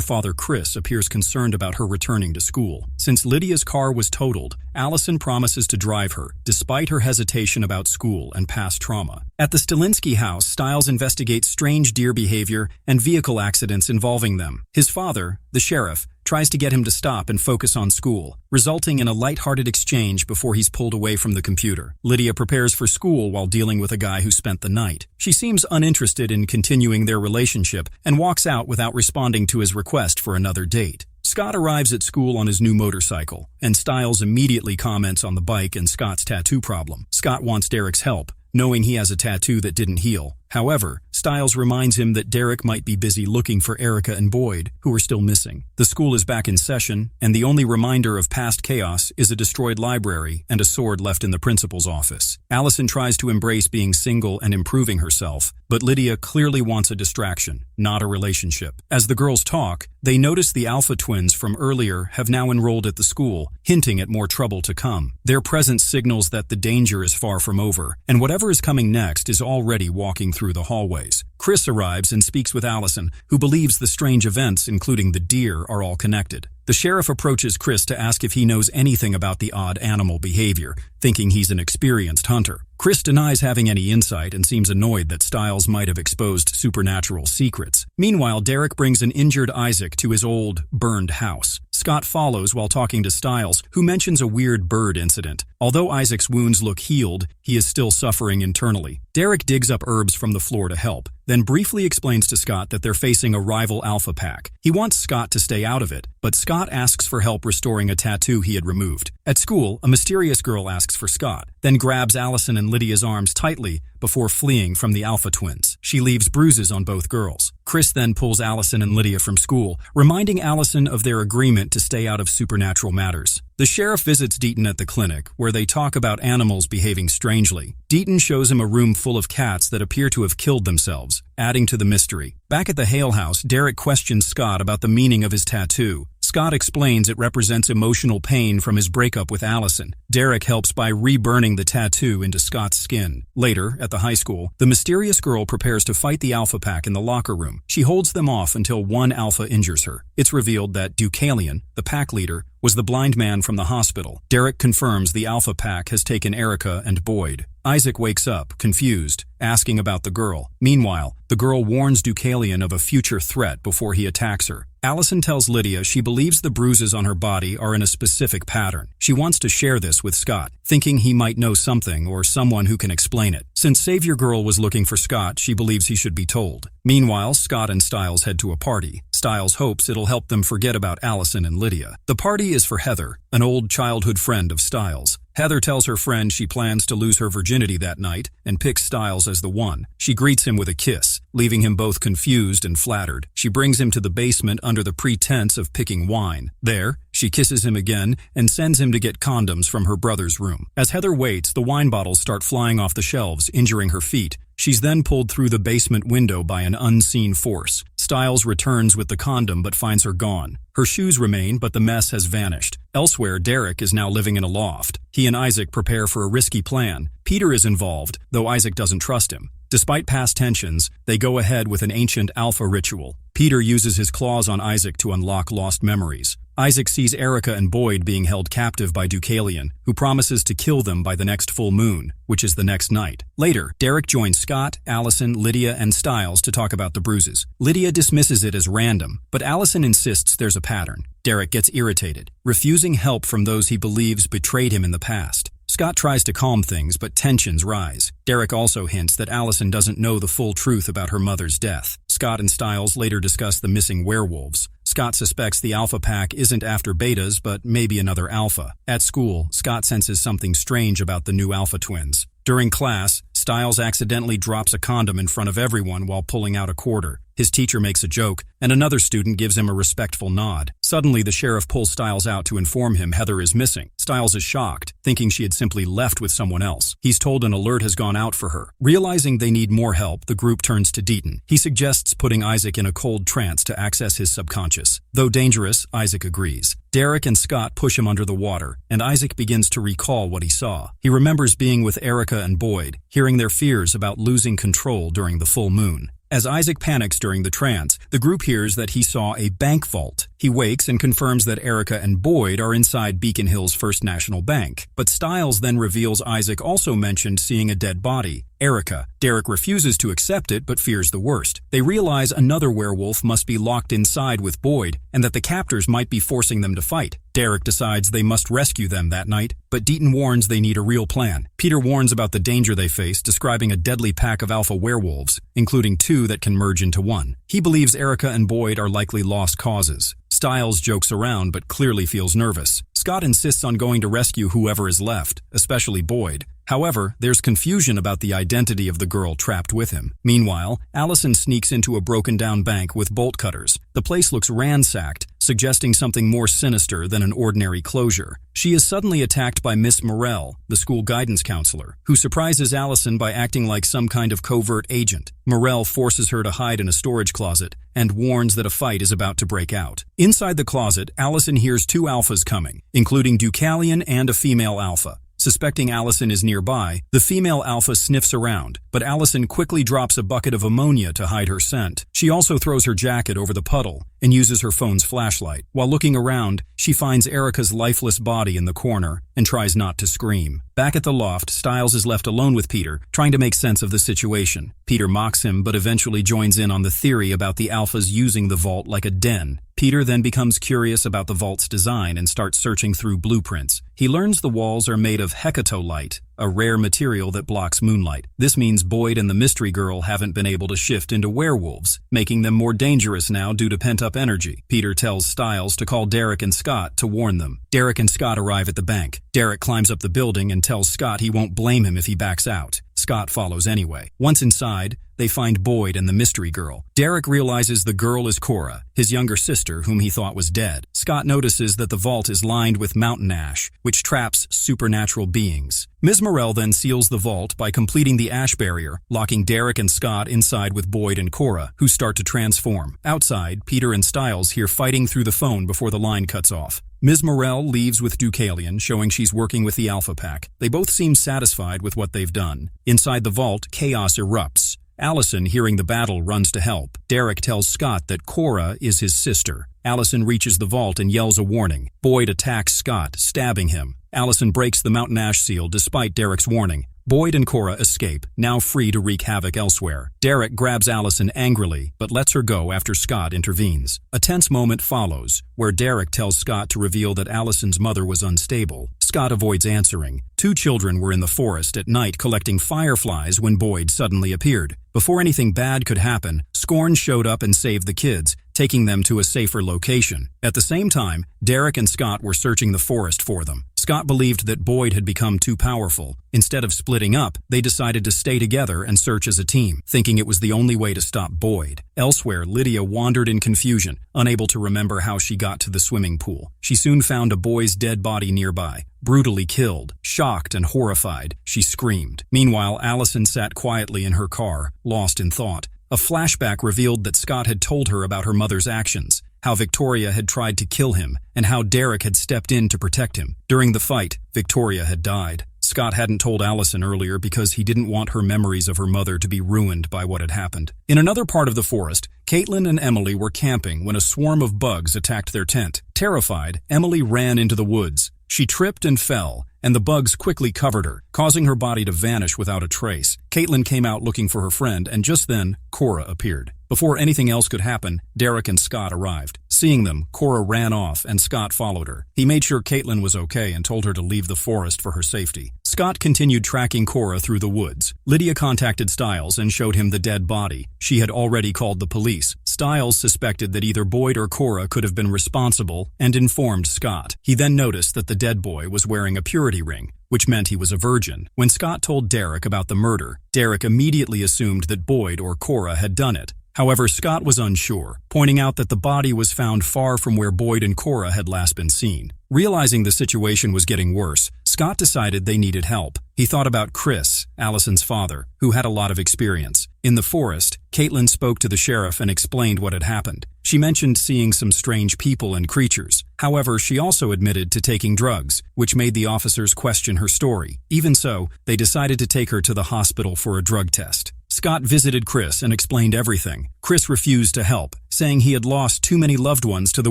father Chris appears concerned about her returning to school. Since Lydia's car was totaled, Allison promises to drive her, despite her hesitation about school and past trauma. At the Stilinski house, Stiles investigates strange deer behavior and vehicle accidents involving them. His father, the sheriff, tries to get him to stop and focus on school, resulting in a light-hearted exchange before he's pulled away from the computer. Lydia prepares for school while dealing with a guy who spent the night. She seems uninterested in continuing their relationship and walks out without responding to his request for another date. Scott arrives at school on his new motorcycle, and Stiles immediately comments on the bike and Scott's tattoo problem. Scott wants Derek's help, knowing he has a tattoo that didn't heal. However, Stiles reminds him that Derek might be busy looking for Erica and Boyd, who are still missing. The school is back in session, and the only reminder of past chaos is a destroyed library and a sword left in the principal's office. Allison tries to embrace being single and improving herself, but Lydia clearly wants a distraction, not a relationship. As the girls talk, they notice the Alpha twins from earlier have now enrolled at the school, hinting at more trouble to come. Their presence signals that the danger is far from over, and whatever is coming next is already walking through the hallways. Chris arrives and speaks with Allison, who believes the strange events, including the deer, are all connected. The sheriff approaches Chris to ask if he knows anything about the odd animal behavior, thinking he's an experienced hunter. Chris denies having any insight and seems annoyed that Stiles might have exposed supernatural secrets. Meanwhile, Derek brings an injured Isaac to his old, burned house. Scott follows while talking to Stiles, who mentions a weird bird incident. Although Isaac's wounds look healed, he is still suffering internally. Derek digs up herbs from the floor to help, then briefly explains to Scott that they're facing a rival alpha pack. He wants Scott to stay out of it, but Scott asks for help restoring a tattoo he had removed. At school, a mysterious girl asks for Scott, then grabs Allison and Lydia's arms tightly before fleeing from the Alpha twins. She leaves bruises on both girls. Chris then pulls Allison and Lydia from school, reminding Allison of their agreement to stay out of supernatural matters. The sheriff visits Bitten at the clinic, where they talk about animals behaving strangely. Bitten shows him a room full of cats that appear to have killed themselves, adding to the mystery. Back at the Hale house, Derek questions Scott about the meaning of his tattoo. Scott explains it represents emotional pain from his breakup with Allison. Derek helps by reburning the tattoo into Scott's skin. Later, at the high school, the mysterious girl prepares to fight the Alpha Pack in the locker room. She holds them off until one Alpha injures her. It's revealed that Deucalion, the pack leader, was the blind man from the hospital. Derek confirms the Alpha Pack has taken Erica and Boyd. Isaac wakes up, confused, asking about the girl. Meanwhile, the girl warns Deucalion of a future threat before he attacks her. Allison tells Lydia she believes the bruises on her body are in a specific pattern. She wants to share this with Scott, thinking he might know something or someone who can explain it. Since Savior Girl was looking for Scott, she believes he should be told. Meanwhile, Scott and Stiles head to a party. Stiles hopes it'll help them forget about Allison and Lydia. The party is for Heather, an old childhood friend of Stiles. Heather tells her friend she plans to lose her virginity that night and picks Stiles as the one. She greets him with a kiss, leaving him both confused and flattered. She brings him to the basement under the pretense of picking wine. There, she kisses him again and sends him to get condoms from her brother's room. As Heather waits, the wine bottles start flying off the shelves, injuring her feet. She's then pulled through the basement window by an unseen force. Stiles returns with the condom but finds her gone. Her shoes remain, but the mess has vanished. Elsewhere, Derek is now living in a loft. He and Isaac prepare for a risky plan. Peter is involved, though Isaac doesn't trust him. Despite past tensions, they go ahead with an ancient alpha ritual. Peter uses his claws on Isaac to unlock lost memories. Isaac sees Erica and Boyd being held captive by Deucalion, who promises to kill them by the next full moon, which is the next night. Later, Derek joins Scott, Allison, Lydia, and Stiles to talk about the bruises. Lydia dismisses it as random, but Allison insists there's a pattern. Derek gets irritated, refusing help from those he believes betrayed him in the past. Scott tries to calm things, but tensions rise. Derek also hints that Allison doesn't know the full truth about her mother's death. Scott and Stiles later discuss the missing werewolves. Scott suspects the Alpha Pack isn't after betas, but maybe another alpha. At school, Scott senses something strange about the new alpha twins. During class, Stiles accidentally drops a condom in front of everyone while pulling out a quarter. His teacher makes a joke, and another student gives him a respectful nod. Suddenly, the sheriff pulls Stiles out to inform him Heather is missing. Stiles is shocked, thinking she had simply left with someone else. He's told an alert has gone out for her. Realizing they need more help, the group turns to Bitten. He suggests putting Isaac in a cold trance to access his subconscious. Though dangerous, Isaac agrees. Derek and Scott push him under the water, and Isaac begins to recall what he saw. He remembers being with Erica and Boyd, hearing their fears about losing control during the full moon. As Isaac panics during the trance, the group hears that he saw a bank vault. He wakes and confirms that Erica and Boyd are inside Beacon Hill's First National Bank. But Stiles then reveals Isaac also mentioned seeing a dead body, Erica. Derek refuses to accept it but fears the worst. They realize another werewolf must be locked inside with Boyd and that the captors might be forcing them to fight. Derek decides they must rescue them that night, but Bitten warns they need a real plan. Peter warns about the danger they face, describing a deadly pack of alpha werewolves, including two that can merge into one. He believes Erica and Boyd are likely lost causes. Stiles jokes around but clearly feels nervous. Scott insists on going to rescue whoever is left, especially Boyd. However, there's confusion about the identity of the girl trapped with him. Meanwhile, Allison sneaks into a broken-down bank with bolt cutters. The place looks ransacked, suggesting something more sinister than an ordinary closure. She is suddenly attacked by Miss Morell, the school guidance counselor, who surprises Allison by acting like some kind of covert agent. Morell forces her to hide in a storage closet and warns that a fight is about to break out. Inside the closet, Allison hears two alphas coming, including Deucalion and a female alpha. Suspecting Allison is nearby, the female alpha sniffs around, but Allison quickly drops a bucket of ammonia to hide her scent. She also throws her jacket over the puddle and uses her phone's flashlight. While looking around, she finds Erica's lifeless body in the corner and tries not to scream. Back at the loft, Stiles is left alone with Peter, trying to make sense of the situation. Peter mocks him but eventually joins in on the theory about the alphas using the vault like a den. Peter then becomes curious about the vault's design and starts searching through blueprints. He learns the walls are made of hecatolite, a rare material that blocks moonlight. This means Boyd and the mystery girl haven't been able to shift into werewolves, making them more dangerous now due to pent-up energy. Peter tells Stiles to call Derek and Scott to warn them. Derek and Scott arrive at the bank. Derek climbs up the building and tells Scott he won't blame him if he backs out. Scott follows anyway. Once inside, they find Boyd and the mystery girl. Derek realizes the girl is Cora, his younger sister whom he thought was dead. Scott notices that the vault is lined with mountain ash, which traps supernatural beings. Ms. Morell then seals the vault by completing the ash barrier, locking Derek and Scott inside with Boyd and Cora, who start to transform. Outside, Peter and Stiles hear fighting through the phone before the line cuts off. Ms. Morell leaves with Deucalion, showing she's working with the Alpha Pack. They both seem satisfied with what they've done. Inside the vault, chaos erupts. Allison, hearing the battle, runs to help. Derek tells Scott that Cora is his sister. Allison reaches the vault and yells a warning. Boyd attacks Scott, stabbing him. Allison breaks the mountain ash seal despite Derek's warning. Boyd and Cora escape, now free to wreak havoc elsewhere. Derek grabs Allison angrily, but lets her go after Scott intervenes. A tense moment follows, where Derek tells Scott to reveal that Allison's mother was unstable. Scott avoids answering. Two children were in the forest at night collecting fireflies when Boyd suddenly appeared. Before anything bad could happen, Scorn showed up and saved the kids, taking them to a safer location. At the same time, Derek and Scott were searching the forest for them. Scott believed that Boyd had become too powerful. Instead of splitting up, they decided to stay together and search as a team, thinking it was the only way to stop Boyd. Elsewhere, Lydia wandered in confusion, unable to remember how she got to the swimming pool. She soon found a boy's dead body nearby, brutally killed. Shocked and horrified, she screamed. Meanwhile, Allison sat quietly in her car, lost in thought. A flashback revealed that Scott had told her about her mother's actions, how Victoria had tried to kill him, and how Derek had stepped in to protect him. During the fight, Victoria had died. Scott hadn't told Allison earlier because he didn't want her memories of her mother to be ruined by what had happened. In another part of the forest, Caitlin and Emily were camping when a swarm of bugs attacked their tent. Terrified, Emily ran into the woods. She tripped and fell, and the bugs quickly covered her, causing her body to vanish without a trace. Caitlin came out looking for her friend, and just then, Cora appeared. Before anything else could happen, Derek and Scott arrived. Seeing them, Cora ran off, and Scott followed her. He made sure Caitlin was okay and told her to leave the forest for her safety. Scott continued tracking Cora through the woods. Lydia contacted Stiles and showed him the dead body. She had already called the police. Stiles suspected that either Boyd or Cora could have been responsible and informed Scott. He then noticed that the dead boy was wearing a purity ring, which meant he was a virgin. When Scott told Derek about the murder, Derek immediately assumed that Boyd or Cora had done it. However, Scott was unsure, pointing out that the body was found far from where Boyd and Cora had last been seen. Realizing the situation was getting worse, Scott decided they needed help. He thought about Chris, Allison's father, who had a lot of experience. In the forest, Caitlin spoke to the sheriff and explained what had happened. She mentioned seeing some strange people and creatures. However, she also admitted to taking drugs, which made the officers question her story. Even so, they decided to take her to the hospital for a drug test. Scott visited Chris and explained everything. Chris refused to help, saying he had lost too many loved ones to the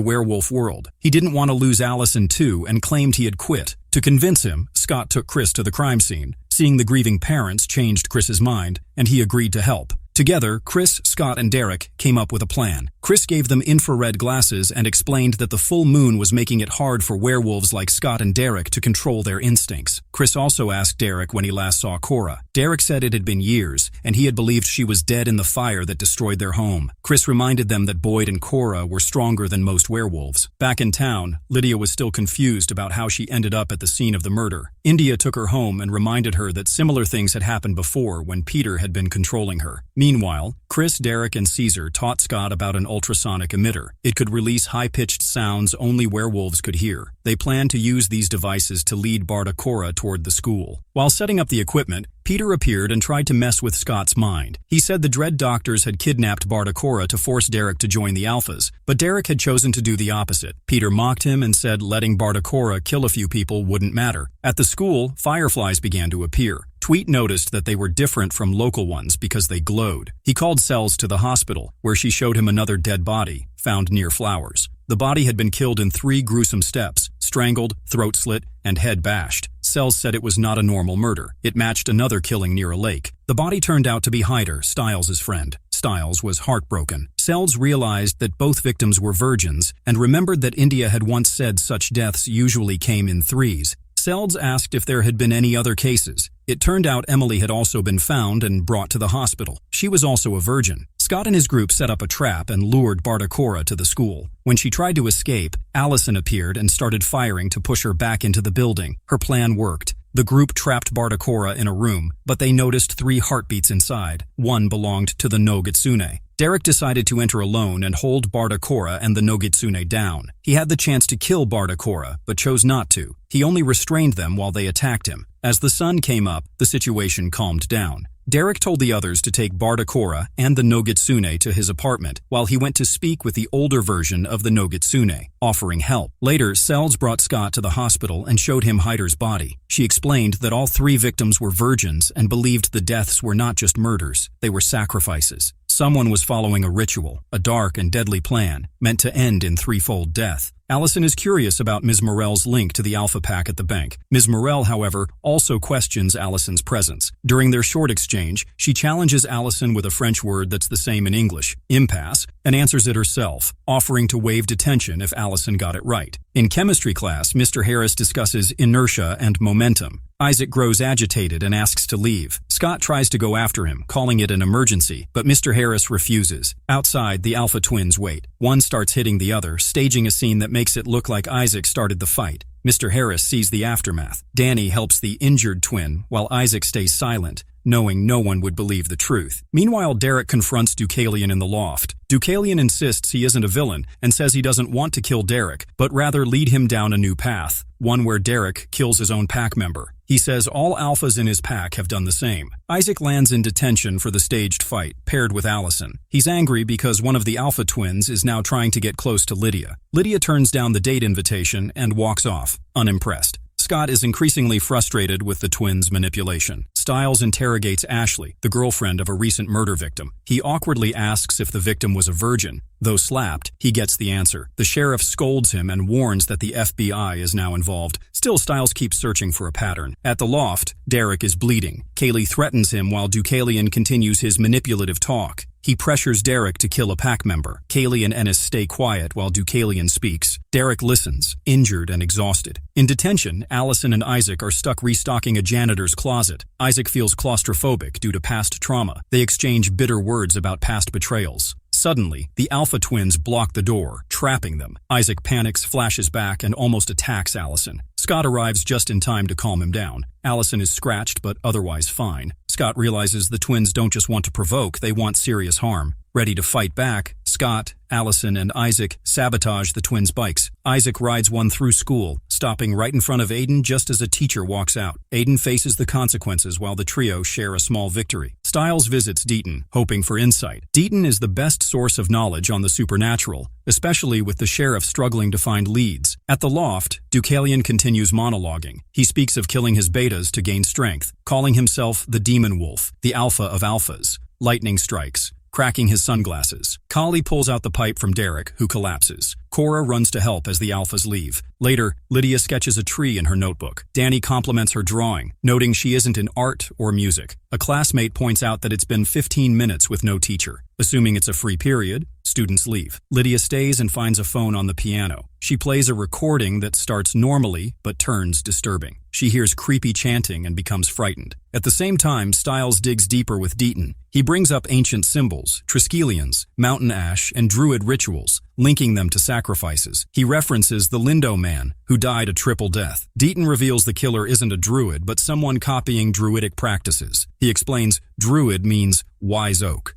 werewolf world. He didn't want to lose Allison too and claimed he had quit. To convince him, Scott took Chris to the crime scene. Seeing the grieving parents changed Chris's mind, and he agreed to help. Together, Chris, Scott, and Derek came up with a plan. Chris gave them infrared glasses and explained that the full moon was making it hard for werewolves like Scott and Derek to control their instincts. Chris also asked Derek when he last saw Cora. Derek said it had been years, and he had believed she was dead in the fire that destroyed their home. Chris reminded them that Boyd and Cora were stronger than most werewolves. Back in town, Lydia was still confused about how she ended up at the scene of the murder. India took her home and reminded her that similar things had happened before when Peter had been controlling her. Meanwhile, Chris, Derek, and Caesar taught Scott about an ultrasonic emitter. It could release high-pitched sounds only werewolves could hear. They planned to use these devices to lead Cora toward the school. While setting up the equipment, Peter appeared and tried to mess with Scott's mind. He said the Dread Doctors had kidnapped Cora to force Derek to join the Alphas, but Derek had chosen to do the opposite. Peter mocked him and said letting Cora kill a few people wouldn't matter. At the school, fireflies began to appear. Tweet noticed that they were different from local ones because they glowed. He called Sells to the hospital, where she showed him another dead body, found near flowers. The body had been killed in 3 gruesome steps: strangled, throat slit, and head bashed. Sells said it was not a normal murder. It matched another killing near a lake. The body turned out to be Hyder, Stiles' friend. Stiles was heartbroken. Sells realized that both victims were virgins and remembered that India had once said such deaths usually came in 3s. Sells asked if there had been any other cases. It turned out Emily had also been found and brought to the hospital. She was also a virgin. Scott and his group set up a trap and lured Cora to the school. When she tried to escape, Allison appeared and started firing to push her back into the building. Her plan worked. The group trapped Cora in a room, but they noticed 3 heartbeats inside. One belonged to the no Gitsune. Derek decided to enter alone and hold Cora and the no Gitsune down. He had the chance to kill Cora, but chose not to. He only restrained them while they attacked him. As the sun came up, the situation calmed down. Derek told the others to take Cora and the no Gitsune to his apartment, while he went to speak with the older version of the no Gitsune, offering help. Later, Sells brought Scott to the hospital and showed him Hyder's body. She explained that all 3 victims were virgins and believed the deaths were not just murders, they were sacrifices. Someone was following a ritual, a dark and deadly plan, meant to end in threefold death. Allison is curious about Ms. Morell's link to the Alpha Pack at the bank. Ms. Morell, however, also questions Allison's presence. During their short exchange, she challenges Allison with a French word that's the same in English, impasse, and answers it herself, offering to waive detention if Allison got it right. In chemistry class, Mr. Harris discusses inertia and momentum. Isaac grows agitated and asks to leave. Scott tries to go after him, calling it an emergency, but Mr. Harris refuses. Outside, the Alpha twins wait. One starts hitting the other, staging a scene that makes it look like Isaac started the fight. Mr. Harris sees the aftermath. Danny helps the injured twin, while Isaac stays silent, knowing no one would believe the truth. Meanwhile, Derek confronts Deucalion in the loft. Deucalion insists he isn't a villain and says he doesn't want to kill Derek, but rather lead him down a new path, one where Derek kills his own pack member. He says all alphas in his pack have done the same. Isaac lands in detention for the staged fight, paired with Allison. He's angry because one of the Alpha twins is now trying to get close to Lydia. Lydia turns down the date invitation and walks off, unimpressed. Scott is increasingly frustrated with the twins' manipulation. Stiles interrogates Ashley, the girlfriend of a recent murder victim. He awkwardly asks if the victim was a virgin. Though slapped, he gets the answer. The sheriff scolds him and warns that the FBI is now involved. Still, Stiles keeps searching for a pattern. At the loft, Derek is bleeding. Kaylee threatens him while Deucalion continues his manipulative talk. He pressures Derek to kill a pack member. Kaylee and Ennis stay quiet while Deucalion speaks. Derek listens, injured and exhausted. In detention, Allison and Isaac are stuck restocking a janitor's closet. Isaac feels claustrophobic due to past trauma. They exchange bitter words about past betrayals. Suddenly, the Alpha twins block the door, trapping them. Isaac panics, flashes back, and almost attacks Allison. Scott arrives just in time to calm him down. Allison is scratched but otherwise fine. Scott realizes the twins don't just want to provoke, they want serious harm. Ready to fight back, Scott, Allison, and Isaac sabotage the twins' bikes. Isaac rides one through school, stopping right in front of Aiden just as a teacher walks out. Aiden faces the consequences while the trio share a small victory. Stiles visits Bitten, hoping for insight. Bitten is the best source of knowledge on the supernatural, especially with the sheriff struggling to find leads. At the loft, Deucalion continues monologuing. He speaks of killing his betas to gain strength, calling himself the Demon Wolf, the Alpha of Alphas. Lightning strikes, cracking his sunglasses. Kali pulls out the pipe from Derek, who collapses. Cora runs to help as the Alphas leave. Later, Lydia sketches a tree in her notebook. Danny compliments her drawing, noting she isn't in art or music. A classmate points out that it's been 15 minutes with no teacher. Assuming it's a free period, students leave. Lydia stays and finds a phone on the piano. She plays a recording that starts normally but turns disturbing. She hears creepy chanting and becomes frightened. At the same time, Stiles digs deeper with Bitten. He brings up ancient symbols, Triskelions, mountain ash, and druid rituals, linking them to sacrifices. He references the Lindo man, who died a triple death. Bitten reveals the killer isn't a druid, but someone copying druidic practices. He explains druid means wise oak.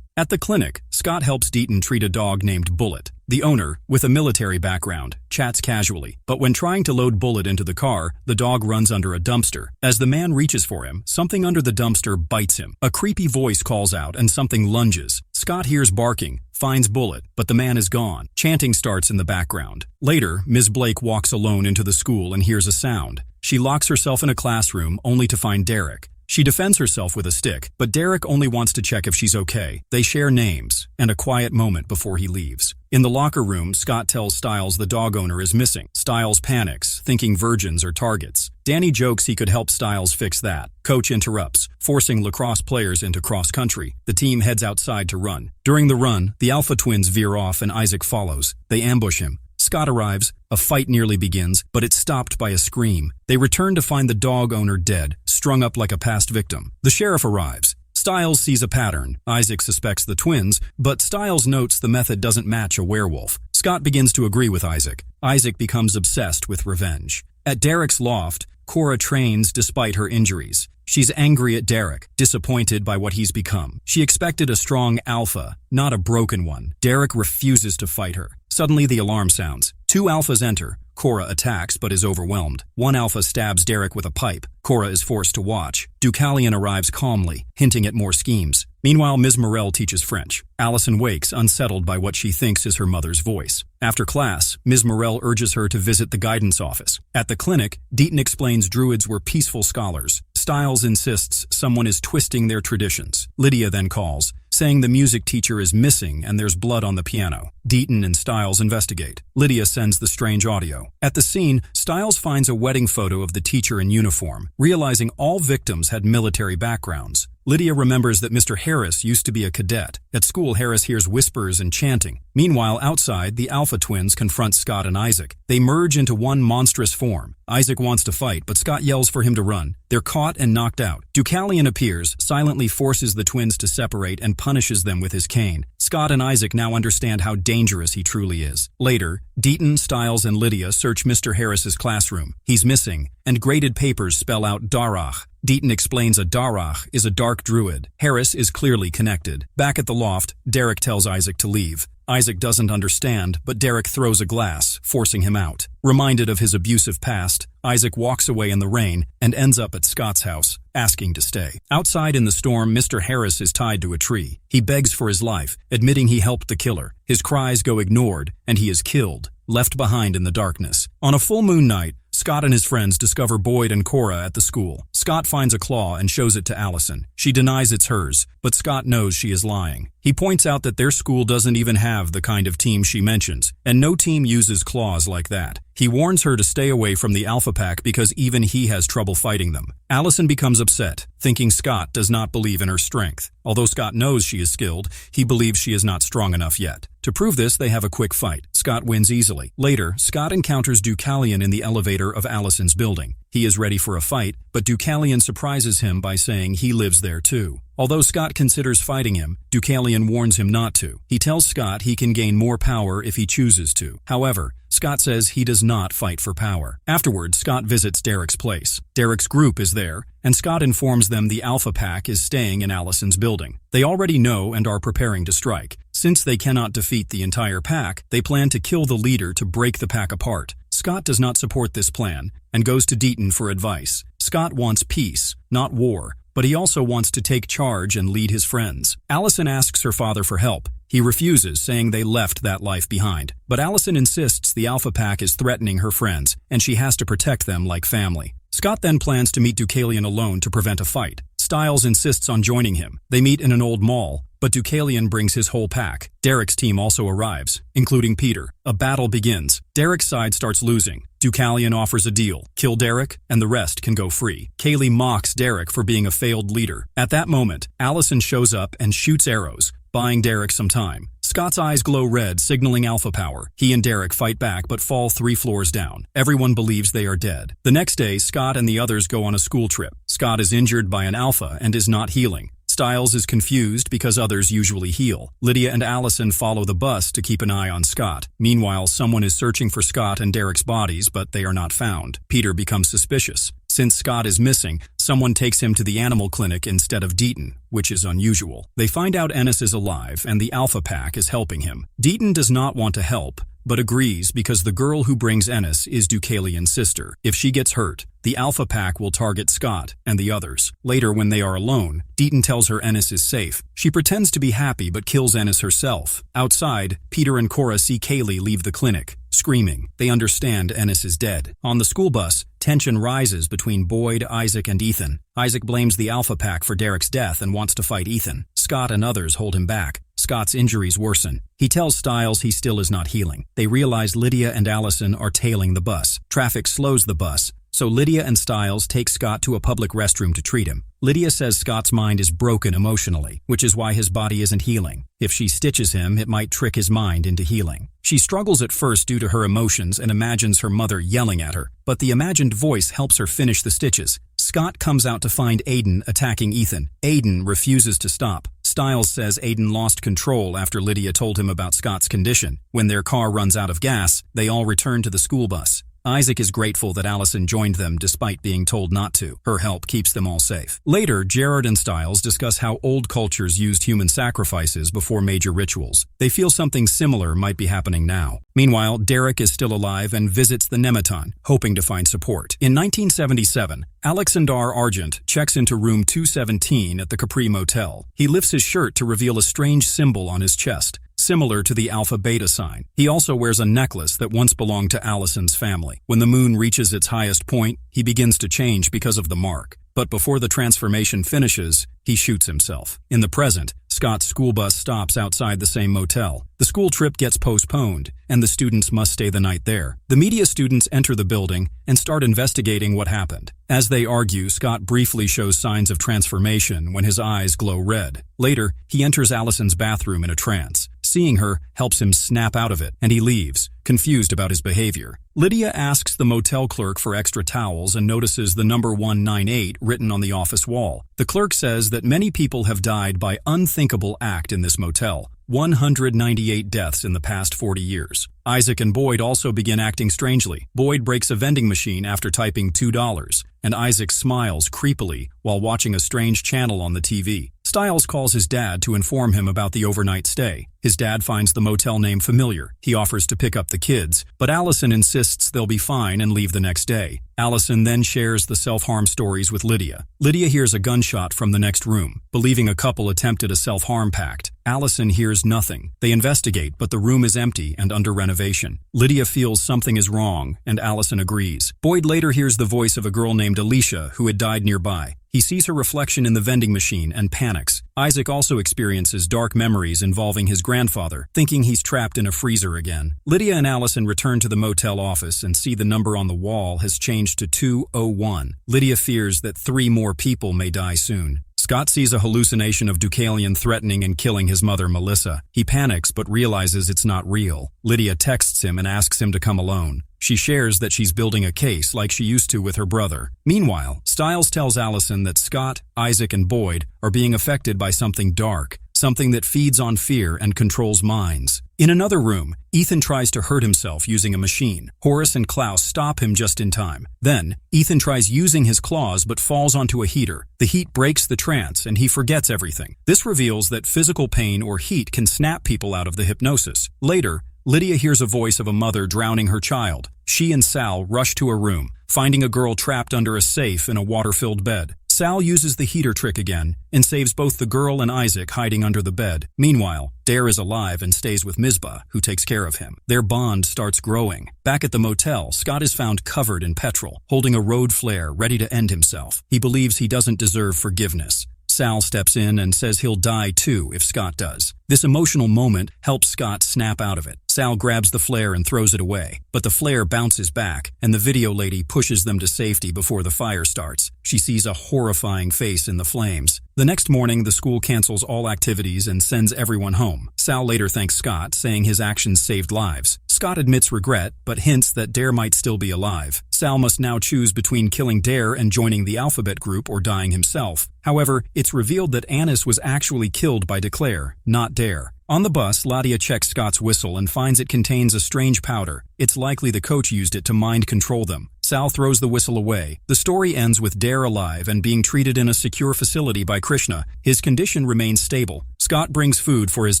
At the clinic, Scott helps Bitten treat a dog named Bullet. The owner, with a military background, chats casually, but when trying to load Bullet into the car, the dog runs under a dumpster. As the man reaches for him, something under the dumpster bites him. A creepy voice calls out and something lunges. Scott hears barking, finds Bullet, but the man is gone. Chanting starts in the background. Later, Ms. Blake walks alone into the school and hears a sound. She locks herself in a classroom only to find Derek. She defends herself with a stick, but Derek only wants to check if she's okay. They share names, and a quiet moment before he leaves. In the locker room, Scott tells Stiles the dog owner is missing. Stiles panics, thinking virgins are targets. Danny jokes he could help Stiles fix that. Coach interrupts, forcing lacrosse players into cross-country. The team heads outside to run. During the run, the Alpha twins veer off and Isaac follows. They ambush him. Scott arrives, a fight nearly begins, but it's stopped by a scream. They return to find the dog owner dead, strung up like a past victim. The sheriff arrives. Stiles sees a pattern. Isaac suspects the twins, but Stiles notes the method doesn't match a werewolf. Scott begins to agree with Isaac. Isaac becomes obsessed with revenge. At Derek's loft, Cora trains despite her injuries. She's angry at Derek, disappointed by what he's become. She expected a strong alpha, not a broken one. Derek refuses to fight her. Suddenly, the alarm sounds. 2 alphas enter. Cora attacks but is overwhelmed. 1 alpha stabs Derek with a pipe. Cora is forced to watch. Deucalion arrives calmly, hinting at more schemes. Meanwhile, Ms. Morell teaches French. Allison wakes, unsettled by what she thinks is her mother's voice. After class, Ms. Morell urges her to visit the guidance office. At the clinic, Bitten explains druids were peaceful scholars. Stiles insists someone is twisting their traditions. Lydia then calls, saying the music teacher is missing and there's blood on the piano. Bitten and Stiles investigate. Lydia sends the strange audio. At the scene, Stiles finds a wedding photo of the teacher in uniform, realizing all victims had military backgrounds. Lydia remembers that Mr. Harris used to be a cadet. At school, Harris hears whispers and chanting. Meanwhile, outside, the Alpha twins confront Scott and Isaac. They merge into one monstrous form. Isaac wants to fight, but Scott yells for him to run. They're caught and knocked out. Deucalion appears, silently forces the twins to separate and punishes them with his cane. Scott and Isaac now understand how dangerous he truly is. Later, Bitten, Stiles, and Lydia search Mr. Harris's classroom. He's missing, and graded papers spell out Darach. Bitten explains a Darach is a dark druid. Harris is clearly connected. Back at the loft, Derek tells Isaac to leave. Isaac doesn't understand, but Derek throws a glass, forcing him out. Reminded of his abusive past, Isaac walks away in the rain and ends up at Scott's house, asking to stay. Outside in the storm, Mr. Harris is tied to a tree. He begs for his life, admitting he helped the killer. His cries go ignored, and he is killed, left behind in the darkness. On a full moon night, Scott and his friends discover Boyd and Cora at the school. Scott finds a claw and shows it to Allison. She denies it's hers, but Scott knows she is lying. He points out that their school doesn't even have the kind of team she mentions, and no team uses claws like that. He warns her to stay away from the Alpha Pack because even he has trouble fighting them. Allison becomes upset, thinking Scott does not believe in her strength. Although Scott knows she is skilled, he believes she is not strong enough yet. To prove this, they have a quick fight. Scott wins easily. Later, Scott encounters Deucalion in the elevator of Allison's building. He is ready for a fight, but Deucalion surprises him by saying he lives there too. Although Scott considers fighting him, Deucalion warns him not to. He tells Scott he can gain more power if he chooses to. However, Scott says he does not fight for power. Afterward, Scott visits Derek's place. Derek's group is there, and Scott informs them the Alpha Pack is staying in Allison's building. They already know and are preparing to strike. Since they cannot defeat the entire pack, they plan to kill the leader to break the pack apart. Scott does not support this plan and goes to Bitten for advice. Scott wants peace, not war, but he also wants to take charge and lead his friends. Allison asks her father for help. He refuses, saying they left that life behind. But Allison insists the Alpha Pack is threatening her friends, and she has to protect them like family. Scott then plans to meet Deucalion alone to prevent a fight. Stiles insists on joining him. They meet in an old mall, but Deucalion brings his whole pack. Derek's team also arrives, including Peter. A battle begins. Derek's side starts losing. Deucalion offers a deal. Kill Derek, and the rest can go free. Kaylee mocks Derek for being a failed leader. At that moment, Allison shows up and shoots arrows, buying Derek some time. Scott's eyes glow red, signaling alpha power. He and Derek fight back but fall 3 floors down. Everyone believes they are dead. The next day, Scott and the others go on a school trip. Scott is injured by an alpha and is not healing. Stiles is confused because others usually heal. Lydia and Allison follow the bus to keep an eye on Scott. Meanwhile, someone is searching for Scott and Derek's bodies, but they are not found. Peter becomes suspicious. Since Scott is missing, someone takes him to the animal clinic instead of Bitten, which is unusual. They find out Ennis is alive and the Alpha Pack is helping him. Bitten does not want to help, but agrees because the girl who brings Ennis is Deucalion's sister. If she gets hurt, the Alpha Pack will target Scott and the others. Later, when they are alone, Bitten tells her Ennis is safe. She pretends to be happy but kills Ennis herself. Outside, Peter and Cora see Kaylee leave the clinic, screaming. They understand Ennis is dead. On the school bus, tension rises between Boyd, Isaac, and Ethan. Isaac blames the Alpha Pack for Derek's death and wants to fight Ethan. Scott and others hold him back. Scott's injuries worsen. He tells Stiles he still is not healing. They realize Lydia and Allison are tailing the bus. Traffic slows the bus, so Lydia and Stiles take Scott to a public restroom to treat him. Lydia says Scott's mind is broken emotionally, which is why his body isn't healing. If she stitches him, it might trick his mind into healing. She struggles at first due to her emotions and imagines her mother yelling at her, but the imagined voice helps her finish the stitches. Scott comes out to find Aiden attacking Ethan. Aiden refuses to stop. Stiles says Aiden lost control after Lydia told him about Scott's condition. When their car runs out of gas, they all return to the school bus. Isaac is grateful that Allison joined them despite being told not to. Her help keeps them all safe. Later, Gerard and Stiles discuss how old cultures used human sacrifices before major rituals. They feel something similar might be happening now. Meanwhile, Derek is still alive and visits the Nemeton, hoping to find support. In 1977, Alexander Argent checks into room 217 at the Capri Motel. He lifts his shirt to reveal a strange symbol on his chest. similar to the Alpha-Beta sign. He also wears a necklace that once belonged to Allison's family. When the moon reaches its highest point, he begins to change because of the mark. But before the transformation finishes, he shoots himself. In the present, Scott's school bus stops outside the same motel. The school trip gets postponed, and the students must stay the night there. The media students enter the building and start investigating what happened. As they argue, Scott briefly shows signs of transformation when his eyes glow red. Later, he enters Allison's bathroom in a trance. Seeing her helps him snap out of it, and he leaves, confused about his behavior. Lydia asks the motel clerk for extra towels and notices the number 198 written on the office wall. The clerk says that many people have died by unthinkable act in this motel. 198 deaths in the past 40 years. Isaac and Boyd also begin acting strangely. Boyd breaks a vending machine after typing $2, and Isaac smiles creepily while watching a strange channel on the TV. Stiles calls his dad to inform him about the overnight stay. His dad finds the motel name familiar. He offers to pick up the kids, but Allison insists they'll be fine and leave the next day. Allison then shares the self-harm stories with Lydia. Lydia hears a gunshot from the next room, believing a couple attempted a self-harm pact. Allison hears nothing. They investigate, but the room is empty and under renovation. Lydia feels something is wrong, and Allison agrees. Boyd later hears the voice of a girl named Alicia who had died nearby. He sees her reflection in the vending machine and panics. Isaac also experiences dark memories involving his grandfather, thinking he's trapped in a freezer again. Lydia and Allison return to the motel office and see the number on the wall has changed to 201. Lydia fears that 3 more people may die soon. Scott sees a hallucination of Deucalion threatening and killing his mother, Melissa. He panics but realizes it's not real. Lydia texts him and asks him to come alone. She shares that she's building a case like she used to with her brother. Meanwhile, Stiles tells Allison that Scott, Isaac, and Boyd are being affected by something dark, something that feeds on fear and controls minds. In another room, Ethan tries to hurt himself using a machine. Horace and Klaus stop him just in time. Then, Ethan tries using his claws but falls onto a heater. The heat breaks the trance and he forgets everything. This reveals that physical pain or heat can snap people out of the hypnosis. Later, Lydia hears a voice of a mother drowning her child. She and Sal rush to a room, finding a girl trapped under a safe in a water-filled bed. Sal uses the heater trick again and saves both the girl and Isaac hiding under the bed. Meanwhile, Dare is alive and stays with Mizpah, who takes care of him. Their bond starts growing. Back at the motel, Scott is found covered in petrol, holding a road flare ready to end himself. He believes he doesn't deserve forgiveness. Sal steps in and says he'll die too if Scott does. This emotional moment helps Scott snap out of it. Sal grabs the flare and throws it away, but the flare bounces back, and the video lady pushes them to safety before the fire starts. She sees a horrifying face in the flames. The next morning, the school cancels all activities and sends everyone home. Sal later thanks Scott, saying his actions saved lives. Scott admits regret, but hints that Dare might still be alive. Sal must now choose between killing Dare and joining the Alphabet Group or dying himself. However, it's revealed that Annis was actually killed by Declare, not Dare. On the bus, Ladia checks Scott's whistle and finds it contains a strange powder. It's likely the coach used it to mind control them. Sal throws the whistle away. The story ends with Dare alive and being treated in a secure facility by Krishna. His condition remains stable. Scott brings food for his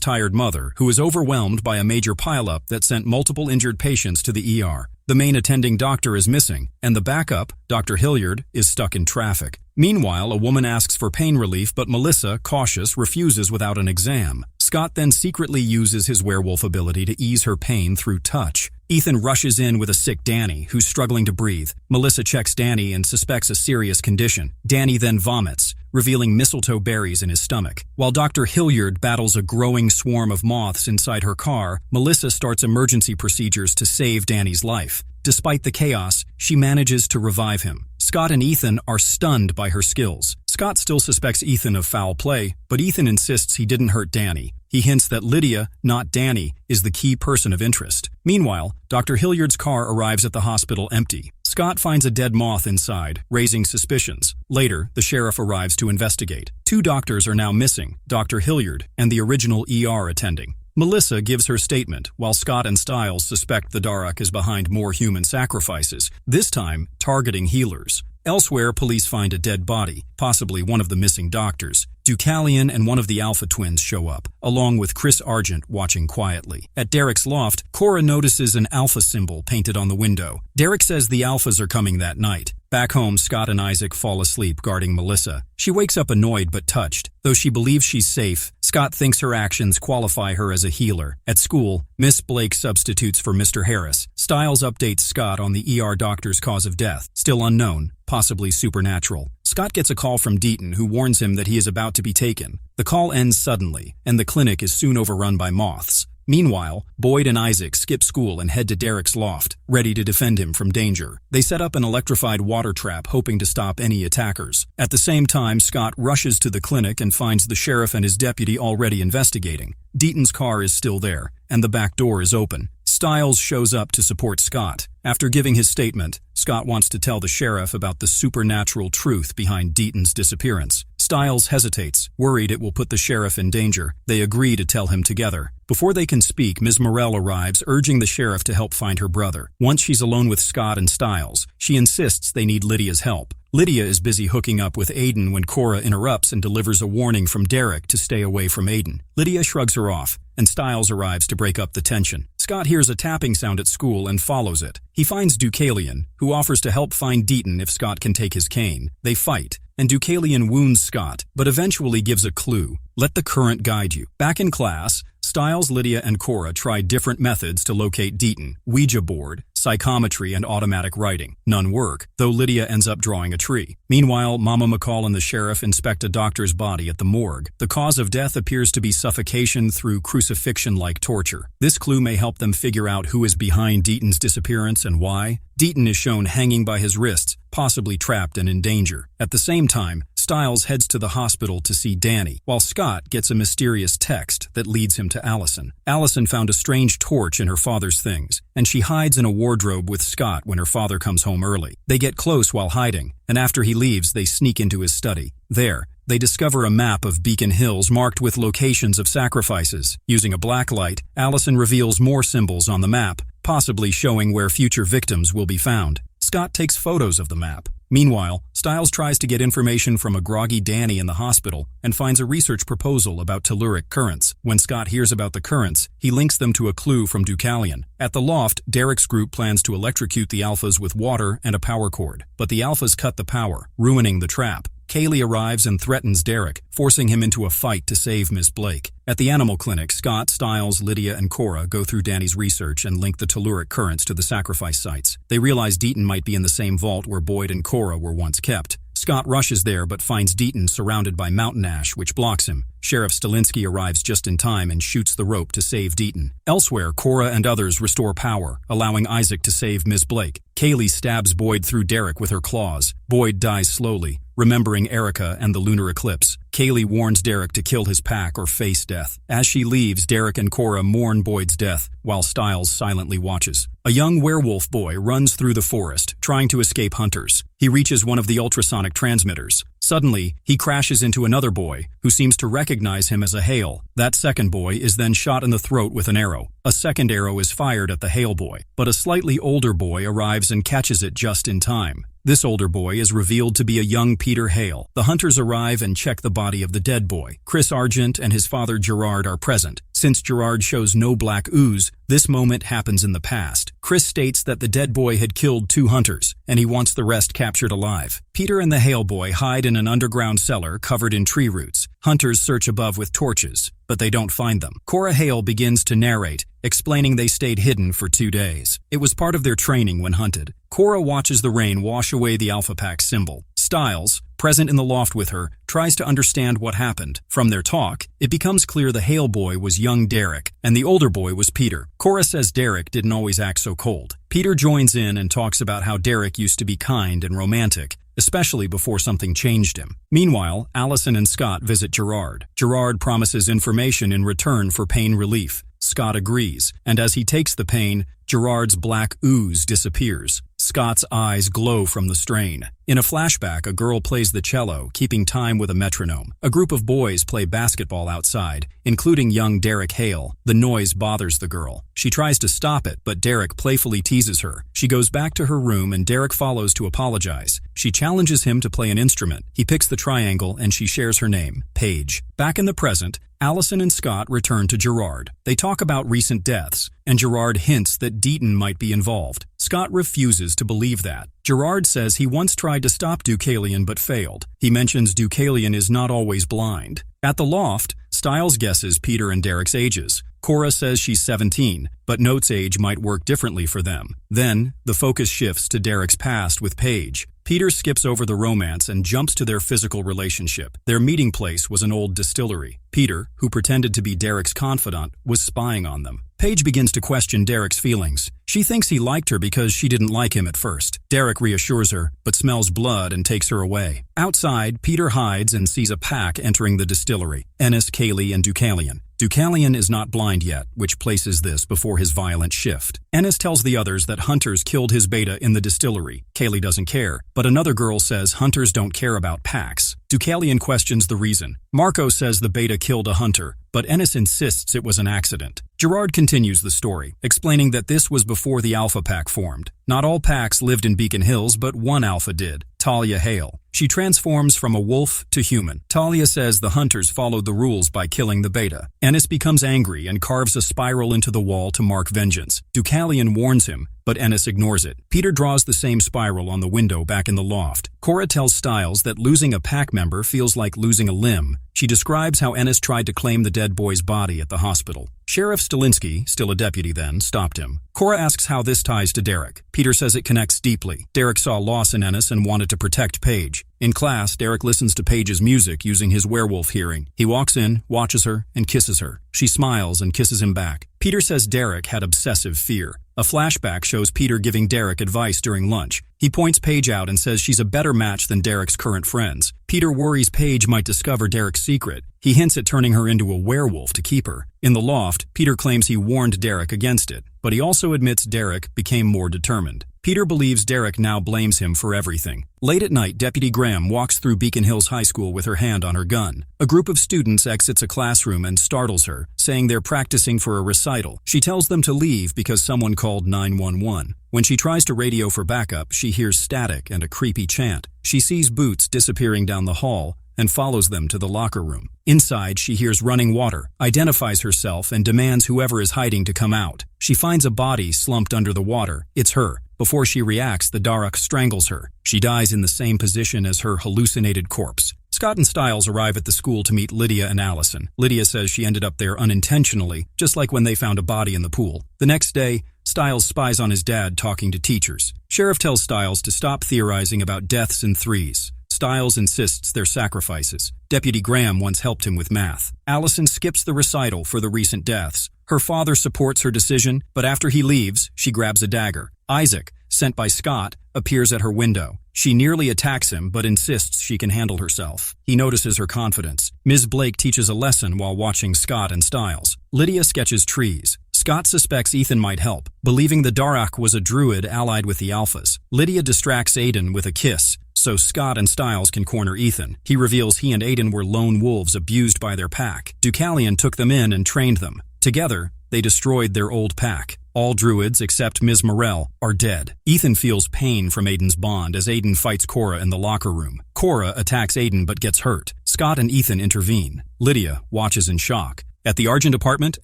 tired mother, who is overwhelmed by a major pileup that sent multiple injured patients to the ER. The main attending doctor is missing, and the backup, Dr. Hilliard, is stuck in traffic. Meanwhile, a woman asks for pain relief, but Melissa, cautious, refuses without an exam. Scott then secretly uses his werewolf ability to ease her pain through touch. Ethan rushes in with a sick Danny, who's struggling to breathe. Melissa checks Danny and suspects a serious condition. Danny then vomits, revealing mistletoe berries in his stomach. While Dr. Hilliard battles a growing swarm of moths inside her car, Melissa starts emergency procedures to save Danny's life. Despite the chaos, she manages to revive him. Scott and Ethan are stunned by her skills. Scott still suspects Ethan of foul play, but Ethan insists he didn't hurt Danny. He hints that Lydia, not Danny, is the key person of interest. Meanwhile, Dr. Hilliard's car arrives at the hospital empty. Scott finds a dead moth inside, raising suspicions. Later, the sheriff arrives to investigate. 2 doctors are now missing, Dr. Hilliard and the original ER attending. Melissa gives her statement, while Scott and Stiles suspect the Darak is behind more human sacrifices, this time targeting healers. Elsewhere, police find a dead body, possibly one of the missing doctors. Deucalion and one of the Alpha twins show up, along with Chris Argent watching quietly. At Derek's loft, Cora notices an Alpha symbol painted on the window. Derek says the Alphas are coming that night. Back home, Scott and Isaac fall asleep guarding Melissa. She wakes up annoyed but touched. The Though she believes she's safe, Scott thinks her actions qualify her as a healer. At school, Miss Blake substitutes for Mr. Harris. Stiles updates Scott on the ER doctor's cause of death, still unknown, possibly supernatural. Scott gets a call from Bitten, who warns him that he is about to be taken. The call ends suddenly, and the clinic is soon overrun by moths. Meanwhile, Boyd and Isaac skip school and head to Derek's loft, ready to defend him from danger. They set up an electrified water trap, hoping to stop any attackers. At the same time, Scott rushes to the clinic and finds the sheriff and his deputy already investigating. Deaton's car is still there, and the back door is open. Stiles shows up to support Scott. After giving his statement, Scott wants to tell the sheriff about the supernatural truth behind Deaton's disappearance. Stiles hesitates, worried it will put the sheriff in danger. They agree to tell him together. Before they can speak, Ms. Morell arrives, urging the sheriff to help find her brother. Once she's alone with Scott and Stiles, she insists they need Lydia's help. Lydia is busy hooking up with Aiden when Cora interrupts and delivers a warning from Derek to stay away from Aiden. Lydia shrugs her off, and Stiles arrives to break up the tension. Scott hears a tapping sound at school and follows it. He finds Deucalion, who offers to help find Deaton if Scott can take his cane. They fight, and Deucalion wounds Scott, but eventually gives a clue. Let the current guide you. Back in class, Stiles, Lydia, and Cora try different methods to locate Deaton: Ouija board, psychometry, and automatic writing. None work, though Lydia ends up drawing a tree. Meanwhile, Mama McCall and the sheriff inspect a doctor's body at the morgue. The cause of death appears to be suffocation through crucifixion-like torture. This clue may help them figure out who is behind Deaton's disappearance and why. Deaton is shown hanging by his wrists, possibly trapped and in danger. At the same time, Stiles heads to the hospital to see Danny, while Scott gets a mysterious text that leads him to Allison. Allison found a strange torch in her father's things, and she hides in a wardrobe with Scott when her father comes home early. They get close while hiding, and after he leaves, they sneak into his study. There, they discover a map of Beacon Hills marked with locations of sacrifices. Using a black light, Allison reveals more symbols on the map, possibly showing where future victims will be found. Scott takes photos of the map. Meanwhile, Stiles tries to get information from a groggy Danny in the hospital and finds a research proposal about telluric currents. When Scott hears about the currents, he links them to a clue from Deucalion. At the loft, Derek's group plans to electrocute the Alphas with water and a power cord, but the Alphas cut the power, ruining the trap. Kaylee arrives and threatens Derek, forcing him into a fight to save Miss Blake. At the animal clinic, Scott, Stiles, Lydia, and Cora go through Danny's research and link the telluric currents to the sacrifice sites. They realize Deaton might be in the same vault where Boyd and Cora were once kept. Scott rushes there but finds Deaton surrounded by mountain ash, which blocks him. Sheriff Stilinski arrives just in time and shoots the rope to save Deaton. Elsewhere, Cora and others restore power, allowing Isaac to save Miss Blake. Kaylee stabs Boyd through Derek with her claws. Boyd dies slowly, remembering Erica and the lunar eclipse. Kaylee warns Derek to kill his pack or face death. As she leaves, Derek and Cora mourn Boyd's death, while Stiles silently watches. A young werewolf boy runs through the forest, trying to escape hunters. He reaches one of the ultrasonic transmitters. Suddenly, he crashes into another boy, who seems to recognize him as a Hale. That second boy is then shot in the throat with an arrow. A second arrow is fired at the Hale boy, but a slightly older boy arrives and catches it just in time. This older boy is revealed to be a young Peter Hale. The hunters arrive and check the body of the dead boy. Chris Argent and his father Gerard are present. Since Gerard shows no black ooze, this moment happens in the past. Chris states that the dead boy had killed 2 hunters, and he wants the rest captured alive. Peter and the Hale boy hide in an underground cellar covered in tree roots. Hunters search above with torches, but they don't find them. Cora Hale begins to narrate, explaining they stayed hidden for 2 days. It was part of their training when hunted. Cora watches the rain wash away the Alpha Pack symbol. Stiles, present in the loft with her, tries to understand what happened. From their talk, it becomes clear the Hale boy was young Derek, and the older boy was Peter. Cora says Derek didn't always act so cold. Peter joins in and talks about how Derek used to be kind and romantic, especially before something changed him. Meanwhile, Allison and Scott visit Gerard. Gerard promises information in return for pain relief. Scott agrees, and as he takes the pain, Gerard's black ooze disappears. Scott's eyes glow from the strain. In a flashback, a girl plays the cello, keeping time with a metronome. A group of boys play basketball outside, including young Derek Hale. The noise bothers the girl. She tries to stop it, but Derek playfully teases her. She goes back to her room and Derek follows to apologize. She challenges him to play an instrument. He picks the triangle and she shares her name, Paige. Back in the present, Allison and Scott return to Gerard. They talk about recent deaths, and Gerard hints that Deaton might be involved. Scott refuses to believe that. Gerard says he once tried to stop Deucalion but failed. He mentions Deucalion is not always blind. At the loft, Stiles guesses Peter and Derek's ages. Cora says she's 17, but notes age might work differently for them. Then, the focus shifts to Derek's past with Paige. Peter skips over the romance and jumps to their physical relationship. Their meeting place was an old distillery. Peter, who pretended to be Derek's confidant, was spying on them. Paige begins to question Derek's feelings. She thinks he liked her because she didn't like him at first. Derek reassures her, but smells blood and takes her away. Outside, Peter hides and sees a pack entering the distillery: Ennis, Kaylee, and Deucalion. Deucalion is not blind yet, which places this before his violent shift. Ennis tells the others that hunters killed his beta in the distillery. Kaylee doesn't care, but another girl says hunters don't care about packs. Deucalion questions the reason. Marco says the beta killed a hunter, but Ennis insists it was an accident. Gerard continues the story, explaining that this was before the Alpha Pack formed. Not all packs lived in Beacon Hills, but one Alpha did, Talia Hale. She transforms from a wolf to human. Talia says the hunters followed the rules by killing the beta. Ennis becomes angry and carves a spiral into the wall to mark vengeance. Deucalion warns him, but Ennis ignores it. Peter draws the same spiral on the window back in the loft. Cora tells Stiles that losing a pack member feels like losing a limb. She describes how Ennis tried to claim the dead boy's body at the hospital. Sheriff Stilinski, still a deputy then, stopped him. Cora asks how this ties to Derek. Peter says it connects deeply. Derek saw loss in Ennis and wanted to protect Paige. In class, Derek listens to Paige's music using his werewolf hearing. He walks in, watches her, and kisses her. She smiles and kisses him back. Peter says Derek had obsessive fear. A flashback shows Peter giving Derek advice during lunch. He points Paige out and says she's a better match than Derek's current friends. Peter worries Paige might discover Derek's secret. He hints at turning her into a werewolf to keep her. In the loft, Peter claims he warned Derek against it, but he also admits Derek became more determined. Peter believes Derek now blames him for everything. Late at night, Deputy Graham walks through Beacon Hills High School with her hand on her gun. A group of students exits a classroom and startles her, saying they're practicing for a recital. She tells them to leave because someone called 911. When she tries to radio for backup, she hears static and a creepy chant. She sees Boots disappearing down the hall and follows them to the locker room. Inside, she hears running water, identifies herself, and demands whoever is hiding to come out. She finds a body slumped under the water. It's her. Before she reacts, the Daruk strangles her. She dies in the same position as her hallucinated corpse. Scott and Stiles arrive at the school to meet Lydia and Allison. Lydia says she ended up there unintentionally, just like when they found a body in the pool. The next day, Stiles spies on his dad talking to teachers. Sheriff tells Stiles to stop theorizing about deaths in threes. Stiles insists they're sacrifices. Deputy Graham once helped him with math. Allison skips the recital for the recent deaths. Her father supports her decision, but after he leaves, she grabs a dagger. Isaac, sent by Scott, appears at her window. She nearly attacks him, but insists she can handle herself. He notices her confidence. Ms. Blake teaches a lesson while watching Scott and Stiles. Lydia sketches trees. Scott suspects Ethan might help, believing the Daruk was a druid allied with the Alphas. Lydia distracts Aiden with a kiss, so Scott and Stiles can corner Ethan. He reveals he and Aiden were lone wolves abused by their pack. Deucalion took them in and trained them. Together, they destroyed their old pack. All druids, except Ms. Morell, are dead. Ethan feels pain from Aiden's bond as Aiden fights Cora in the locker room. Cora attacks Aiden but gets hurt. Scott and Ethan intervene. Lydia watches in shock. At the Argent apartment,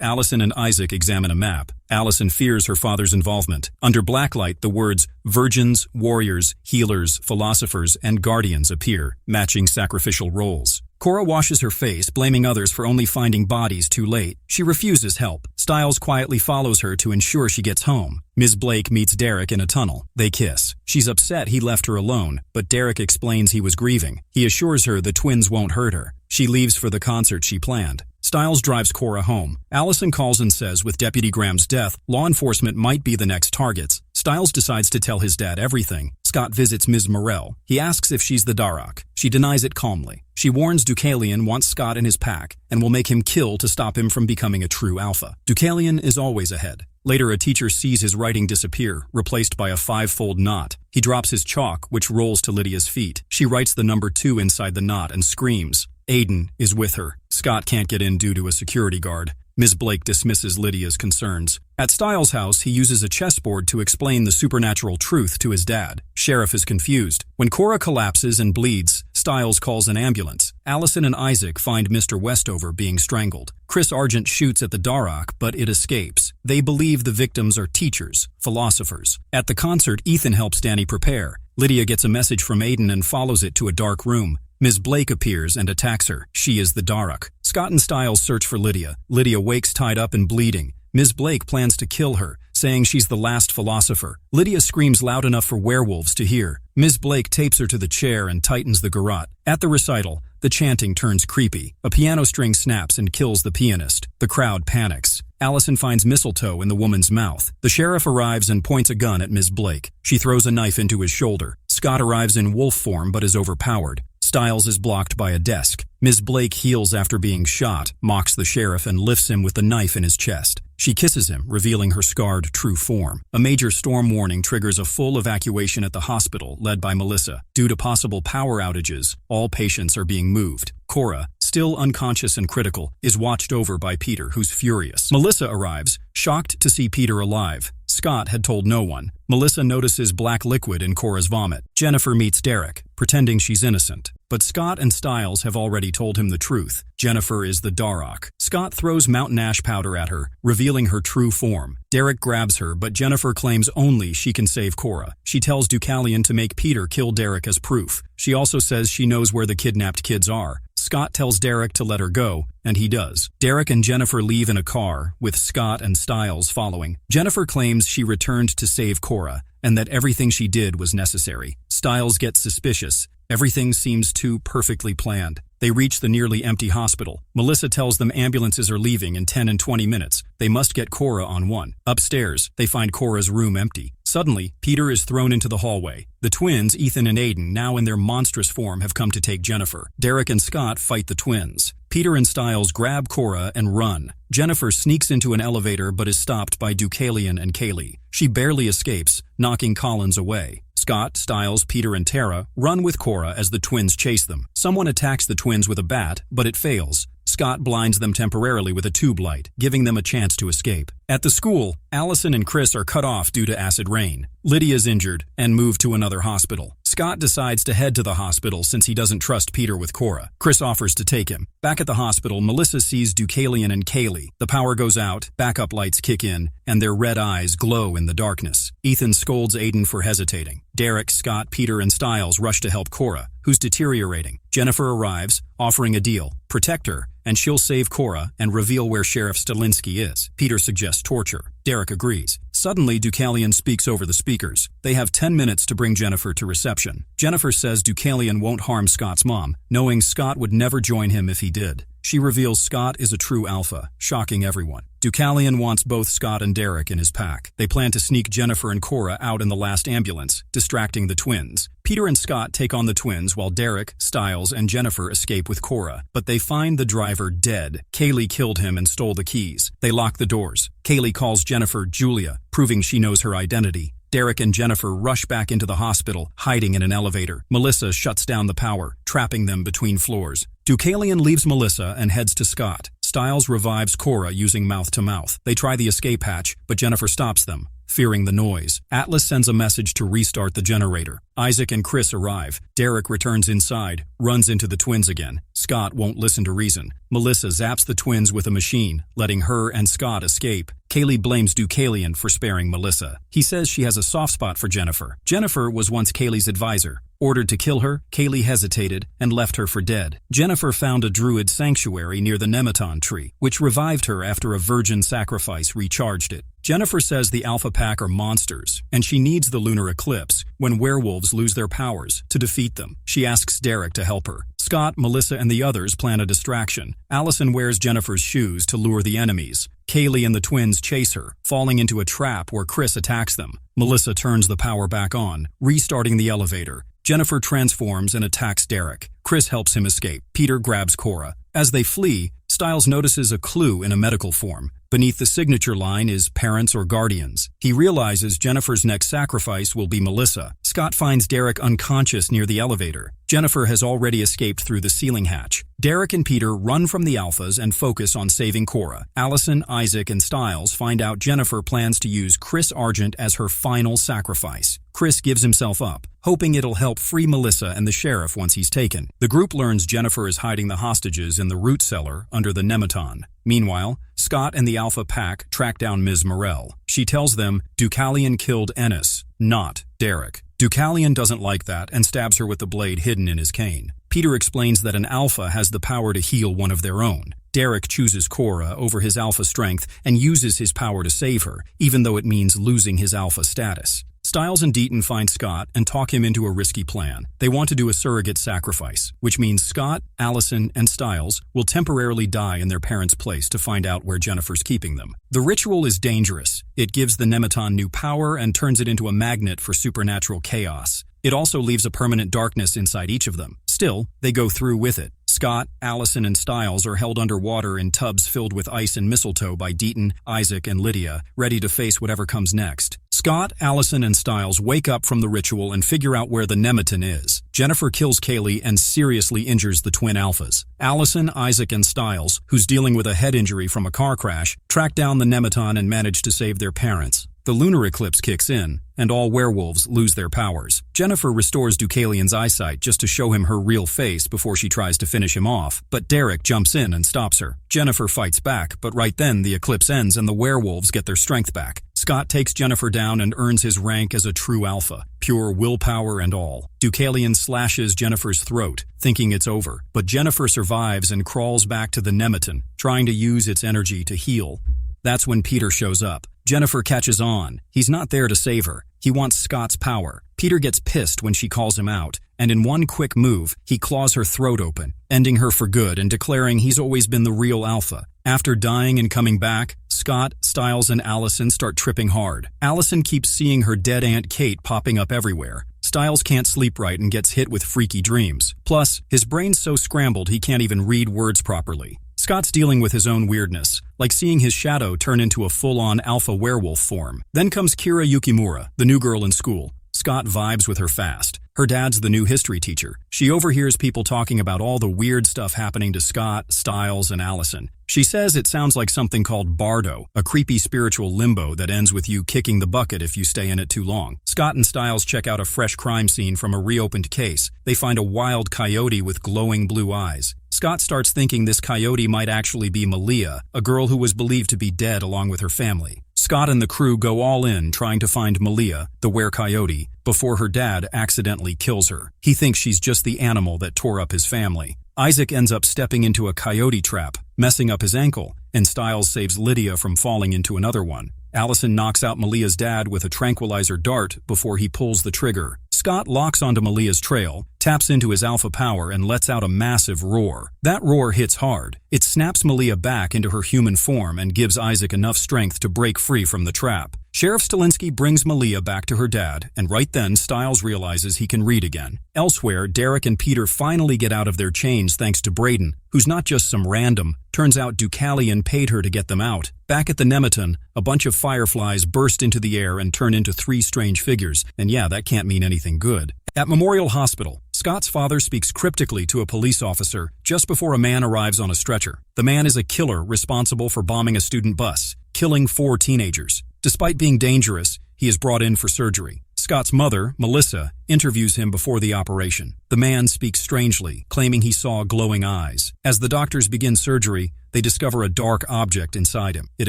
Allison and Isaac examine a map. Allison fears her father's involvement. Under blacklight, the words virgins, warriors, healers, philosophers, and guardians appear, matching sacrificial roles. Cora washes her face, blaming others for only finding bodies too late. She refuses help. Stiles quietly follows her to ensure she gets home. Ms. Blake meets Derek in a tunnel. They kiss. She's upset he left her alone, but Derek explains he was grieving. He assures her the twins won't hurt her. She leaves for the concert she planned. Stiles drives Cora home. Allison calls and says with Deputy Graham's death, law enforcement might be the next targets. Stiles decides to tell his dad everything. Scott visits Ms. Morell. He asks if she's the Daruk. She denies it calmly. She warns Deucalion wants Scott in his pack and will make him kill to stop him from becoming a true alpha. Deucalion is always ahead. Later, a teacher sees his writing disappear, replaced by a 5-fold knot. He drops his chalk, which rolls to Lydia's feet. She writes the number 2 inside the knot and screams. Aiden is with her. Scott can't get in due to a security guard. Ms. Blake dismisses Lydia's concerns. At Stiles' house, he uses a chessboard to explain the supernatural truth to his dad. Sheriff is confused. When Cora collapses and bleeds, Stiles calls an ambulance. Allison and Isaac find Mr. Westover being strangled. Chris Argent shoots at the Daruk, but it escapes. They believe the victims are teachers, philosophers. At the concert, Ethan helps Danny prepare. Lydia gets a message from Aiden and follows it to a dark room. Ms. Blake appears and attacks her. She is the Daruk. Scott and Stiles search for Lydia. Lydia wakes tied up and bleeding. Ms. Blake plans to kill her, saying she's the last philosopher. Lydia screams loud enough for werewolves to hear. Ms. Blake tapes her to the chair and tightens the garrote. At the recital, the chanting turns creepy. A piano string snaps and kills the pianist. The crowd panics. Allison finds mistletoe in the woman's mouth. The sheriff arrives and points a gun at Ms. Blake. She throws a knife into his shoulder. Scott arrives in wolf form but is overpowered. Stiles is blocked by a desk. Ms. Blake heals after being shot, mocks the sheriff, and lifts him with the knife in his chest. She kisses him, revealing her scarred true form. A major storm warning triggers a full evacuation at the hospital, led by Melissa. Due to possible power outages, all patients are being moved. Cora, still unconscious and critical, is watched over by Peter, who's furious. Melissa arrives, shocked to see Peter alive. Scott had told no one. Melissa notices black liquid in Cora's vomit. Jennifer meets Derek, pretending she's innocent. But Scott and Stiles have already told him the truth. Jennifer is the Daruk. Scott throws mountain ash powder at her, revealing her true form. Derek grabs her, but Jennifer claims only she can save Cora. She tells Deucalion to make Peter kill Derek as proof. She also says she knows where the kidnapped kids are. Scott tells Derek to let her go, and he does. Derek and Jennifer leave in a car, with Scott and Stiles following. Jennifer claims she returned to save Cora, and that everything she did was necessary. Stiles gets suspicious. Everything seems too perfectly planned. They reach the nearly empty hospital. Melissa tells them ambulances are leaving in 10 and 20 minutes. They must get Cora on one. Upstairs, they find Cora's room empty. Suddenly, Peter is thrown into the hallway. The twins, Ethan and Aiden, now in their monstrous form, have come to take Jennifer. Derek and Scott fight the twins. Peter and Stiles grab Cora and run. Jennifer sneaks into an elevator but is stopped by Deucalion and Kaylee. She barely escapes, knocking Collins away. Scott, Stiles, Peter, and Tara run with Cora as the twins chase them. Someone attacks the twins with a bat, but it fails. Scott blinds them temporarily with a tube light, giving them a chance to escape. At the school, Allison and Chris are cut off due to acid rain. Lydia's injured and moved to another hospital. Scott decides to head to the hospital since he doesn't trust Peter with Cora. Chris offers to take him. Back at the hospital, Melissa sees Deucalion and Kaylee. The power goes out, backup lights kick in, and their red eyes glow in the darkness. Ethan scolds Aiden for hesitating. Derek, Scott, Peter, and Stiles rush to help Cora, who's deteriorating. Jennifer arrives, offering a deal. Protect her, and she'll save Cora and reveal where Sheriff Stilinski is. Peter suggests torture. Derek agrees. Suddenly, Deucalion speaks over the speakers. They have 10 minutes to bring Jennifer to reception. Jennifer says Deucalion won't harm Scott's mom, knowing Scott would never join him if he did. She reveals Scott is a true alpha, shocking everyone. Deucalion wants both Scott and Derek in his pack. They plan to sneak Jennifer and Cora out in the last ambulance, distracting the twins. Peter and Scott take on the twins while Derek, Stiles, and Jennifer escape with Cora. But they find the driver dead. Kaylee killed him and stole the keys. They lock the doors. Kaylee calls Jennifer Julia, proving she knows her identity. Derek and Jennifer rush back into the hospital, hiding in an elevator. Melissa shuts down the power, trapping them between floors. Deucalion leaves Melissa and heads to Scott. Stiles revives Cora using mouth-to-mouth. They try the escape hatch, but Jennifer stops them, fearing the noise. Atlas sends a message to restart the generator. Isaac and Chris arrive. Derek returns inside, runs into the twins again. Scott won't listen to reason. Melissa zaps the twins with a machine, letting her and Scott escape. Kaylee blames Deucalion for sparing Melissa. He says she has a soft spot for Jennifer. Jennifer was once Kaylee's advisor. Ordered to kill her, Kaylee hesitated and left her for dead. Jennifer found a druid sanctuary near the Nemeton tree, which revived her after a virgin sacrifice recharged it. Jennifer says the Alpha Pack are monsters, and she needs the lunar eclipse, when werewolves lose their powers, to defeat them. She asks Derek to help her. Scott, Melissa, and the others plan a distraction. Allison wears Jennifer's shoes to lure the enemies. Kaylee and the twins chase her, falling into a trap where Chris attacks them. Melissa turns the power back on, restarting the elevator. Jennifer transforms and attacks Derek. Chris helps him escape. Peter grabs Cora. As they flee, Stiles notices a clue in a medical form. Beneath the signature line is parents or guardians. He realizes Jennifer's next sacrifice will be Melissa. Scott finds Derek unconscious near the elevator. Jennifer has already escaped through the ceiling hatch. Derek and Peter run from the Alphas and focus on saving Cora. Allison, Isaac, and Stiles find out Jennifer plans to use Chris Argent as her final sacrifice. Chris gives himself up, hoping it'll help free Melissa and the sheriff once he's taken. The group learns Jennifer is hiding the hostages in the root cellar under the Nemeton. Meanwhile, Scott and the Alpha Pack track down Ms. Morell. She tells them Deucalion killed Ennis, not Derek. Deucalion doesn't like that and stabs her with the blade hidden in his cane. Peter explains that an alpha has the power to heal one of their own. Derek chooses Cora over his alpha strength and uses his power to save her, even though it means losing his alpha status. Stiles and Btten find Scott and talk him into a risky plan. They want to do a surrogate sacrifice, which means Scott, Allison, and Stiles will temporarily die in their parents' place to find out where Jennifer's keeping them. The ritual is dangerous. It gives the Nemeton new power and turns it into a magnet for supernatural chaos. It also leaves a permanent darkness inside each of them. Still, they go through with it. Scott, Allison, and Stiles are held underwater in tubs filled with ice and mistletoe by Btten, Isaac, and Lydia, ready to face whatever comes next. Scott, Allison, and Stiles wake up from the ritual and figure out where the Nemeton is. Jennifer kills Kaylee and seriously injures the twin alphas. Allison, Isaac, and Stiles, who's dealing with a head injury from a car crash, track down the Nemeton and manage to save their parents. The lunar eclipse kicks in, and all werewolves lose their powers. Jennifer restores Deucalion's eyesight just to show him her real face before she tries to finish him off, but Derek jumps in and stops her. Jennifer fights back, but right then the eclipse ends and the werewolves get their strength back. Scott takes Jennifer down and earns his rank as a true alpha, pure willpower and all. Deucalion slashes Jennifer's throat, thinking it's over, but Jennifer survives and crawls back to the Nemeton, trying to use its energy to heal. That's when Peter shows up. Jennifer catches on. He's not there to save her. He wants Scott's power. Peter gets pissed when she calls him out, and in one quick move, he claws her throat open, ending her for good and declaring he's always been the real alpha. After dying and coming back, Scott, Stiles, and Allison start tripping hard. Allison keeps seeing her dead Aunt Kate popping up everywhere. Stiles can't sleep right and gets hit with freaky dreams. Plus, his brain's so scrambled he can't even read words properly. Scott's dealing with his own weirdness, like seeing his shadow turn into a full-on alpha werewolf form. Then comes Kira Yukimura, the new girl in school. Scott vibes with her fast. Her dad's the new history teacher. She overhears people talking about all the weird stuff happening to Scott, Stiles, and Allison. She says it sounds like something called Bardo, a creepy spiritual limbo that ends with you kicking the bucket if you stay in it too long. Scott and Stiles check out a fresh crime scene from a reopened case. They find a wild coyote with glowing blue eyes. Scott starts thinking this coyote might actually be Malia, a girl who was believed to be dead along with her family. Scott and the crew go all in trying to find Malia, the were-coyote, before her dad accidentally kills her. He thinks she's just the animal that tore up his family. Isaac ends up stepping into a coyote trap, messing up his ankle, and Stiles saves Lydia from falling into another one. Allison knocks out Malia's dad with a tranquilizer dart before he pulls the trigger. Scott locks onto Malia's trail, taps into his alpha power, and lets out a massive roar. That roar hits hard. It snaps Malia back into her human form and gives Isaac enough strength to break free from the trap. Sheriff Stilinski brings Malia back to her dad, and right then Stiles realizes he can read again. Elsewhere, Derek and Peter finally get out of their chains thanks to Bitten, who's not just some random. Turns out Deucalion paid her to get them out. Back at the Nemeton, a bunch of fireflies burst into the air and turn into three strange figures, and yeah, that can't mean anything good. At Memorial Hospital, Scott's father speaks cryptically to a police officer just before a man arrives on a stretcher. The man is a killer responsible for bombing a student bus, killing 4 teenagers. Despite being dangerous, he is brought in for surgery. Scott's mother, Melissa, interviews him before the operation. The man speaks strangely, claiming he saw glowing eyes. As the doctors begin surgery, they discover a dark object inside him. It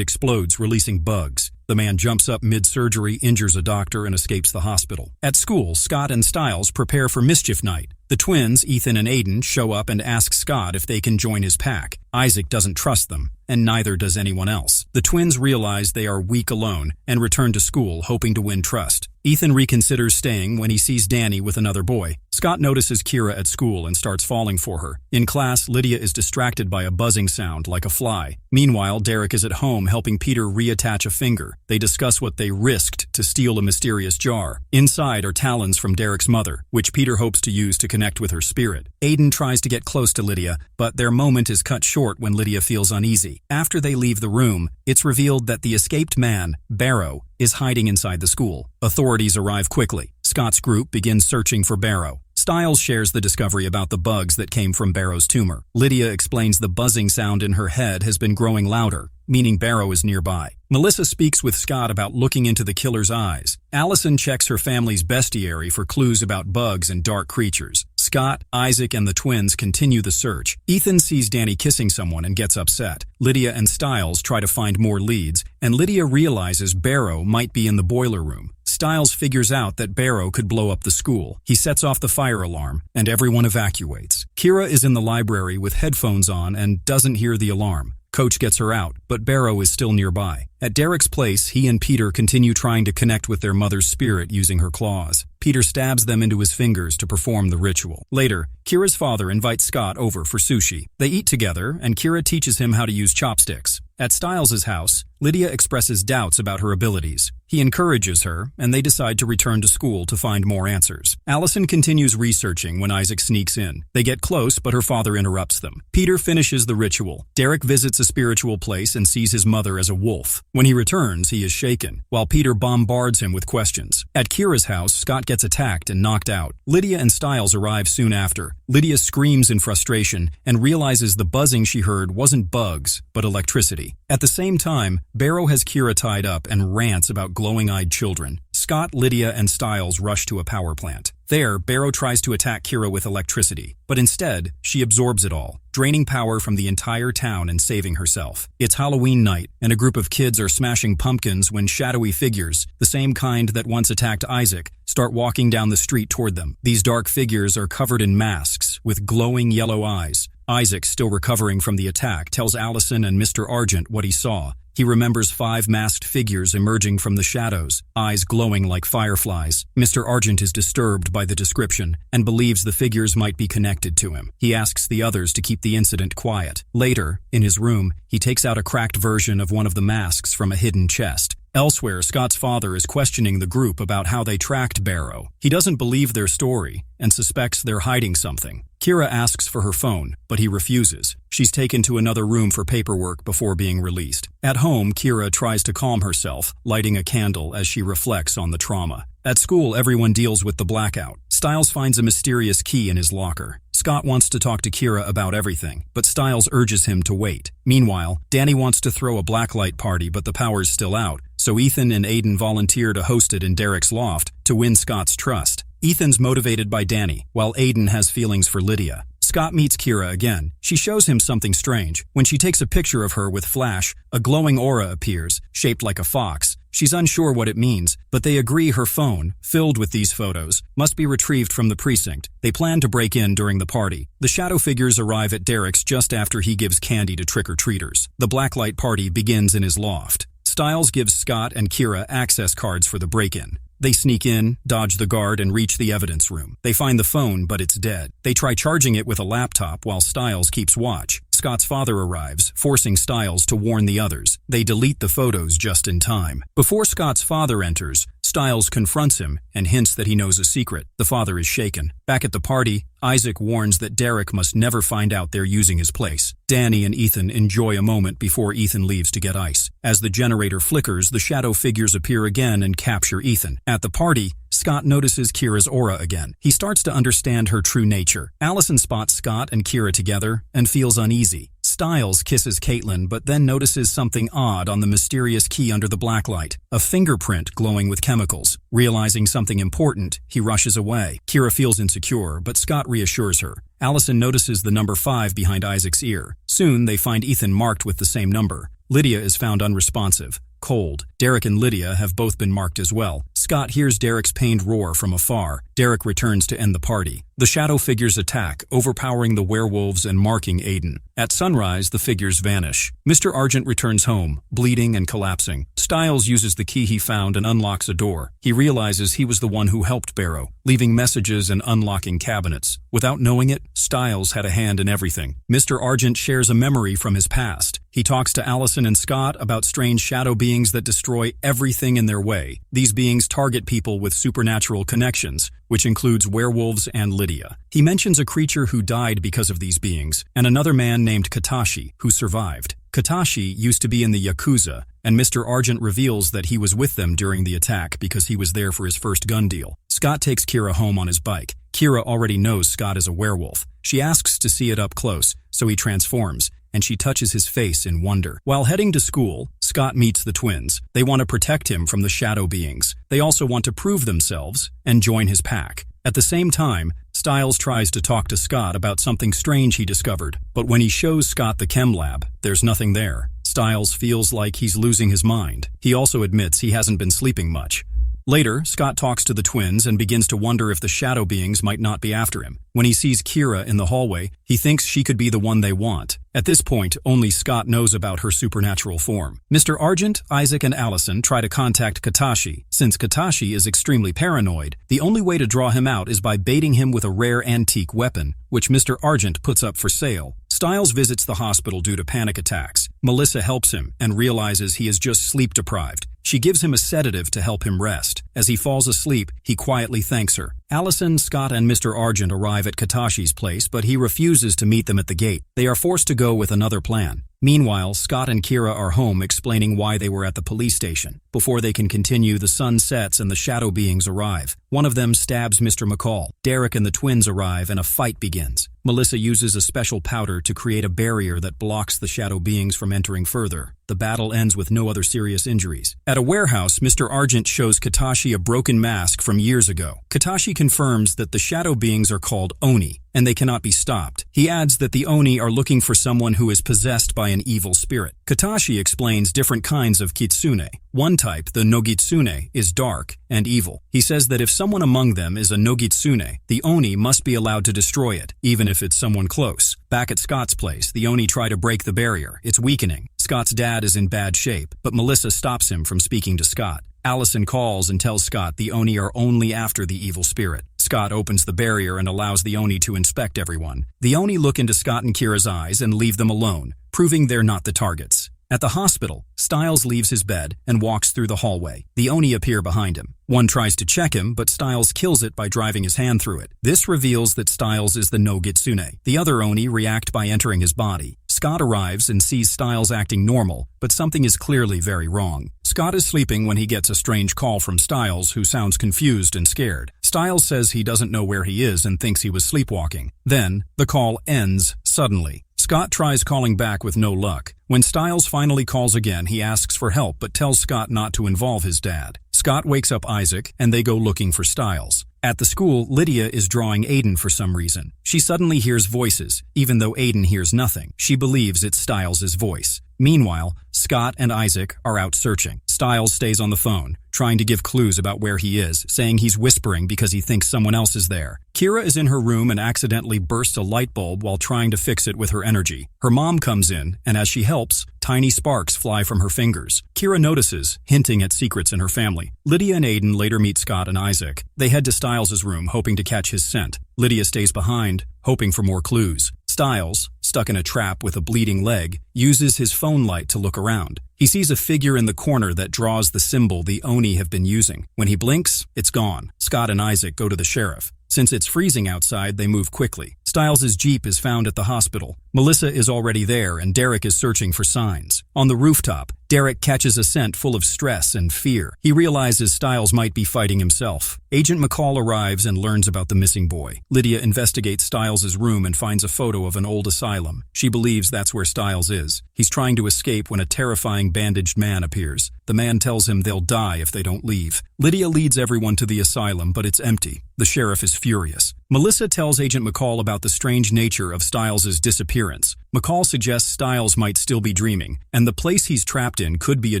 explodes, releasing bugs. The man jumps up mid-surgery, injures a doctor, and escapes the hospital. At school, Scott and Stiles prepare for Mischief Night. The twins, Ethan and Aiden, show up and ask Scott if they can join his pack. Isaac doesn't trust them, and neither does anyone else. The twins realize they are weak alone and return to school, hoping to win trust. Ethan reconsiders staying when he sees Danny with another boy. Scott notices Kira at school and starts falling for her. In class, Lydia is distracted by a buzzing sound like a fly. Meanwhile, Derek is at home helping Peter reattach a finger. They discuss what they risked to steal a mysterious jar. Inside are talons from Derek's mother, which Peter hopes to use to connect with her spirit. Aiden tries to get close to Lydia, but their moment is cut short when Lydia feels uneasy. After they leave the room, it's revealed that the escaped man, Barrow, is hiding inside the school. Authorities arrive quickly. Scott's group begins searching for Barrow. Stiles shares the discovery about the bugs that came from Barrow's tumor. Lydia explains the buzzing sound in her head has been growing louder, meaning Barrow is nearby. Melissa speaks with Scott about looking into the killer's eyes. Allison checks her family's bestiary for clues about bugs and dark creatures. Scott, Isaac, and the twins continue the search. Ethan sees Danny kissing someone and gets upset. Lydia and Stiles try to find more leads, and Lydia realizes Barrow might be in the boiler room. Stiles figures out that Barrow could blow up the school. He sets off the fire alarm, and everyone evacuates. Kira is in the library with headphones on and doesn't hear the alarm. Coach gets her out, but Barrow is still nearby. At Derek's place, he and Peter continue trying to connect with their mother's spirit using her claws. Peter stabs them into his fingers to perform the ritual. Later, Kira's father invites Scott over for sushi. They eat together, and Kira teaches him how to use chopsticks. At Stiles' house, Lydia expresses doubts about her abilities. He encourages her, and they decide to return to school to find more answers. Allison continues researching when Isaac sneaks in. They get close, but her father interrupts them. Peter finishes the ritual. Derek visits a spiritual place and sees his mother as a wolf. When he returns, he is shaken, while Peter bombards him with questions. At Kira's house, Scott gets attacked and knocked out. Lydia and Stiles arrive soon after. Lydia screams in frustration and realizes the buzzing she heard wasn't bugs, but electricity. At the same time, Barrow has Kira tied up and rants about glowing-eyed children. Scott, Lydia, and Stiles rush to a power plant. There, Barrow tries to attack Kira with electricity, but instead, she absorbs it all, draining power from the entire town and saving herself. It's Halloween night, and a group of kids are smashing pumpkins when shadowy figures, the same kind that once attacked Isaac, start walking down the street toward them. These dark figures are covered in masks, with glowing yellow eyes. Isaac, still recovering from the attack, tells Allison and Mr. Argent what he saw. He remembers 5 masked figures emerging from the shadows, eyes glowing like fireflies. Mr. Argent is disturbed by the description and believes the figures might be connected to him. He asks the others to keep the incident quiet. Later, in his room, he takes out a cracked version of one of the masks from a hidden chest. Elsewhere, Scott's father is questioning the group about how they tracked Barrow. He doesn't believe their story and suspects they're hiding something. Kira asks for her phone, but he refuses. She's taken to another room for paperwork before being released. At home, Kira tries to calm herself, lighting a candle as she reflects on the trauma. At school, everyone deals with the blackout. Stiles finds a mysterious key in his locker. Scott wants to talk to Kira about everything, but Stiles urges him to wait. Meanwhile, Danny wants to throw a blacklight party, but the power's still out, so Ethan and Aiden volunteer to host it in Derek's loft to win Scott's trust. Ethan's motivated by Danny, while Aiden has feelings for Lydia. Scott meets Kira again. She shows him something strange. When she takes a picture of her with flash, a glowing aura appears, shaped like a fox. She's unsure what it means, but they agree her phone, filled with these photos, must be retrieved from the precinct. They plan to break in during the party. The shadow figures arrive at Derek's just after he gives candy to trick-or-treaters. The blacklight party begins in his loft. Stiles gives Scott and Kira access cards for the break-in. They sneak in, dodge the guard, and reach the evidence room. They find the phone, but it's dead. They try charging it with a laptop while Stiles keeps watch. Scott's father arrives, forcing Stiles to warn the others. They delete the photos just in time. Before Scott's father enters, Stiles confronts him and hints that he knows a secret. The father is shaken. Back at the party, Isaac warns that Derek must never find out they're using his place. Danny and Ethan enjoy a moment before Ethan leaves to get ice. As the generator flickers, the shadow figures appear again and capture Ethan. At the party, Scott notices Kira's aura again. He starts to understand her true nature. Allison spots Scott and Kira together and feels uneasy. Stiles kisses Caitlin, but then notices something odd on the mysterious key under the blacklight, a fingerprint glowing with chemicals. Realizing something important, he rushes away. Kira feels insecure, but Scott reassures her. Allison notices the number 5 behind Isaac's ear. Soon, they find Ethan marked with the same number. Lydia is found unresponsive, cold. Derek and Lydia have both been marked as well. Scott hears Derek's pained roar from afar. Derek returns to end the party. The shadow figures attack, overpowering the werewolves and marking Aiden. At sunrise, the figures vanish. Mr. Argent returns home, bleeding and collapsing. Stiles uses the key he found and unlocks a door. He realizes he was the one who helped Barrow, leaving messages and unlocking cabinets. Without knowing it, Stiles had a hand in everything. Mr. Argent shares a memory from his past. He talks to Allison and Scott about strange shadow beings that destroy everything in their way. These beings target people with supernatural connections, which includes werewolves and Lydia. He mentions a creature who died because of these beings, and another man named Katashi, who survived. Katashi used to be in the Yakuza, and Mr. Argent reveals that he was with them during the attack because he was there for his first gun deal. Scott takes Kira home on his bike. Kira already knows Scott is a werewolf. She asks to see it up close, so he transforms, and she touches his face in wonder. While heading to school, Scott meets the twins. They want to protect him from the shadow beings. They also want to prove themselves and join his pack. At the same time, Stiles tries to talk to Scott about something strange he discovered, but when he shows Scott the chem lab, there's nothing there. Stiles feels like he's losing his mind. He also admits he hasn't been sleeping much. Later, Scott talks to the twins and begins to wonder if the shadow beings might not be after him. When he sees Kira in the hallway, he thinks she could be the one they want. At this point, only Scott knows about her supernatural form. Mr. Argent, Isaac, and Allison try to contact Katashi. Since Katashi is extremely paranoid, the only way to draw him out is by baiting him with a rare antique weapon, which Mr. Argent puts up for sale. Stiles visits the hospital due to panic attacks. Melissa helps him and realizes he is just sleep-deprived. She gives him a sedative to help him rest. As he falls asleep, he quietly thanks her. Allison, Scott, and Mr. Argent arrive at Katashi's place, but he refuses to meet them at the gate. They are forced to go with another plan. Meanwhile, Scott and Kira are home explaining why they were at the police station. Before they can continue, the sun sets and the shadow beings arrive. One of them stabs Mr. McCall. Derek and the twins arrive and a fight begins. Melissa uses a special powder to create a barrier that blocks the shadow beings from entering further. The battle ends with no other serious injuries. At a warehouse, Mr. Argent shows Katashi a broken mask from years ago. Katashi confirms that the shadow beings are called Oni, and they cannot be stopped. He adds that the Oni are looking for someone who is possessed by an evil spirit. Katashi explains different kinds of kitsune. One type, the nogitsune, is dark and evil. He says that if someone among them is a nogitsune, the Oni must be allowed to destroy it, even if it's someone close. Back at Scott's place, the Oni try to break the barrier. It's weakening. Scott's dad is in bad shape, but Melissa stops him from speaking to Scott. Allison calls and tells Scott the Oni are only after the evil spirit. Scott opens the barrier and allows the Oni to inspect everyone. The Oni look into Scott and Kira's eyes and leave them alone, proving they're not the targets. At the hospital, Stiles leaves his bed and walks through the hallway. The Oni appear behind him. One tries to check him, but Stiles kills it by driving his hand through it. This reveals that Stiles is the Nogitsune. The other Oni react by entering his body. Scott arrives and sees Stiles acting normal, but something is clearly very wrong. Scott is sleeping when he gets a strange call from Stiles, who sounds confused and scared. Stiles says he doesn't know where he is and thinks he was sleepwalking. Then, the call ends suddenly. Scott tries calling back with no luck. When Stiles finally calls again, he asks for help but tells Scott not to involve his dad. Scott wakes up Isaac, and they go looking for Stiles. At the school, Lydia is drawing Aiden for some reason. She suddenly hears voices, even though Aiden hears nothing. She believes it's Stiles' voice. Meanwhile, Scott and Isaac are out searching. Stiles stays on the phone, trying to give clues about where he is, saying he's whispering because he thinks someone else is there. Kira is in her room and accidentally bursts a light bulb while trying to fix it with her energy. Her mom comes in, and as she helps, tiny sparks fly from her fingers. Kira notices, hinting at secrets in her family. Lydia and Aiden later meet Scott and Isaac. They head to Stiles' room, hoping to catch his scent. Lydia stays behind, hoping for more clues. Stiles, stuck in a trap with a bleeding leg, uses his phone light to look around. He sees a figure in the corner that draws the symbol the Oni have been using. When he blinks, it's gone. Scott and Isaac go to the sheriff. Since it's freezing outside, they move quickly. Stiles' Jeep is found at the hospital. Melissa is already there, and Derek is searching for signs. On the rooftop, Derek catches a scent full of stress and fear. He realizes Stiles might be fighting himself. Agent McCall arrives and learns about the missing boy. Lydia investigates Stiles' room and finds a photo of an old asylum. She believes that's where Stiles is. He's trying to escape when a terrifying bandaged man appears. The man tells him they'll die if they don't leave. Lydia leads everyone to the asylum, but it's empty. The sheriff is furious. Melissa tells Agent McCall about the strange nature of Stiles' disappearance. McCall suggests Stiles might still be dreaming, and the place he's trapped in could be a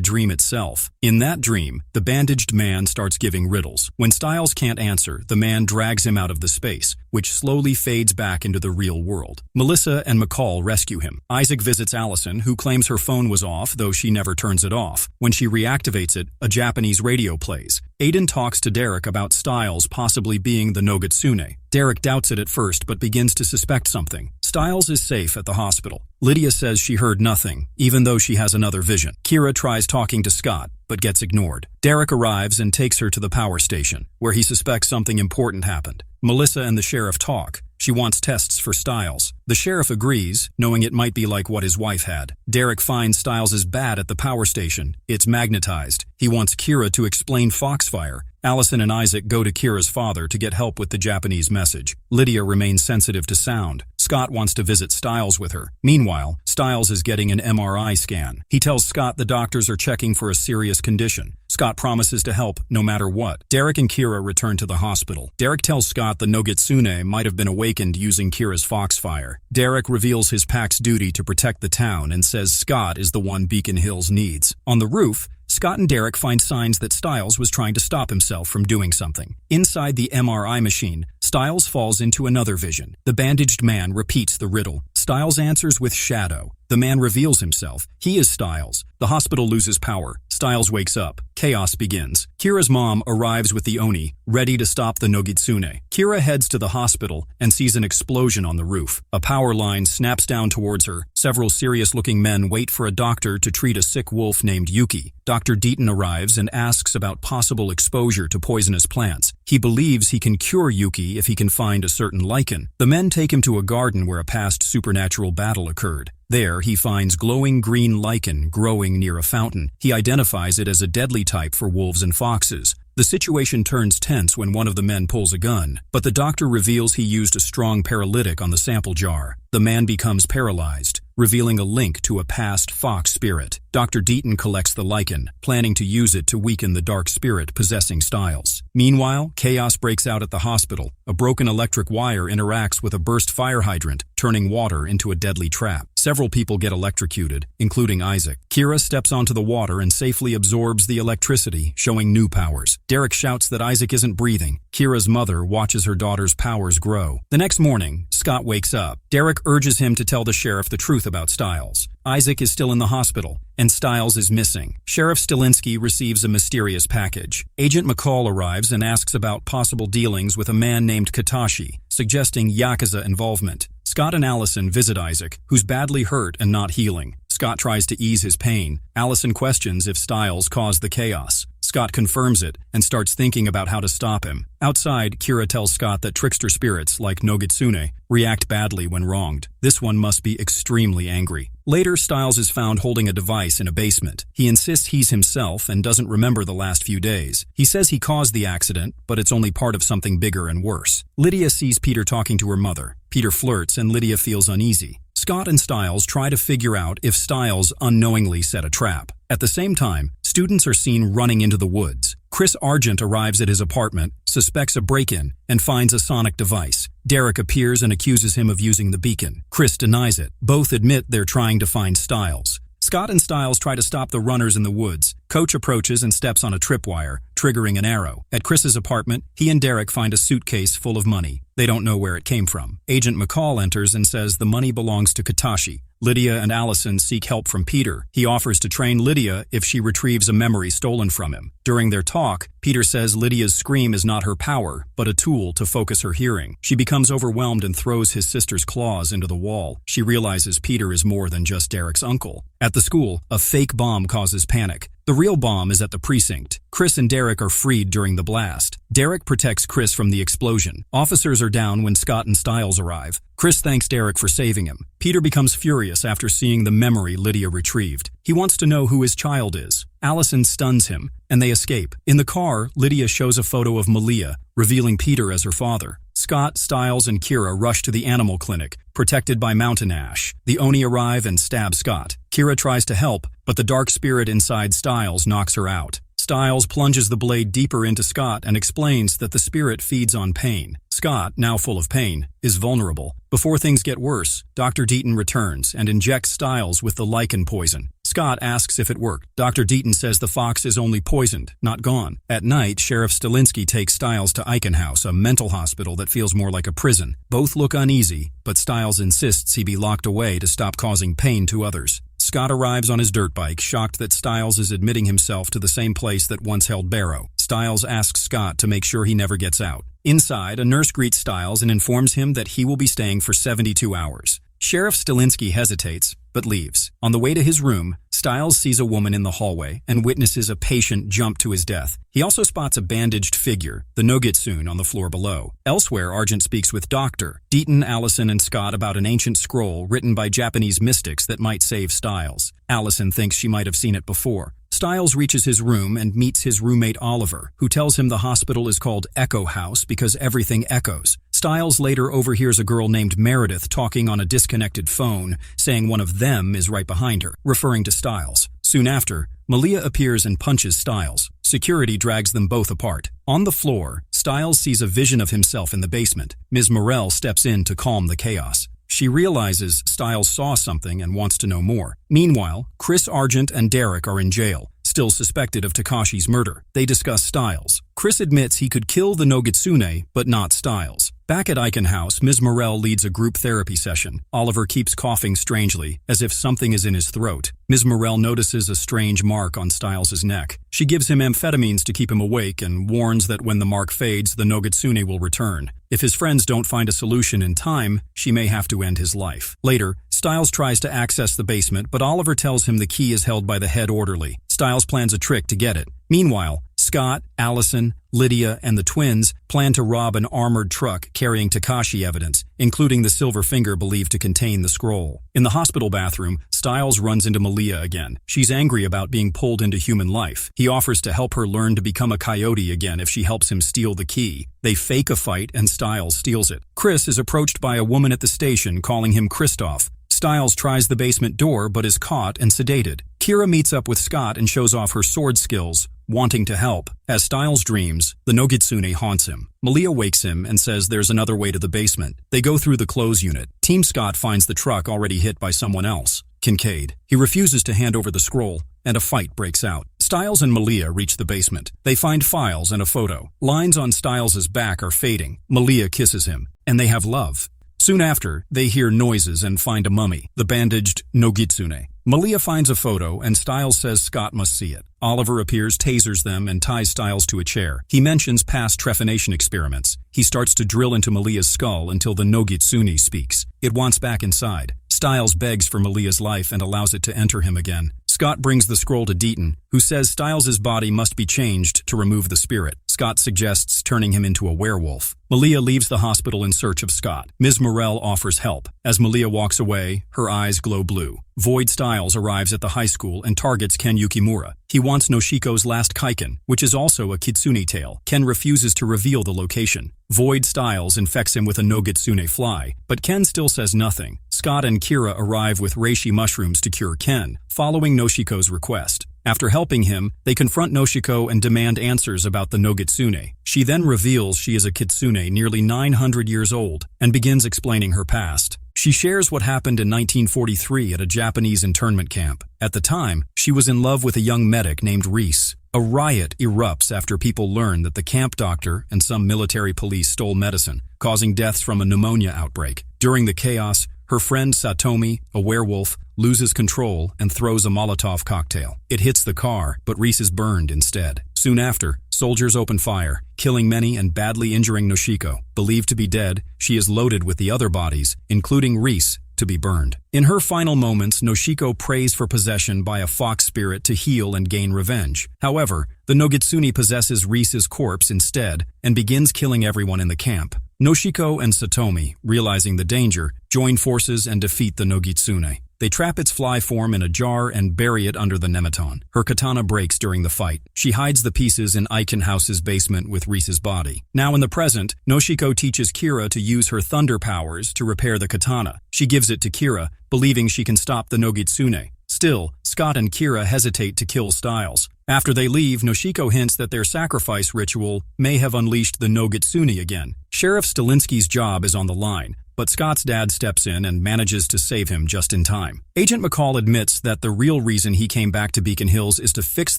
dream itself. In that dream, the bandaged man starts giving riddles. When Stiles can't answer, the man drags him out of the space, which slowly fades back into the real world. Melissa and McCall rescue him. Isaac visits Allison, who claims her phone was off, though she never turns it off. When she reactivates it, a Japanese radio plays. Aiden talks to Derek about Stiles possibly being the Nogitsune. Derek doubts it at first, but begins to suspect something. Stiles is safe at the hospital. Lydia says she heard nothing, even though she has another vision. Kira tries talking to Scott, but gets ignored. Derek arrives and takes her to the power station, where he suspects something important happened. Melissa and the sheriff talk. She wants tests for Stiles. The sheriff agrees, knowing it might be like what his wife had. Derek finds Stiles' bat at the power station. It's magnetized. He wants Kira to explain Foxfire. Allison and Isaac go to Kira's father to get help with the Japanese message. Lydia remains sensitive to sound. Scott wants to visit Stiles with her. Meanwhile, Stiles is getting an MRI scan. He tells Scott the doctors are checking for a serious condition. Scott promises to help no matter what. Derek and Kira return to the hospital. Derek tells Scott the Nogitsune might have been awakened using Kira's foxfire. Derek reveals his pack's duty to protect the town and says Scott is the one Beacon Hills needs. On the roof, Scott and Derek find signs that Stiles was trying to stop himself from doing something. Inside the MRI machine, Stiles falls into another vision. The bandaged man repeats the riddle. Stiles answers with shadow. The man reveals himself. He is Stiles. The hospital loses power. Stiles wakes up. Chaos begins. Kira's mom arrives with the Oni, ready to stop the Nogitsune. Kira heads to the hospital and sees an explosion on the roof. A power line snaps down towards her. Several serious-looking men wait for a doctor to treat a sick wolf named Yuki. Dr. Bitten arrives and asks about possible exposure to poisonous plants. He believes he can cure Yuki if he can find a certain lichen. The men take him to a garden where a past supernatural battle occurred. There, he finds glowing green lichen growing near a fountain. He identifies it as a deadly type for wolves and foxes. The situation turns tense when one of the men pulls a gun, but the doctor reveals he used a strong paralytic on the sample jar. The man becomes paralyzed, revealing a link to a past fox spirit. Dr. Bitten collects the lichen, planning to use it to weaken the dark spirit possessing Stiles. Meanwhile, chaos breaks out at the hospital. A broken electric wire interacts with a burst fire hydrant, turning water into a deadly trap. Several people get electrocuted, including Isaac. Kira steps onto the water and safely absorbs the electricity, showing new powers. Derek shouts that Isaac isn't breathing. Kira's mother watches her daughter's powers grow. The next morning, Scott wakes up. Derek urges him to tell the sheriff the truth about Stiles. Isaac is still in the hospital, and Stiles is missing. Sheriff Stilinski receives a mysterious package. Agent McCall arrives and asks about possible dealings with a man named Katashi, suggesting Yakuza involvement. Scott and Allison visit Isaac, who's badly hurt and not healing. Scott tries to ease his pain. Allison questions if Stiles caused the chaos. Scott confirms it and starts thinking about how to stop him. Outside, Kira tells Scott that trickster spirits, like Nogitsune, react badly when wronged. This one must be extremely angry. Later, Stiles is found holding a device in a basement. He insists he's himself and doesn't remember the last few days. He says he caused the accident, but it's only part of something bigger and worse. Lydia sees Peter talking to her mother. Peter flirts and Lydia feels uneasy. Scott and Stiles try to figure out if Stiles unknowingly set a trap. At the same time, students are seen running into the woods. Chris Argent arrives at his apartment, suspects a break-in, and finds a sonic device. Derek appears and accuses him of using the beacon. Chris denies it. Both admit they're trying to find Stiles. Scott and Stiles try to stop the runners in the woods. Coach approaches and steps on a tripwire, triggering an arrow. At Chris's apartment, he and Derek find a suitcase full of money. They don't know where it came from. Agent McCall enters and says the money belongs to Katashi. Lydia and Allison seek help from Peter. He offers to train Lydia if she retrieves a memory stolen from him. During their talk, Peter says Lydia's scream is not her power, but a tool to focus her hearing. She becomes overwhelmed and throws his sister's claws into the wall. She realizes Peter is more than just Derek's uncle. At the school, a fake bomb causes panic. The real bomb is at the precinct. Chris and Derek are freed during the blast. Derek protects Chris from the explosion. Officers are down when Scott and Stiles arrive. Chris thanks Derek for saving him. Peter becomes furious after seeing the memory Lydia retrieved. He wants to know who his child is. Allison stuns him, and they escape. In the car, Lydia shows a photo of Malia, revealing Peter as her father. Scott, Stiles, and Kira rush to the animal clinic, protected by mountain ash. The Oni arrive and stab Scott. Kira tries to help, but the dark spirit inside Stiles knocks her out. Stiles plunges the blade deeper into Scott and explains that the spirit feeds on pain. Scott, now full of pain, is vulnerable. Before things get worse, Dr. Bitten returns and injects Stiles with the lichen poison. Scott asks if it worked. Dr. Bitten says the fox is only poisoned, not gone. At night, Sheriff Stilinski takes Stiles to Eichenhaus, a mental hospital that feels more like a prison. Both look uneasy, but Stiles insists he be locked away to stop causing pain to others. Scott arrives on his dirt bike, shocked that Stiles is admitting himself to the same place that once held Barrow. Stiles asks Scott to make sure he never gets out. Inside, a nurse greets Stiles and informs him that he will be staying for 72 hours. Sheriff Stilinski hesitates, but leaves. On the way to his room, Stiles sees a woman in the hallway and witnesses a patient jump to his death. He also spots a bandaged figure, the Nogitsune, on the floor below. Elsewhere, Argent speaks with Dr. Bitten, Allison, and Scott about an ancient scroll written by Japanese mystics that might save Stiles. Allison thinks she might have seen it before. Stiles reaches his room and meets his roommate Oliver, who tells him the hospital is called Echo House because everything echoes. Stiles later overhears a girl named Meredith talking on a disconnected phone, saying one of them is right behind her, referring to Stiles. Soon after, Malia appears and punches Stiles. Security drags them both apart. On the floor, Stiles sees a vision of himself in the basement. Ms. Morell steps in to calm the chaos. She realizes Stiles saw something and wants to know more. Meanwhile, Chris Argent and Derek are in jail, still suspected of Takashi's murder. They discuss Stiles. Chris admits he could kill the Nogitsune, but not Stiles. Back at Icon House, Ms. Morell leads a group therapy session. Oliver keeps coughing strangely, as if something is in his throat. Ms. Morell notices a strange mark on Stiles' neck. She gives him amphetamines to keep him awake and warns that when the mark fades, the Nogitsune will return. If his friends don't find a solution in time, she may have to end his life. Later, Stiles tries to access the basement, but Oliver tells him the key is held by the head orderly. Stiles plans a trick to get it. Meanwhile, Scott, Allison, Lydia, and the twins plan to rob an armored truck carrying Takashi evidence, including the silver finger believed to contain the scroll. In the hospital bathroom, Stiles runs into Malia again. She's angry about being pulled into human life. He offers to help her learn to become a coyote again if she helps him steal the key. They fake a fight and Stiles steals it. Chris is approached by a woman at the station calling him Christoph. Stiles tries the basement door but is caught and sedated. Kira meets up with Scott and shows off her sword skills, wanting to help. As Stiles dreams, the Nogitsune haunts him. Malia wakes him and says there's another way to the basement. They go through the clothes unit. Team Scott finds the truck already hit by someone else, Kincaid. He refuses to hand over the scroll, and a fight breaks out. Stiles and Malia reach the basement. They find files and a photo. Lines on Stiles' back are fading. Malia kisses him, and they have love. Soon after, they hear noises and find a mummy, the bandaged Nogitsune. Malia finds a photo, and Stiles says Scott must see it. Oliver appears, tasers them, and ties Stiles to a chair. He mentions past trephination experiments. He starts to drill into Malia's skull until the Nogitsune speaks. It wants back inside. Stiles begs for Malia's life and allows it to enter him again. Scott brings the scroll to Bitten, who says Stiles' body must be changed to remove the spirit. Scott suggests turning him into a werewolf. Malia leaves the hospital in search of Scott. Ms. Morell offers help. As Malia walks away, her eyes glow blue. Void Stiles arrives at the high school and targets Ken Yukimura. He wants Noshiko's last kaiken, which is also a kitsune tail. Ken refuses to reveal the location. Void Stiles infects him with a Nogitsune fly, but Ken still says nothing. Scott and Kira arrive with reishi mushrooms to cure Ken, following Noshiko's request. After helping him, they confront Noshiko and demand answers about the Nogitsune. She then reveals she is a kitsune nearly 900 years old and begins explaining her past. She shares what happened in 1943 at a Japanese internment camp. At the time, she was in love with a young medic named Reese. A riot erupts after people learn that the camp doctor and some military police stole medicine, causing deaths from a pneumonia outbreak. During the chaos, her friend Satomi, a werewolf, loses control and throws a Molotov cocktail. It hits the car, but Reese is burned instead. Soon after, soldiers open fire, killing many and badly injuring Noshiko. Believed to be dead, she is loaded with the other bodies, including Reese, to be burned. In her final moments, Noshiko prays for possession by a fox spirit to heal and gain revenge. However, the Nogitsune possesses Reese's corpse instead and begins killing everyone in the camp. Noshiko and Satomi, realizing the danger, join forces and defeat the Nogitsune. They trap its fly form in a jar and bury it under the nematon. Her katana breaks during the fight. She hides the pieces in Icon House's basement with Reese's body. Now in the present, Noshiko teaches Kira to use her thunder powers to repair the katana. She gives it to Kira, believing she can stop the Nogitsune. Still, Scott and Kira hesitate to kill Stiles. After they leave, Noshiko hints that their sacrifice ritual may have unleashed the Nogitsune again. Sheriff Stalinsky's job is on the line, but Scott's dad steps in and manages to save him just in time. Agent McCall admits that the real reason he came back to Beacon Hills is to fix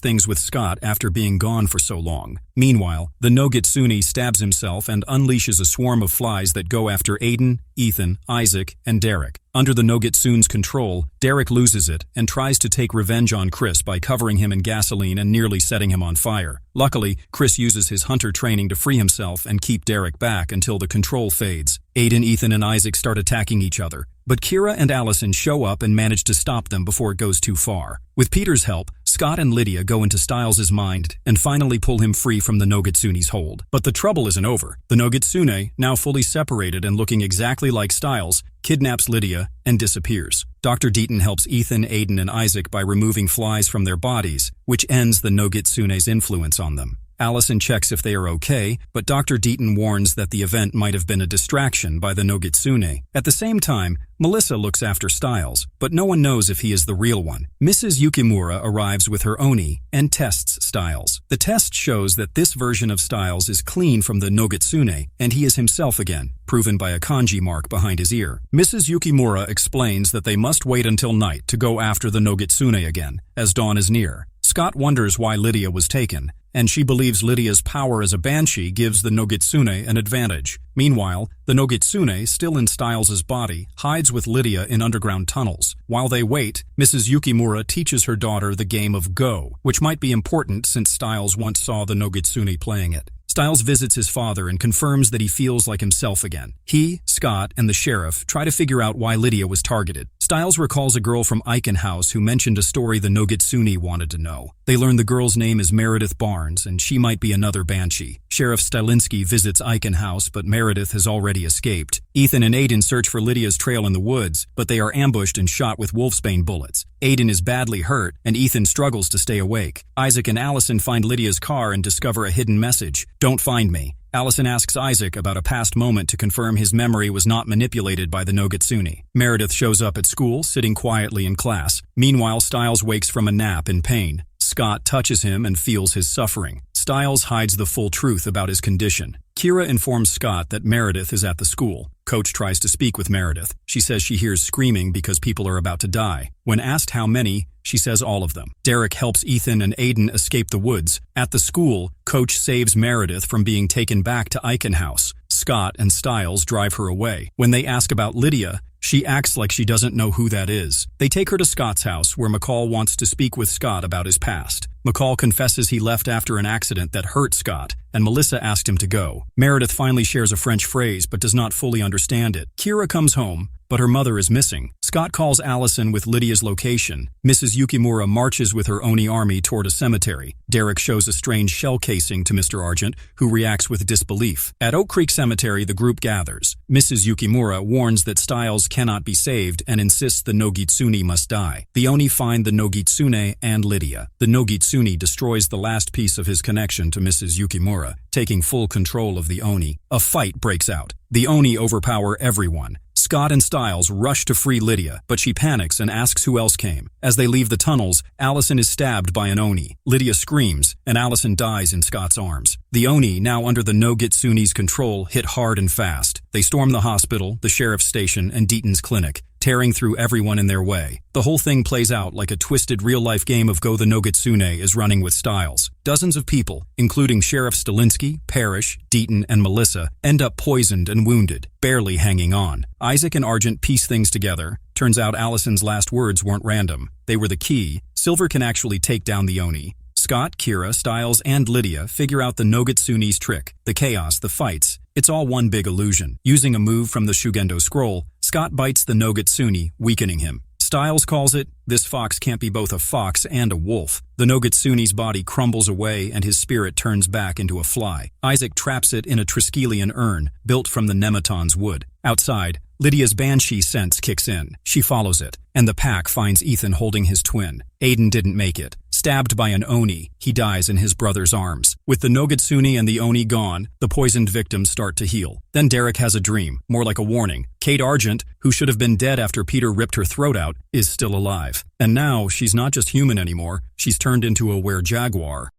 things with Scott after being gone for so long. Meanwhile, the Nogitsune stabs himself and unleashes a swarm of flies that go after Aiden, Ethan, Isaac, and Derek. Under the Nogitsune's control, Derek loses it and tries to take revenge on Chris by covering him in gasoline and nearly setting him on fire. Luckily, Chris uses his hunter training to free himself and keep Derek back until the control fades. Aiden, Ethan, and Isaac start attacking each other, but Kira and Allison show up and manage to stop them before it goes too far. With Peter's help, Scott and Lydia go into Stiles' mind and finally pull him free from the Nogitsune's hold. But the trouble isn't over. The Nogitsune, now fully separated and looking exactly like Stiles, kidnaps Lydia and disappears. Dr. Deaton helps Ethan, Aiden, and Isaac by removing flies from their bodies, which ends the Nogitsune's influence on them. Allison checks if they are okay, but Dr. Bitten warns that the event might have been a distraction by the Nogitsune. At the same time, Melissa looks after Styles, but no one knows if he is the real one. Mrs. Yukimura arrives with her Oni and tests Styles. The test shows that this version of Styles is clean from the Nogitsune, and he is himself again, proven by a kanji mark behind his ear. Mrs. Yukimura explains that they must wait until night to go after the Nogitsune again, as dawn is near. Scott wonders why Lydia was taken, and she believes Lydia's power as a banshee gives the Nogitsune an advantage. Meanwhile, the Nogitsune, still in Styles' body, hides with Lydia in underground tunnels. While they wait, Mrs. Yukimura teaches her daughter the game of Go, which might be important since Styles once saw the Nogitsune playing it. Styles visits his father and confirms that he feels like himself again. He, Scott, and the sheriff try to figure out why Lydia was targeted. Styles recalls a girl from Aiken House who mentioned a story the Nogitsune wanted to know. They learn the girl's name is Meredith Barnes, and she might be another banshee. Sheriff Stilinski visits Aiken House, but Meredith has already escaped. Ethan and Aiden search for Lydia's trail in the woods, but they are ambushed and shot with wolfsbane bullets. Aiden is badly hurt, and Ethan struggles to stay awake. Isaac and Allison find Lydia's car and discover a hidden message. "Don't find me." Allison asks Isaac about a past moment to confirm his memory was not manipulated by the Nogitsune. Meredith shows up at school, sitting quietly in class. Meanwhile, Styles wakes from a nap in pain. Scott touches him and feels his suffering. Styles hides the full truth about his condition. Kira informs Scott that Meredith is at the school. Coach tries to speak with Meredith. She says she hears screaming because people are about to die. When asked how many, she says all of them. Derek helps Ethan and Aiden escape the woods. At the school, Coach saves Meredith from being taken back to Aiken House. Scott and Styles drive her away. When they ask about Lydia, she acts like she doesn't know who that is. They take her to Scott's house, where McCall wants to speak with Scott about his past. McCall confesses he left after an accident that hurt Scott, and Melissa asked him to go. Meredith finally shares a French phrase, but does not fully understand it. Kira comes home, but her mother is missing. Scott calls Allison with Lydia's location. Mrs. Yukimura marches with her Oni army toward a cemetery. Derek shows a strange shell casing to Mr. Argent, who reacts with disbelief. At Oak Creek Cemetery, the group gathers. Mrs. Yukimura warns that Styles cannot be saved and insists the Nogitsune must die. The Oni find the Nogitsune and Lydia. The Nogitsune destroys the last piece of his connection to Mrs. Yukimura, taking full control of the Oni. A fight breaks out. The Oni overpower everyone. Scott and Styles rush to free Lydia, but she panics and asks who else came. As they leave the tunnels, Allison is stabbed by an Oni. Lydia screams, and Allison dies in Scott's arms. The Oni, now under the Nogitsune's control, hit hard and fast. They storm the hospital, the sheriff's station, and Deaton's clinic, tearing through everyone in their way. The whole thing plays out like a twisted real-life game of Go the Nogitsune is running with Styles. Dozens of people, including Sheriff Stilinski, Parrish, Deaton, and Melissa, end up poisoned and wounded, barely hanging on. Isaac and Argent piece things together. Turns out Allison's last words weren't random. They were the key. Silver can actually take down the Oni. Scott, Kira, Styles, and Lydia figure out the Nogitsune's trick. The chaos, the fights. It's all one big illusion. Using a move from the Shugendo scroll, Scott bites the Nogitsune, weakening him. Styles calls it, "This fox can't be both a fox and a wolf." The Nogitsune's body crumbles away and his spirit turns back into a fly. Isaac traps it in a Triskelion urn, built from the Nematon's wood. Outside, Lydia's banshee sense kicks in. She follows it, and the pack finds Ethan holding his twin. Aiden didn't make it. Stabbed by an Oni, he dies in his brother's arms. With the Nogitsune and the Oni gone, the poisoned victims start to heal. Then Derek has a dream, more like a warning. Kate Argent, who should have been dead after Peter ripped her throat out, is still alive. And now, she's not just human anymore, she's turned into a were-jaguar.